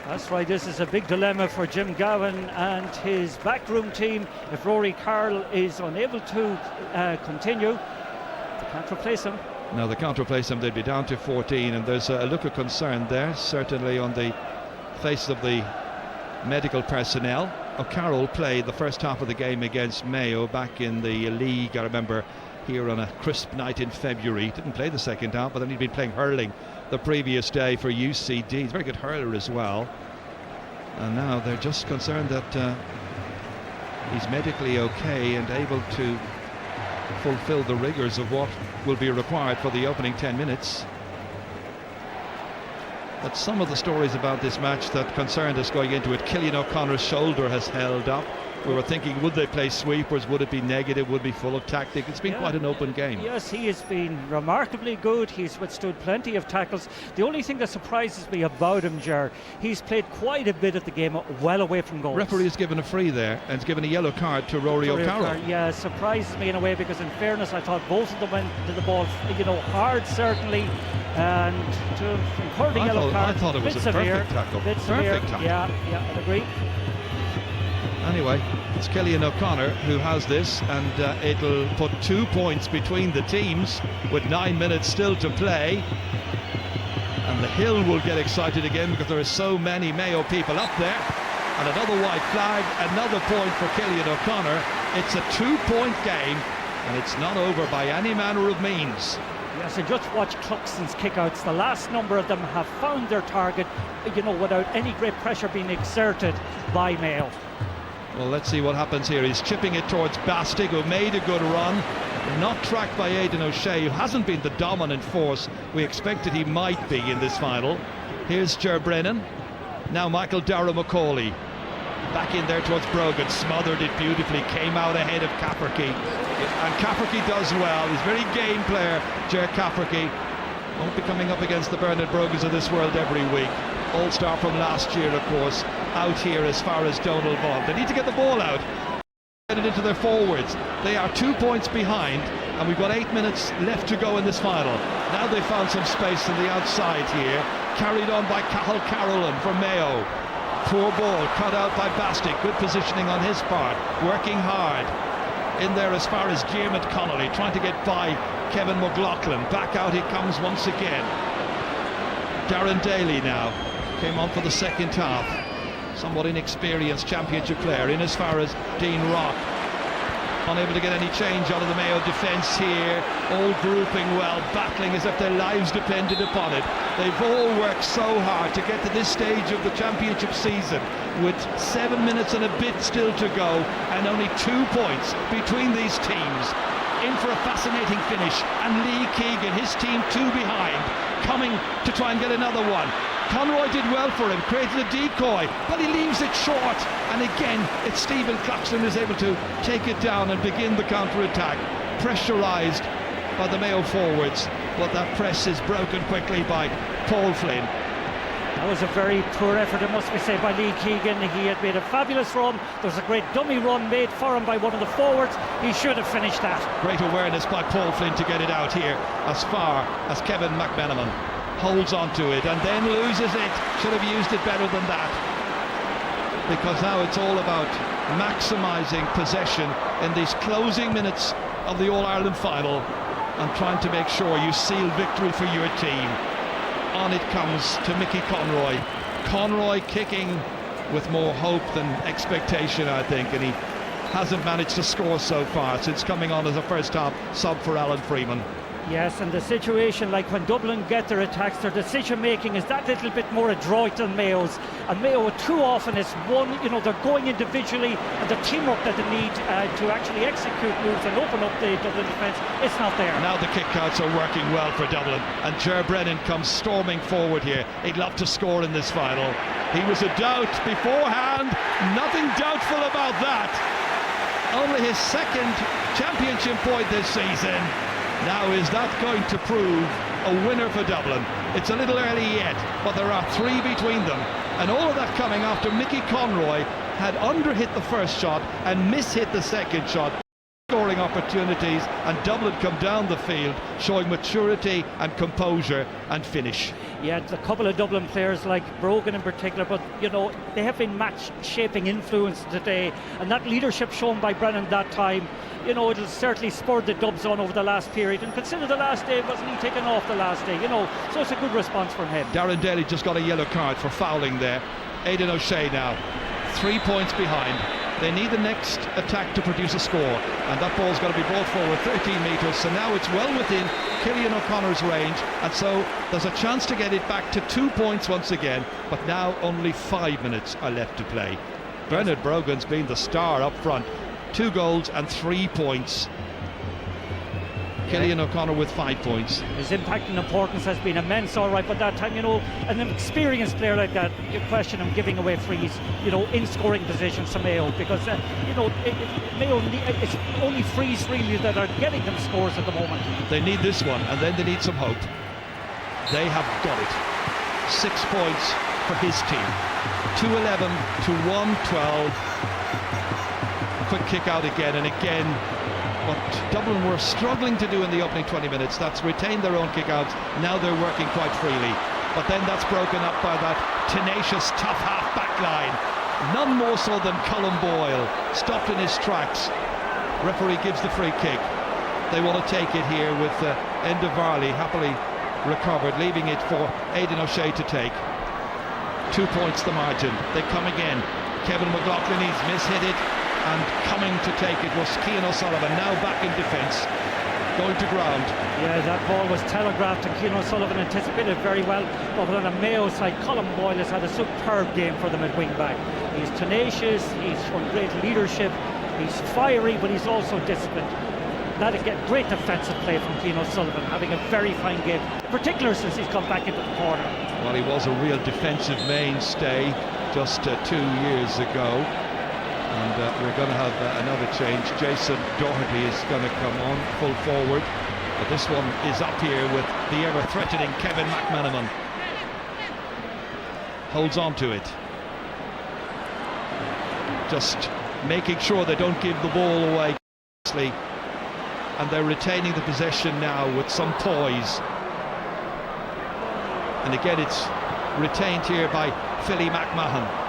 That's right, this is a big dilemma for Jim Gavin and his backroom team. If Rory O'Carroll is unable to continue, they can't replace him. No, they can't replace him. They'd be down to 14, and there's a look of concern there, certainly on the face of the medical personnel. O'Carroll played the first half of the game against Mayo back in the league, I remember, here on a crisp night in February. Didn't play the second half, but then he'd been playing hurling the previous day for UCD. He's a very good hurler as well. And now they're just concerned that he's medically okay and able to fulfill the rigours of what will be required for the opening 10 minutes. But some of the stories about this match that concerned us going into it, Killian O'Connor's shoulder has held up. We were thinking, would they play sweepers? Would it be negative? Would it be full of tactic? It's been quite an open game. Yes, he has been remarkably good. He's withstood plenty of tackles. The only thing that surprises me about him, Ger, he's played quite a bit of the game well away from goals. Referee has given a free there and has given a yellow card to Rory O'Carroll. Yeah, surprises me in a way, because in fairness, I thought both of them went to the ball, hard certainly, and to incur the yellow card. I thought it was a perfect tackle. Perfect tackle. Yeah, I'd agree. Anyway, it's Killian O'Connor who has this, and it'll put 2 points between the teams with 9 minutes still to play. And the Hill will get excited again because there are so many Mayo people up there. And another white flag, another point for Killian O'Connor. It's a 2-point game, and it's not over by any manner of means. Yes, and just watch Cluxton's kickouts. The last number of them have found their target, without any great pressure being exerted by Mayo. Well, let's see what happens here. He's chipping it towards Bastig, who made a good run. Not tracked by Aidan O'Shea, who hasn't been the dominant force we expected he might be in this final. Here's Ger Brennan. Now Michael Darragh Macaulay. Back in there towards Brogan, smothered it beautifully, came out ahead of Cafferty. And Cafferty does well. He's a very game player, Ger Cafferty. Won't be coming up against the Bernard Brogans of this world every week. All-star from last year, of course, out here as far as Donald Vaughan. They need to get the ball out, get it into their forwards. They are 2 points behind, and we've got 8 minutes left to go in this final. Now they found some space on the outside here, carried on by Cathal Carolan from Mayo. Poor ball, cut out by Bastic. Good positioning on his part, working hard. In there as far as Diarmuid Connolly, trying to get by Kevin McLaughlin. Back out he comes once again. Darren Daly now came on for the second half. Somewhat inexperienced championship player in as far as Dean Rock. Unable to get any change out of the Mayo defence here. All grouping well, battling as if their lives depended upon it. They've all worked so hard to get to this stage of the championship season with 7 minutes and a bit still to go and only 2 points between these teams. In for a fascinating finish, and Lee Keegan, his team 2 behind, coming to try and get another one. Conroy did well for him, created a decoy, but he leaves it short. And again, it's Stephen Claxton who's able to take it down and begin the counter-attack. Pressurised by the Mayo forwards, but that press is broken quickly by Paul Flynn. That was a very poor effort, it must be said, by Lee Keegan. He had made a fabulous run. There was a great dummy run made for him by one of the forwards. He should have finished that. Great awareness by Paul Flynn to get it out here as far as Kevin McMenamin holds on to it and then loses it. Should have used it better than that, because now it's all about maximising possession in these closing minutes of the All-Ireland final and trying to make sure you seal victory for your team. On it comes to Mickey Conroy. Conroy kicking with more hope than expectation, I think, and he hasn't managed to score so far since coming on as a first half sub for Alan Freeman. Yes, and the situation, like when Dublin get their attacks, their decision making is that little bit more adroit than Mayo's. And Mayo too often is one, they're going individually, and the teamwork that they need to actually execute moves and open up the Dublin defence, it's not there. Now the kickouts are working well for Dublin, and Ger Brennan comes storming forward here. He'd love to score in this final. He was a doubt beforehand, nothing doubtful about that. Only his second championship point this season. Now, is that going to prove a winner for Dublin? It's a little early yet, but there are 3 between them. And all of that coming after Mickey Conroy had underhit the first shot and mishit the second shot. Scoring opportunities, and Dublin come down the field showing maturity and composure and finish. Yeah, a couple of Dublin players like Brogan in particular, but they have been match-shaping influence today, and that leadership shown by Brennan that time, it'll certainly spur the Dubs on over the last period. And consider the last day, wasn't he taken off the last day? So it's a good response from him. Darren Daly just got a yellow card for fouling there. Aidan O'Shea now 3 points behind. They need the next attack to produce a score, and that ball's got to be brought forward 13 metres, so now it's well within Cillian O'Connor's range, and so there's a chance to get it back to 2 points once again, but now only 5 minutes are left to play. Bernard Brogan's been the star up front, 2 goals and 3 points. Cillian O'Connor with 5 points. His impact and importance has been immense, all right, but that time, an experienced player like that, you question him giving away frees, in scoring positions to Mayo, because, Mayo, it's only frees really that are getting them scores at the moment. They need this one, and then they need some hope. They have got it. 6 points for his team. 2-11 to 1-12. Quick kick out again and again. What Dublin were struggling to do in the opening 20 minutes, that's retain their own kickouts. Now they're working quite freely, but then that's broken up by that tenacious, tough half-back line. None more so than Colm Boyle, stopped in his tracks. Referee gives the free kick. They want to take it here with Enda Varley happily recovered, leaving it for Aidan O'Shea to take. 2 points the margin. They come again. Kevin McLaughlin, he's mishit it, and coming to take it was Cian O'Sullivan, now back in defence. going to ground. Yeah, that ball was telegraphed and Cian O'Sullivan anticipated very well. But on the Mayo side, Colin Boyle has had a superb game for them at wing back. He's tenacious, he's shown great leadership, he's fiery, but he's also disciplined. That again, great defensive play from Cian O'Sullivan, having a very fine game, in particular since he's come back into the corner. Well, he was a real defensive mainstay just 2 years ago. And we're going to have another change. Jason Doherty is going to come on full forward. But this one is up here with the ever-threatening Kevin McManaman. Holds on to it. Just making sure they don't give the ball away. And they're retaining the possession now with some poise. And again, it's retained here by Philly McMahon.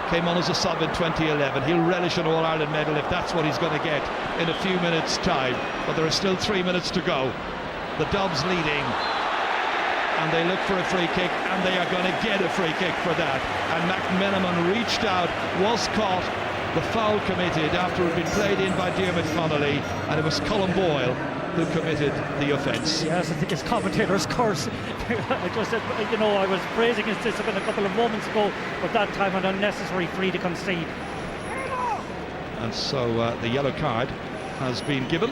Came on as a sub in 2011. He'll relish an All-Ireland medal if that's what he's going to get in a few minutes' time. But there are still 3 minutes to go. The Dubs leading. And they look for a free kick, and they are going to get a free kick for that. And McManaman reached out, was caught. The foul committed after it had been played in by Diarmuid Connolly, and it was Colin Boyle who committed the offence. Yes, I think his commentator's curse. I just said, you know, I was praising his discipline a couple of moments ago, but that time an unnecessary free to concede. And so the yellow card has been given.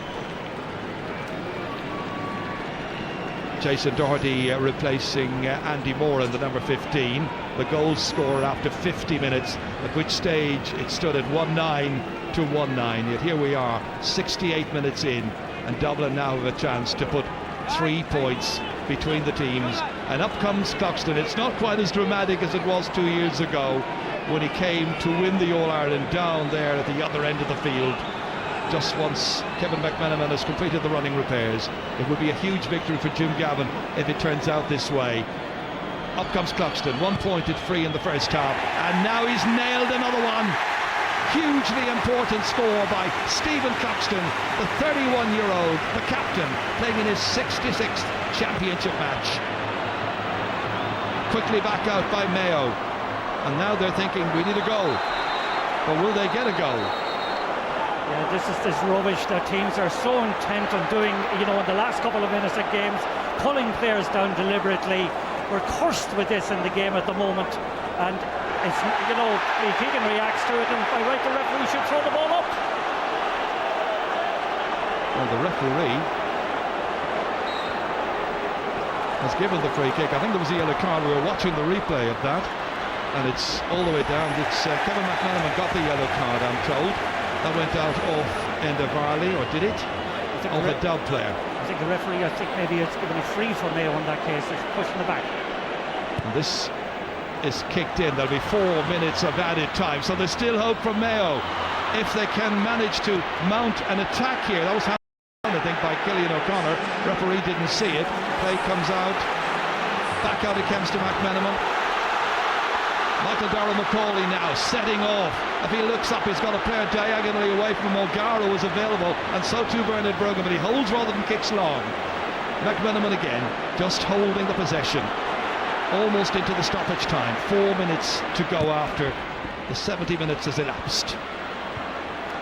Jason Doherty replacing Andy Moore in the number 15, the goal scorer after 50 minutes, at which stage it stood at 1-9 to 1-9. Yet here we are, 68 minutes in, and Dublin now have a chance to put 3 points between the teams. And up comes Cluxton. It's not quite as dramatic as it was 2 years ago when he came to win the All-Ireland down there at the other end of the field. Just once Kevin McManaman has completed the running repairs. It would be a huge victory for Jim Gavin if it turns out this way. Up comes Cluxton, 1 pointed free in the first half, and now he's nailed another one. Hugely important score by Stephen Cluxton, the 31-year-old, the captain, playing in his 66th championship match. Quickly back out by Mayo, and now they're thinking we need a goal, but will they get a goal? Yeah, this is this rubbish that teams are so intent on doing, you know, in the last couple of minutes of games, pulling players down deliberately. We're cursed with this in the game at the moment, and it's, you know, if he can react to it, and by right the referee should throw the ball up. Well, the referee has given the free kick. I think there was a yellow card. We were watching the replay of that, and it's all the way down. It's Kevin McManaman got the yellow card, I'm told. That went out off Enda Varley, or did it? Off a Dub player. I think the referee, I think maybe it's given a free for Mayo in that case. It's pushing the back. And this is kicked in. There'll be 4 minutes of added time. So there's still hope for Mayo if they can manage to mount an attack here. That was happened, I think, by Killian O'Connor. Referee didn't see it. Play comes out. Back out it comes to McManaman. Michael Darrell McCauley now setting off. If he looks up, he's got a player diagonally away from him. O'Gara was available, and so too Bernard Brogan, but he holds rather than kicks long. McManaman again, just holding the possession. Almost into the stoppage time. 4 minutes to go after the 70 minutes has elapsed.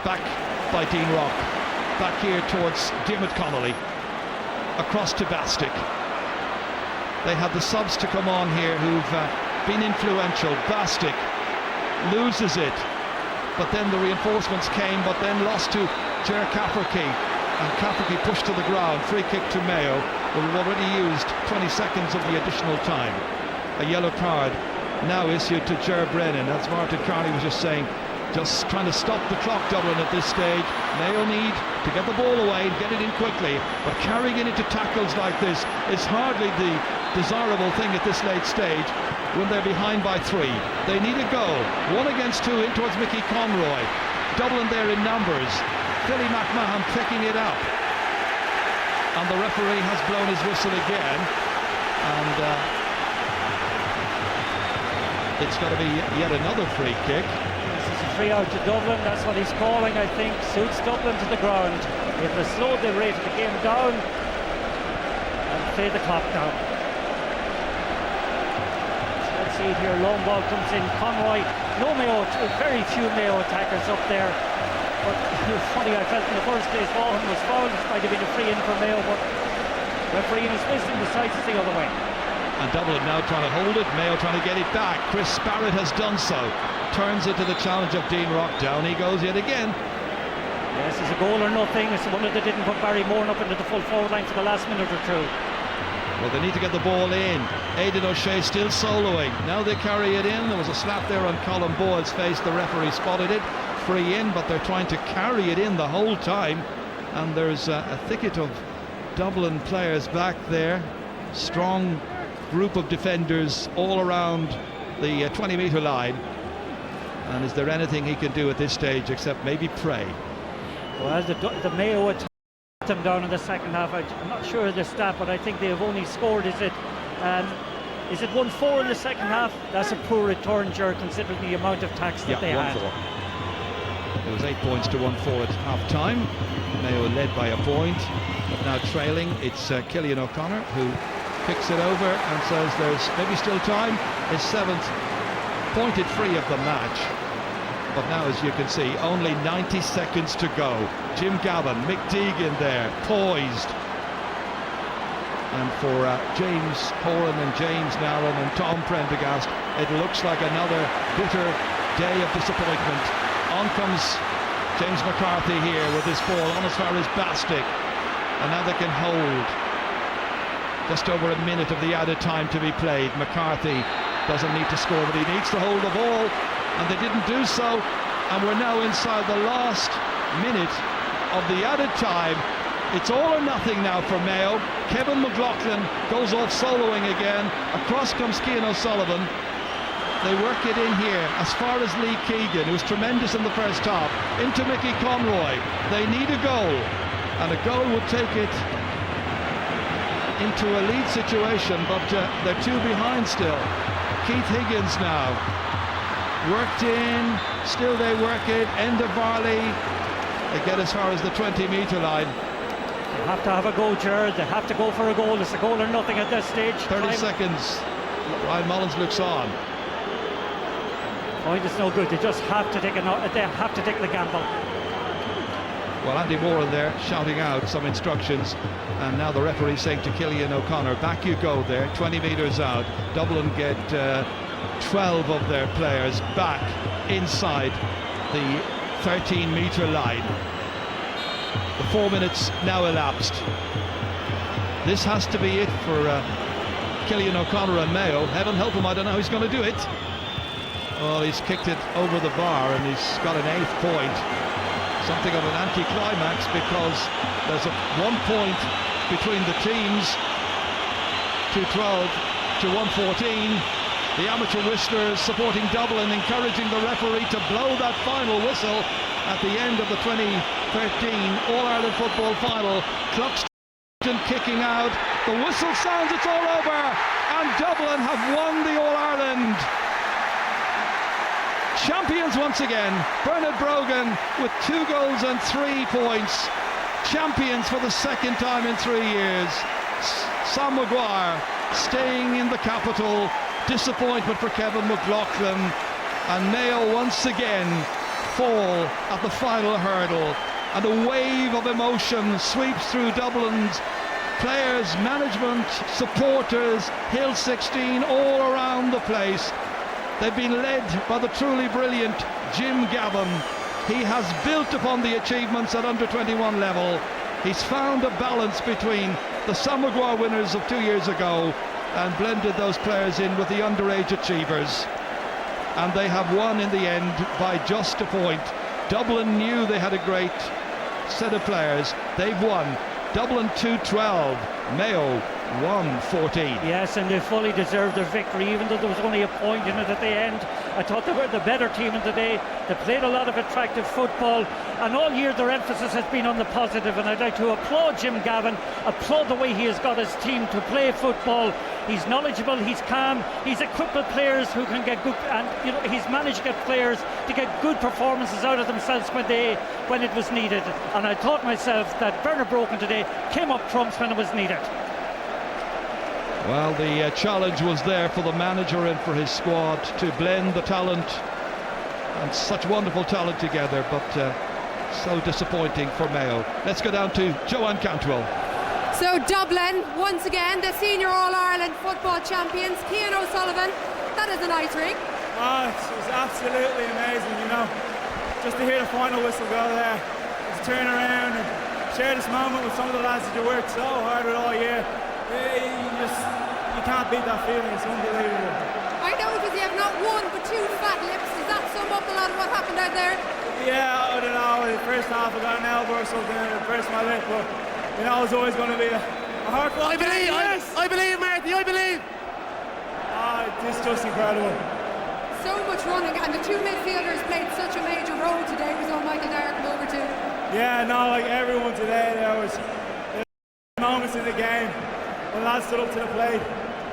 Back by Dean Rock. Back here towards Diarmuid Connolly. Across to Bastick. They have the subs to come on here who've been influential. Bastick loses it, but then the reinforcements came, but then lost to Ger Cafferkey, and Cafferkey pushed to the ground. Free kick to Mayo, but we've already used 20 seconds of the additional time. A yellow card now issued to Ger Brennan. As Martin Carney was just saying, just trying to stop the clock, Dublin, at this stage. Mayo need to get the ball away and get it in quickly, but carrying it into tackles like this is hardly the desirable thing at this late stage when they're behind by 3. They need a goal. 1 against 2 in towards Mickey Conroy. Dublin there in numbers. Philly McMahon picking it up. And the referee has blown his whistle again. And it's got to be yet another free kick. This is a free out to Dublin. That's what he's calling, I think. Suits Dublin to the ground. If they slowed the rate of the game down and play the clock down. Let's see here. Long ball comes in. Conroy. No Mayo, very few Mayo attackers up there. But it was funny, I felt in the first place Vaughan was fouled. It might have been a free in for Mayo, but referee in his wisdom decides it's the other way. And Dublin now trying to hold it, Mayo trying to get it back. Chris Sparrett has done so. Turns it to the challenge of Dean Rock. Down he goes yet again. Yes, it's a goal or nothing. It's the one that they didn't put Barry Moore up into the full forward line for the last minute or two. Well, they need to get the ball in. Aidan O'Shea still soloing. Now they carry it in. There was a slap there on Colin Boyd's face. The referee spotted it. Free in, but they're trying to carry it in the whole time. And there's a thicket of Dublin players back there. Strong group of defenders all around the 20-metre line. And is there anything he can do at this stage except maybe pray? Well, the Mayo attacked them down in the second half. I'm not sure of the stat, but I think they have only scored, is it 1-4 in the second half? That's a poor return, Ger, considering the amount of tax that they had. 1-4. It was 8 points to 1-4 at half-time. Mayo led by a point, but now trailing. It's Cillian O'Connor who picks it over and says there's maybe still time. His 7th pointed free of the match. But now, as you can see, only 90 seconds to go. Jim Gavin, Mick Deegan there, poised. And for James Horan and James Narron and Tom Prendergast, it looks like another bitter day of disappointment. On comes James McCarthy here with this ball on as far as Bastick. And now they can hold. Just over a minute of the added time to be played. McCarthy doesn't need to score, but he needs to hold the ball, and they didn't do so. And we're now inside the last minute of the added time. It's all or nothing now for Mayo. Kevin McLaughlin goes off soloing again. Across comes Cian O'Sullivan. They work it in here as far as Lee Keegan, who was tremendous in the first half, into Mickey Conroy. They need a goal, and a goal would take it into a lead situation, but they're 2 behind still. Keith Higgins now worked in, still they work it. Enda Varley, they get as far as the 20-metre line. They have to have a go, Gerard. They have to go for a goal. It's a goal or nothing at this stage. 30 seconds. Ryan Mullins looks on. Point is no good. They just have to take the gamble. Well, Andy Moore in there shouting out some instructions, and now the referee saying to Cillian O'Connor, back you go there, 20 metres out. Dublin get 12 of their players back inside the 13-metre line. The 4 minutes now elapsed. This has to be it for Cillian O'Connor and Mayo. Heaven help him, I don't know how he's going to do it. Well, he's kicked it over the bar and he's got an 8th point. Something of an anti-climax, because there's 1 point between the teams. 2-12 to 1-14. The amateur whistlers supporting Dublin, encouraging the referee to blow that final whistle at the end of the 2013 All-Ireland football final. Cluxton kicking out. The whistle sounds, it's all over, and Dublin have won the All-Ireland. Champions once again. Bernard Brogan with 2 goals and 3 points. Champions for the second time in 3 years. Sam Maguire staying in the capital. Disappointment for Kevin McLaughlin. And Mayo once again fall at the final hurdle. And a wave of emotion sweeps through Dublin's players, management, supporters, Hill 16, all around the place. They've been led by the truly brilliant Jim Gavin. He has built upon the achievements at under-21 level. He's found a balance between the Sam Maguire winners of 2 years ago and blended those players in with the underage achievers. And they have won in the end by just a point. Dublin knew they had a great set of players. They've won. Dublin 2-12, Mayo 1-14. Yes, and they fully deserved their victory, even though there was only a point in it at the end. I thought they were the better team in the day. They played a lot of attractive football, and all year their emphasis has been on the positive, and I'd like to applaud Jim Gavin, applaud the way he has got his team to play football. He's knowledgeable, he's calm, he's equipped with players who can get good, and he's managed to get players to get good performances out of themselves when it was needed. And I thought myself that Bernard Brogan today came up trumps when it was needed. Well, the challenge was there for the manager and for his squad to blend the talent and such wonderful talent together, but So disappointing for Mayo. Let's go down to Joanne Cantwell. So Dublin, once again, the senior All-Ireland football champions. Cian O'Sullivan, that is a nice ring. Oh, it was absolutely amazing, you know. Just to hear the final whistle go there, just turn around and share this moment with some of the lads that you worked so hard with all year. You can't beat that feeling, it's unbelievable. I know, because you have not one but two fat lips. Does that sum up a lot of what happened out there? Yeah, I don't know. In the first half I got an elbow or something and it burst my lip, but you know it's always going to be a hard fight. I believe, Marty, I believe. It's just incredible. So much running, and the two midfielders played such a major role today. Was all Michael Dyer come over to? Yeah, no, like everyone today, there was moments in the game when lads stood up to the plate.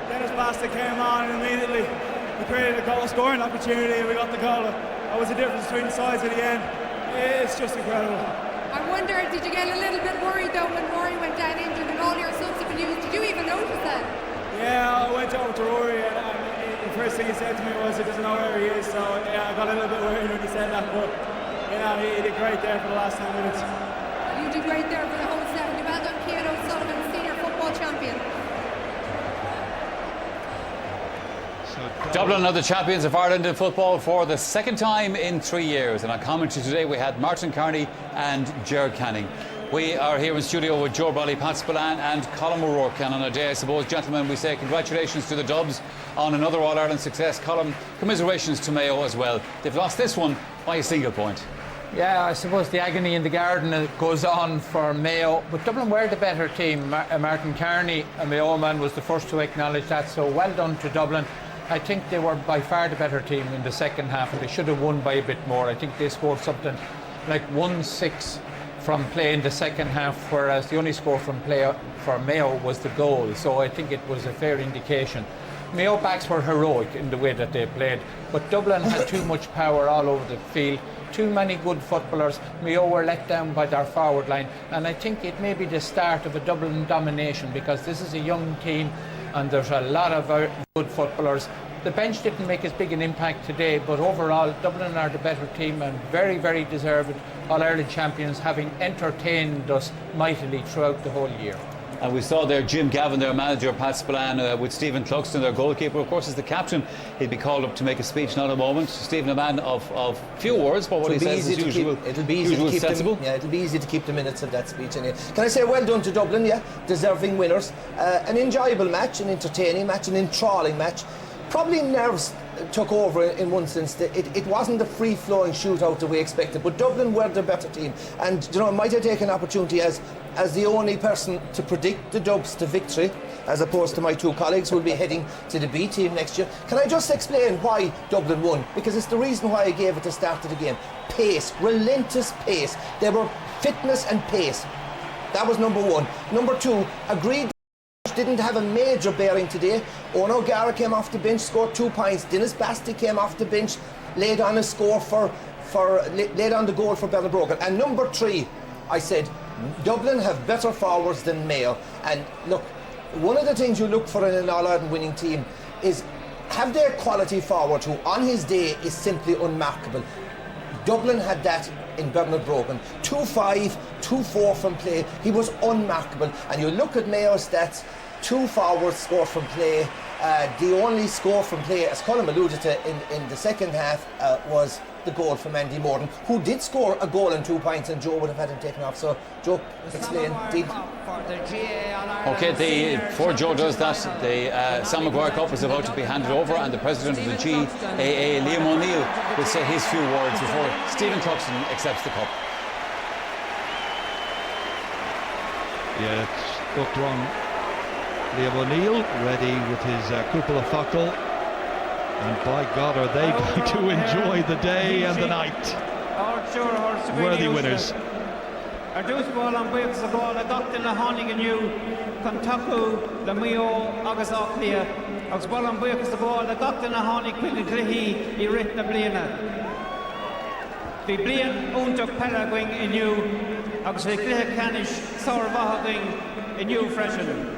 Dennis Basta came on and immediately we created a goal scoring opportunity and we got the goal. That was the difference between the sides at the end. It's just incredible. I wonder, did you get a little bit worried though when Rory went down injured and all your subs have been used? Did you even notice that? Yeah, I went over to Rory and the first thing he said to me was he doesn't know where he is, so yeah, I got a little bit worried when he said that, but you know, he did great there for the last 10 minutes. You did great there for the whole 70. Well done, Cian O'Sullivan, senior football champion. Dublin are the champions of Ireland in football for the second time in 3 years. And on commentary today we had Martin Kearney and Ger Canning. We are here in studio with Joe Brawley, Pat Spillane and Colin O'Rourke. And on a day, I suppose, gentlemen, we say congratulations to the Dubs on another All-Ireland success. Colin, commiserations to Mayo as well. They've lost this one by a single point. Yeah, I suppose the agony in the garden goes on for Mayo, but Dublin were the better team. Martin Kearney, a Mayo man, was the first to acknowledge that, so well done to Dublin. I think they were by far the better team in the second half and they should have won by a bit more. I think they scored something like 1-6 from play in the second half, whereas the only score from play for Mayo was the goal, so I think it was a fair indication. Mayo backs were heroic in the way that they played, but Dublin had too much power all over the field, too many good footballers. Mayo were let down by their forward line, and I think it may be the start of a Dublin domination because this is a young team and there's a lot of good footballers. The bench didn't make as big an impact today, but overall Dublin are the better team and very, very deserved All-Ireland champions, having entertained us mightily throughout the whole year. And we saw there Jim Gavin, their manager, Pat Spillane, with Stephen Cluxton, their goalkeeper. Of course, as the captain, he'd be called up to make a speech in a moment. Stephen, a man of few words, but what he says is usual. It'll be easy to keep sensible. it'll be easy to keep the minutes of that speech. Anyway. Can I say well done to Dublin? Yeah, deserving winners. An enjoyable match, an entertaining match, an enthralling match. Probably nerves took over in one sense. It wasn't a free-flowing shootout that we expected, but Dublin were the better team. And you know, might I take an opportunity as the only person to predict the Dubs to victory, as opposed to my two colleagues who will be heading to the B team next year. Can I just explain why Dublin won? Because it's the reason why I gave it the start of the game. Pace, relentless pace. They were fitness and pace. That was number one. Number two, agreed. Didn't have a major bearing today. Owen O'Gara came off the bench, scored 2 points. Dennis Basti came off the bench, laid on a score laid on the goal for Bellabrogan. And number three, I said, Dublin have better forwards than Mayo. And look, one of the things you look for in an All-Ireland winning team is have their quality forward who on his day is simply unmarkable. Dublin had that in Bernard Brogan. 2-5, 2-4 from play. He was unmarkable. And you look at Mayo's stats, 2 forwards scored from play. The only score from play, as Colin alluded to in the second half, was the goal from Andy Morton, who did score a goal and 2 points, and Joe would have had him taken off. So, Joe, explain. Okay, before Joe does that, the Sam Maguire Cup is about to be handed over, and the president of the GAA, Liam O'Neill, will say his few words before Stephen Cluxton accepts the cup. Yeah, it's looked wrong. Liam O'Neill ready with his cupola focal, and by God are they going to enjoy the day and the night. Worthy winners. Ardús ball an buíochas a ball a gachtain le tháinig inniu chun tacu le Mayo agus Aucklia agus ball an buíochas a ball a gachtain le tháinig chuig na cluichí I rit na bliana. Bhí blian úntaach pella going inniu agus bhí cluiche canis saor bhatha going inniu freisin.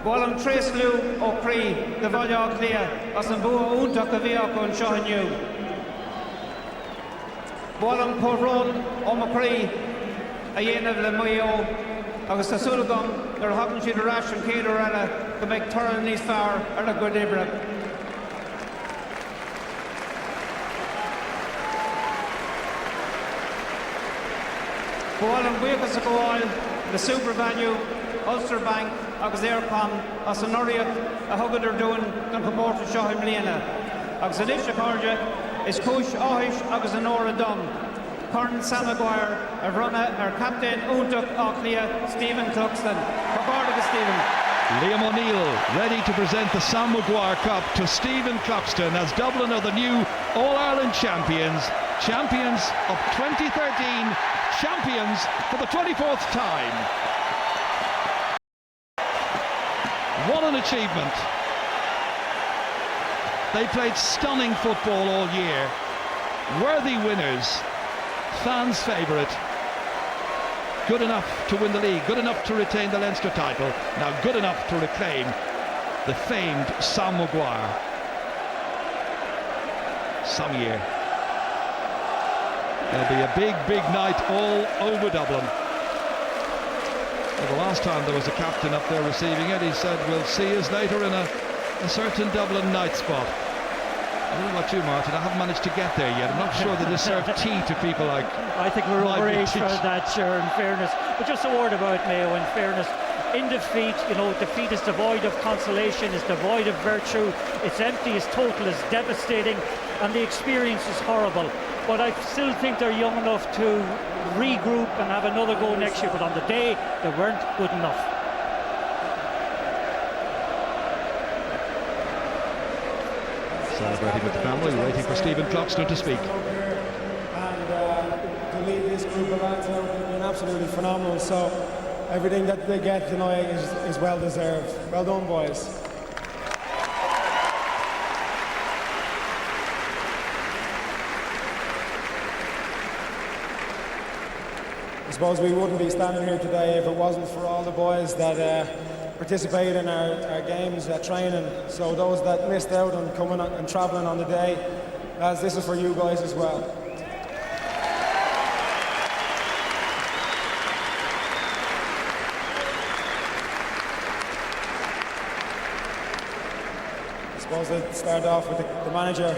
Ball an tréasliú ó Cree de bhaile Aucklia as an bua úntaach a bhí acu an seo inniu. Bólam Corrón O'Macree a dhéanamh le Mayo agus tá sulgam nar hagann siad arás an céad eile go mbeidh torann níos fearr ar a go dibbre. Bólam buchas a gháil le Super Value, Ulster Bank agus Aircom as an oriacht a thugad ar dúin gan compórta seo im líana. Agus an isise cóide is cúis áis agus an óra dom. Corn Sam Maguire a runna ar captain úntaach Auchlia Stephen Cluxton. Pagorda Stephen. Liam O'Neill ready to present the Sam Maguire Cup to Stephen Cluxton as Dublin are the new All-Ireland champions. Champions of 2013, champions for the 24th time. What an achievement. They played stunning football all year. Worthy winners. Fans' favourite. Good enough to win the league, good enough to retain the Leinster title, now good enough to reclaim the famed Sam Maguire. Some year. There'll be a big night all over Dublin. Well, the last time there was a captain up there receiving it, he said, we'll see us later in a certain Dublin night spot. I don't know about you, Martin, I haven't managed to get there yet. I'm not sure that they serve tea to people like... I think we're overaged for that, sure, in fairness. But just a word about Mayo, in fairness. In defeat, you know, defeat is devoid of consolation, is devoid of virtue. It's empty, it's total, it's devastating, and the experience is horrible. But I still think they're young enough to regroup and have another go next year. But on the day, they weren't good enough. Celebrating with the family, waiting for Stephen Cluxton to speak. And to lead this group of lads out has been absolutely phenomenal. So everything that they get tonight is well deserved. Well done, boys. I suppose we wouldn't be standing here today if it wasn't for all the boys that participate in our games, training. So those that missed out on coming and travelling on the day, as this is for you guys as well. I suppose I'd start off with the manager.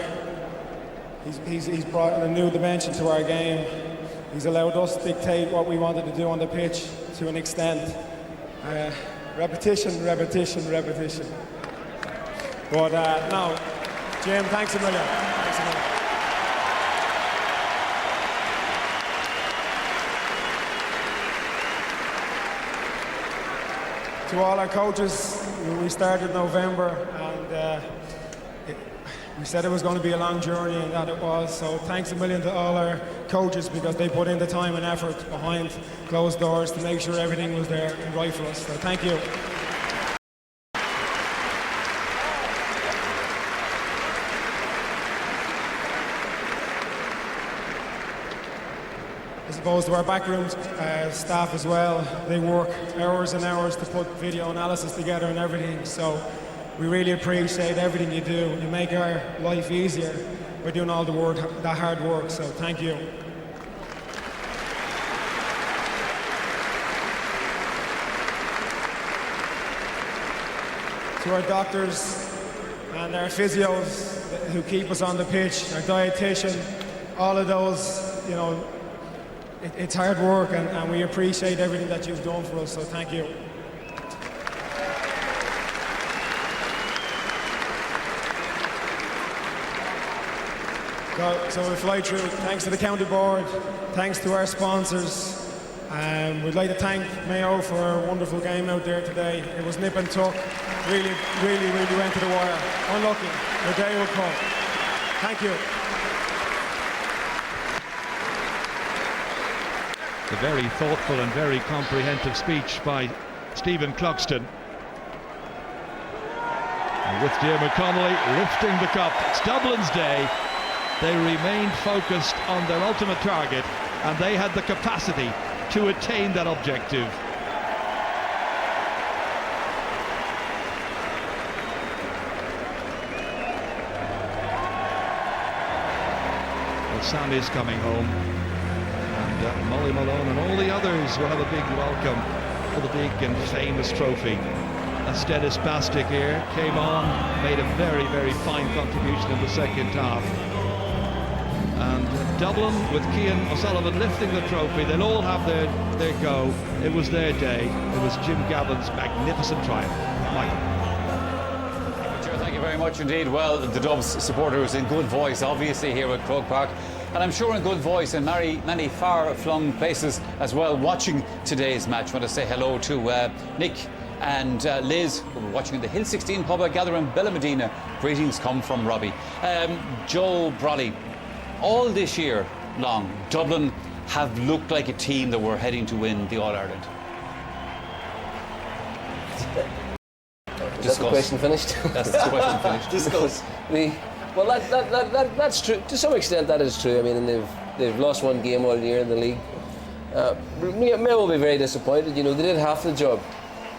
He's brought a new dimension to our game. He's allowed us to dictate what we wanted to do on the pitch to an extent. Repetition. But no, Jim, thanks a million. To all our coaches, we started November, and we said it was going to be a long journey, and that it was. So thanks a million to all our coaches, because they put in the time and effort behind closed doors to make sure everything was there and right for us. So thank you. I suppose to our backroom staff as well, they work hours and hours to put video analysis together and everything. So we really appreciate everything you do. You make our life easier by doing all that hard work, so thank you. To our doctors and our physios who keep us on the pitch, our dietitian, all of those, you know, it's hard work, and we appreciate everything that you've done for us, so thank you. So we fly through. Thanks to the county board, thanks to our sponsors. We'd like to thank Mayo for a wonderful game out there today. It was nip and tuck. Really went to the wire. Unlucky. The day will come. Thank you. A very thoughtful and very comprehensive speech by Stephen Cluxton. And with Diarmuid Connolly lifting the cup, it's Dublin's day. They remained focused on their ultimate target, and they had the capacity to attain that objective. Well, Sam is coming home, and Molly Malone and all the others will have a big welcome for the big and famous trophy. That's Dennis Bastick here, came on, made a very, very fine contribution in the second half. And Dublin, with Cian O'Sullivan lifting the trophy, they'll all have their go. It was their day. It was Jim Gavin's magnificent triumph. Michael. Thank you very much indeed. Well, the Dubs supporters in good voice, obviously, here at Croke Park. And I'm sure in good voice in many far-flung places as well, watching today's match. I want to say hello to Nick and Liz, who are watching in the Hill 16 pub at Gather in Bellamedina. Greetings come from Robbie. Joe Brolly, all this year long, Dublin have looked like a team that were heading to win the All-Ireland. Is that the question finished? That's the question finished. Discuss. Well, that's true. To some extent, that is true. I mean, and they've lost one game all year in the league. Mayo will be very disappointed. You know, they did half the job.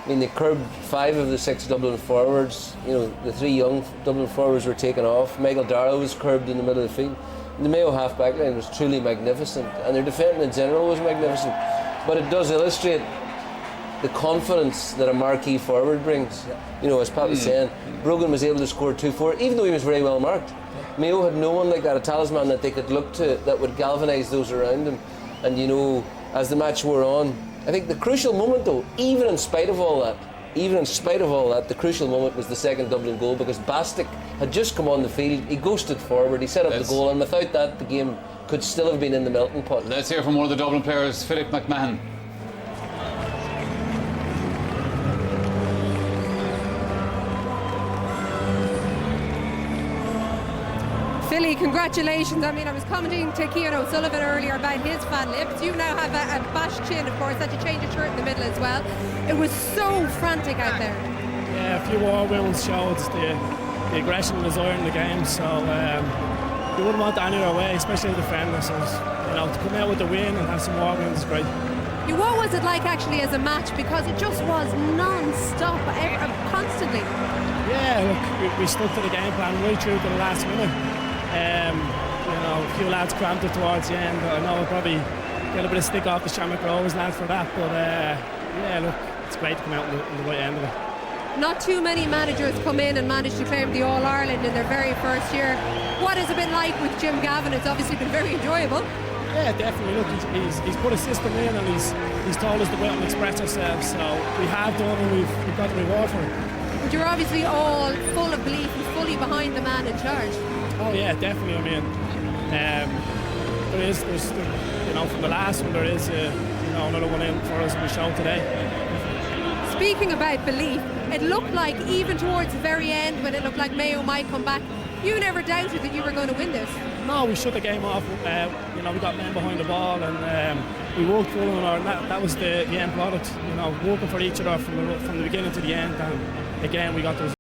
I mean, they curbed 5 of the 6 Dublin forwards. You know, the 3 young Dublin forwards were taken off. Michael Darragh was curbed in the middle of the field. The Mayo half-back line was truly magnificent, and their defending in general was magnificent. But it does illustrate the confidence that a marquee forward brings. You know, as Pat was saying, Brogan was able to score 2-4, even though he was very well marked. Mayo had no one like that, a talisman that they could look to that would galvanise those around them. And you know, as the match wore on, I think the crucial moment though, even in spite of all that, the crucial moment was the second Dublin goal, because Bastick had just come on the field, he ghosted forward, he set up the goal, and without that the game could still have been in the melting pot. Let's hear from one of the Dublin players, Philip McMahon. Philly, congratulations. I mean, I was commenting to Cian O'Sullivan earlier about his fan lips. You now have a bashed chin, of course, that you change your shirt in the middle as well. It was so frantic out there. Yeah, a few war wounds showed the aggression and desire in the game, so you wouldn't want that any other way, especially the defenders. So, you know, to come out with the win and have some war wounds is great. What was it like actually as a match? Because it just was non-stop, constantly. Yeah, look, we stuck to the game plan right through to the last minute. You know, a few lads cramped it towards the end. I know I'll probably get a bit of stick off the Shamrock Rovers lads for that, but yeah, look, it's great to come out on the right end of it. Not too many managers come in and manage to claim the All-Ireland in their very first year. What has it been like with Jim Gavin? It's obviously been very enjoyable. Yeah, definitely. Look, he's put a system in, and he's told us to go out and express ourselves. So we have done, and we've got the reward for it. But you're obviously all full of belief and fully behind the man in charge. Oh yeah, definitely. I mean, there's you know, from the last one, there is you know, another one in for us in the show today. Speaking about belief, it looked like even towards the very end, when it looked like Mayo might come back, you never doubted that you were going to win this. No, we shut the game off. You know, we got men behind the ball, and we worked for one another, and that was the end product. You know, working for each other from the beginning to the end, and again we got those.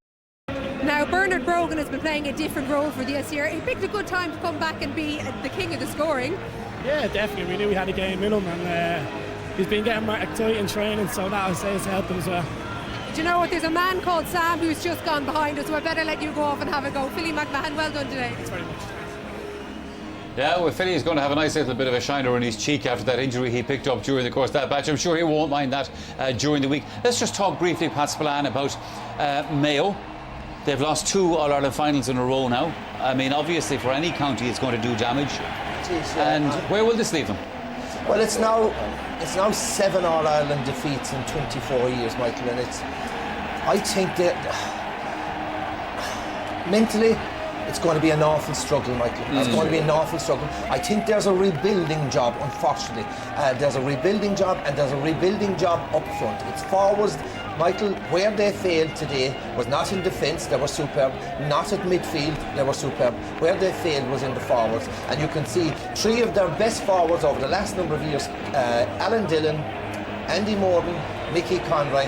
Now, Bernard Brogan has been playing a different role for this year. He picked a good time to come back and be the king of the scoring. Yeah, definitely. We knew we had a game in him, and he's been getting tight in training, so that I say has helped him as well. Do you know what? There's a man called Sam who's just gone behind us, so I better let you go off and have a go. Philly McMahon, well done today. Thanks very much. Yeah, well, Philly is going to have a nice little bit of a shiner in his cheek after that injury he picked up during the course of that match. I'm sure he won't mind that during the week. Let's just talk briefly, Pat Spillane, about Mayo. They've lost 2 All-Ireland finals in a row now. I mean, obviously, for any county, it's going to do damage. And where will this leave them? Well, it's now 7 All-Ireland defeats in 24 years, Michael, and I think that mentally, it's going to be an awful struggle, Michael. It's going to be an awful struggle. I think there's a rebuilding job, unfortunately. There's a rebuilding job, and there's a rebuilding job up front. It's forwards. Michael, where they failed today was not in defence, they were superb. Not at midfield, they were superb. Where they failed was in the forwards. And you can see 3 of their best forwards over the last number of years, Alan Dillon, Andy Morgan, Mickey Conroy,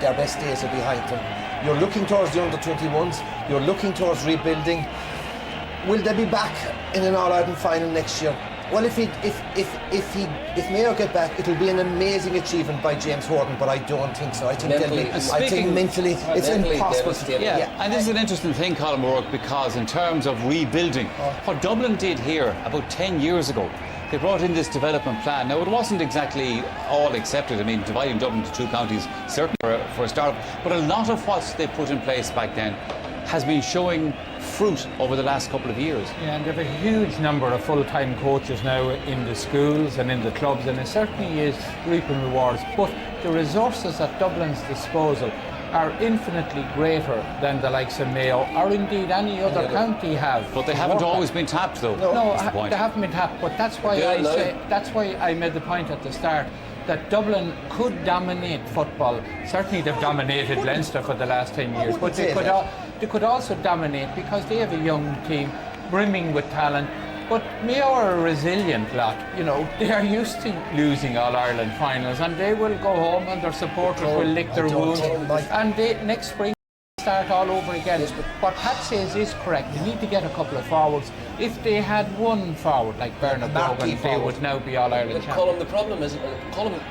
their best days are behind them. You're looking towards the under-21s, you're looking towards rebuilding. Will they be back in an All-Ireland final next year? Well, if Mayo get back, it'll be an amazing achievement by James Horton, but I don't think so. I think mentally it's impossible. And this is an interesting thing, Colin O'Rourke, because in terms of rebuilding, what Dublin did here about 10 years ago, they brought in this development plan. Now, it wasn't exactly all accepted. I mean, dividing Dublin into two counties, certainly for a start, but a lot of what they put in place back then has been showing fruit over the last couple of years. Yeah, and they have a huge number of full-time coaches now in the schools and in the clubs, and it certainly is reaping rewards. But the resources at Dublin's disposal are infinitely greater than the likes of Mayo or indeed any other county have. But they haven't always been tapped, though. No, they haven't been tapped. But that's why that's why I made the point at the start that Dublin could dominate football. Certainly they've dominated Leinster for the last 10 years, but they could also dominate because they have a young team brimming with talent. But Mayo are a resilient lot. You know, they are used to losing All-Ireland finals, and they will go home and their supporters will lick their wounds, and next spring start all over again. What Pat says is correct. They need to get a couple of forwards. If they had one forward like Bernard Brogan, they would now be All-Ireland champions. Colin, the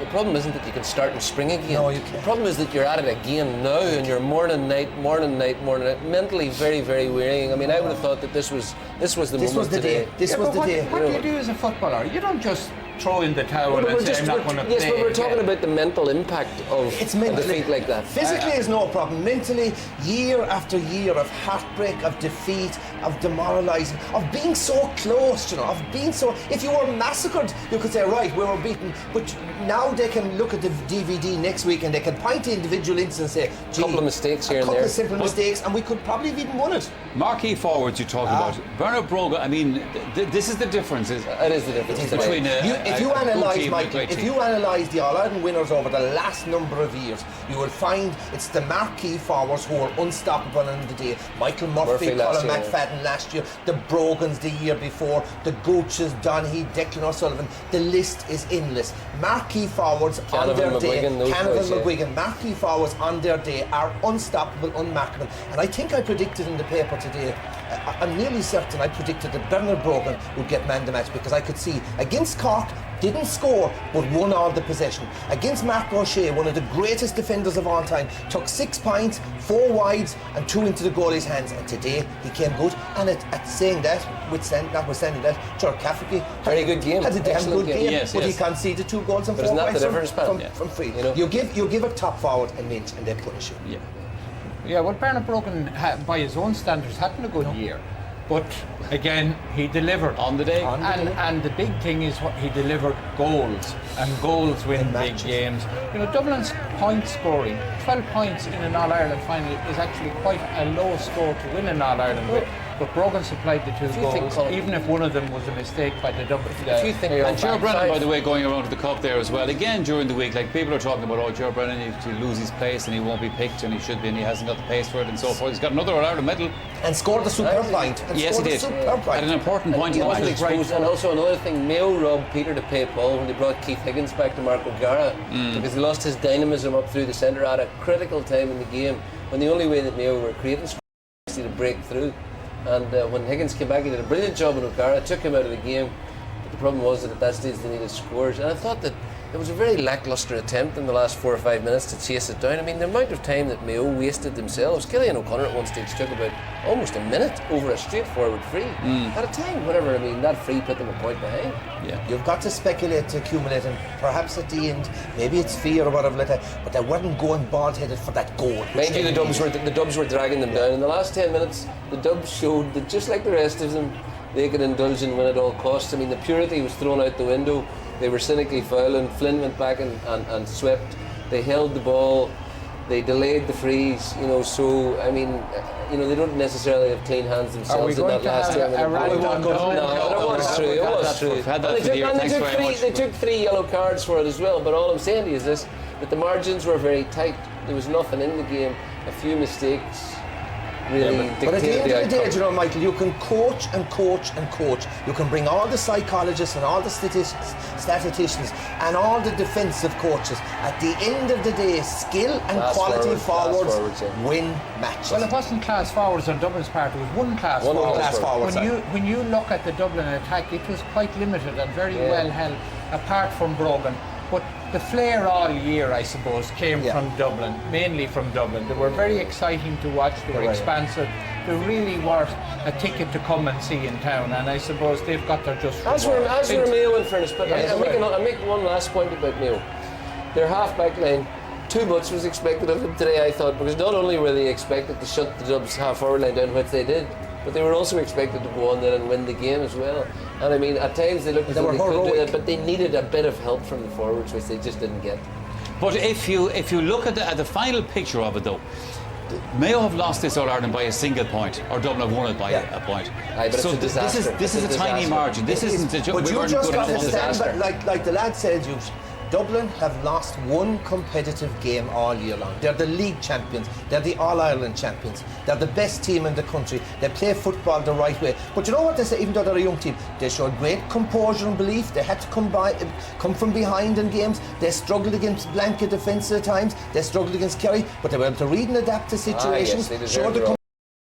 problem isn't that you can start in spring again. No, you can't. The problem is that you're at it again now, and you're morning, night, mentally very, very wearying. I mean, I would have thought that this was the moment today. This was the day. What do you do as a footballer? You don't just throw in the towel and say, I'm not going to play. Yes, but we're talking about the mental impact of a defeat like that. Physically is no problem. Mentally, year after year of heartbreak, of defeat, of demoralising, of being so close, you know, of being so... If you were massacred, you could say, right, we were beaten. But now they can look at the DVD next week and they can point to individual incidents and say, a couple of mistakes here and there. A couple of simple mistakes, and we could probably have even won it. Marquee forwards you talked about. Bernard Brogan, I mean, this is the difference. It is the difference. Between if you analyse, Michael, if you analyse the All-Ireland winners over the last number of years, you will find it's the marquee forwards who are unstoppable on the day. Michael Murphy, Colin McFadden last year, the Brogans the year before, the Gooches, Donaghy, Declan O'Sullivan. The list is endless. Marquee forwards on their day, Canavan, McGuigan, marquee forwards on their day are unstoppable, unmarkable. And I think I predicted in the paper today, I'm nearly certain I predicted that Bernard Brogan would get man of the match, because I could see against Cork, didn't score but won all the possession. Against Mark O'Shea, one of the greatest defenders of all time, took 6 points, 4 wides and 2 into the goalie's hands, and today he came good. And at saying that, notwithstanding that, Ger Cafferty very good game, had a damn good game, yes, but he conceded 2 goals and 4 points from free. You know? You give a top forward an inch and they punish you. Yeah, well, Bernard Brogan, by his own standards, hadn't a good year. But again, he delivered on the day. And the big thing is what he delivered goals, and goals win big games. You know, Dublin's point scoring, 12 points in an All-Ireland final, is actually quite a low score to win an All-Ireland with. But Brogan supplied the 2 goals, even if one of them was a mistake by the Dublin. And Ger Brennan, by the way, going around to the Cup there as well. Again, during the week, like people are talking about, Ger Brennan needs to lose his place and he won't be picked, and he should be, and he hasn't got the pace for it and so forth. He's got another All-Ireland medal. And scored the superb point. Yes, he did. At an important point in the match. And also another thing, Mayo robbed Peter to pay Paul when they brought Keith Higgins back to Mark O'Gara, because he lost his dynamism up through the centre at a critical time in the game, when the only way that Mayo were creating was to break through. And when Higgins came back, he did a brilliant job in O'Gara, took him out of the game. But the problem was that at that stage they needed scores. And I thought that it was a very lacklustre attempt in the last 4 or 5 minutes to chase it down. I mean, the amount of time that Mayo wasted themselves. Killian O'Connor at one stage took about almost a minute over a straightforward free. At a time, whatever, I mean, that free put them a point behind. Yeah. You've got to speculate to accumulate, and perhaps at the end, maybe it's fear or whatever like that, but they weren't going bald-headed for that goal. Mind you, the Dubs were dragging them down. In the last 10 minutes, the Dubs showed that just like the rest of them, they could indulge in win at all costs. I mean, the purity was thrown out the window. They were cynically fouling. Flynn went back and swept. They held the ball. They delayed the frees. You know, so I mean, you know, they don't necessarily have clean hands themselves in that last 10 minutes. It was true. They took 3 yellow cards for it as well. But all I'm saying to you is this: that the margins were very tight. There was nothing in the game. A few mistakes. really dictated But at the end of the day, outcome. you know, Michael, you can coach and coach and coach. You can bring all the psychologists and all the statisticians and all the defensive coaches. At the end of the day, skill and quality forwards win matches. Well, it wasn't class forwards on Dublin's part, it was one class forward. When you look at the Dublin attack, it was quite limited and very well held, apart from Brogan. But the flair all year, I suppose, came from Dublin, mainly from Dublin. They were very exciting to watch, they were expansive. They really were a ticket to come and see in town, and I suppose they've got their just As were Mayo, in fairness, but I'll make one last point about Mayo. Their half-back line, too much was expected of them today, I thought, because not only were they expected to shut the Dubs half-forward line down, which they did, but they were also expected to go on there and win the game as well. And I mean, at times they looked as though they could do that, but they needed a bit of help from the forwards, which they just didn't get. But if you look at the final picture of it, though, Mayo have lost this All-Ireland by a single point, or Dublin have won it by a point. Aye, but so it's a disaster. This is a tiny margin. This isn't a But you just got to stand, like the lad said, Dublin have lost one competitive game all year long. They're the league champions, they're the All-Ireland champions, they're the best team in the country, they play football the right way. But you know what they say, even though they're a young team, they showed great composure and belief, they had to come from behind in games, they struggled against blanket defence at times, they struggled against Kerry, but they were able to read and adapt to situations,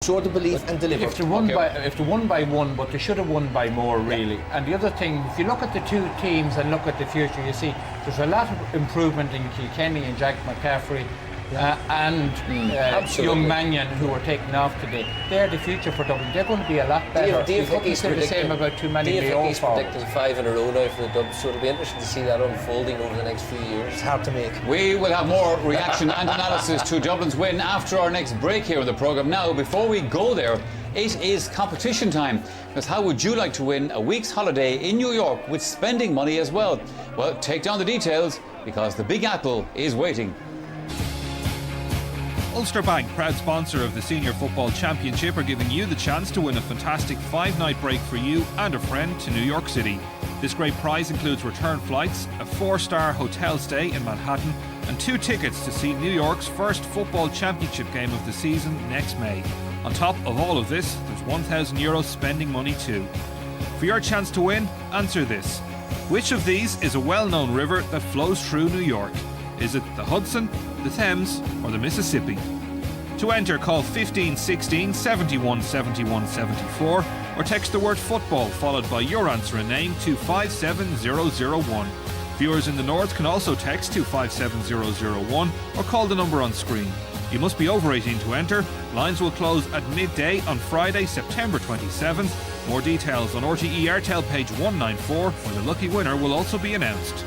show the belief and deliver. If they won by one, but they should have won by more, really. And the other thing, if you look at the two teams and look at the future, you see there's a lot of improvement in Kilkenny and Jack McCaffrey and young Mannion, who were taken off today. They're the future for Dublin. They're going to be a lot better. Do you think he's the same about too many Mayo forwards? Predicting 5 in a row now for the Dubs, so it'll be interesting to see that unfolding over the next few years. It's hard to make. We will have more reaction and analysis to Dublin's win after our next break here in the programme. Now, before we go there, it is competition time. Because how would you like to win a week's holiday in New York with spending money as well? Well, take down the details, because the Big Apple is waiting. Ulster Bank, proud sponsor of the Senior Football Championship, are giving you the chance to win a fantastic 5-night break for you and a friend to New York City. This great prize includes return flights, a 4-star hotel stay in Manhattan, and 2 tickets to see New York's first football championship game of the season next May. On top of all of this, there's €1,000 spending money too. For your chance to win, answer this. Which of these is a well-known river that flows through New York? Is it the Hudson, the Thames, or the Mississippi? To enter, call 15 16 71 71 74 or text the word football followed by your answer and name to 57001. Viewers in the north can also text to 57001 or call the number on screen. You must be over 18 to enter. Lines will close at midday on Friday, September 27th. More details on RTE Airtel page 194, where the lucky winner will also be announced.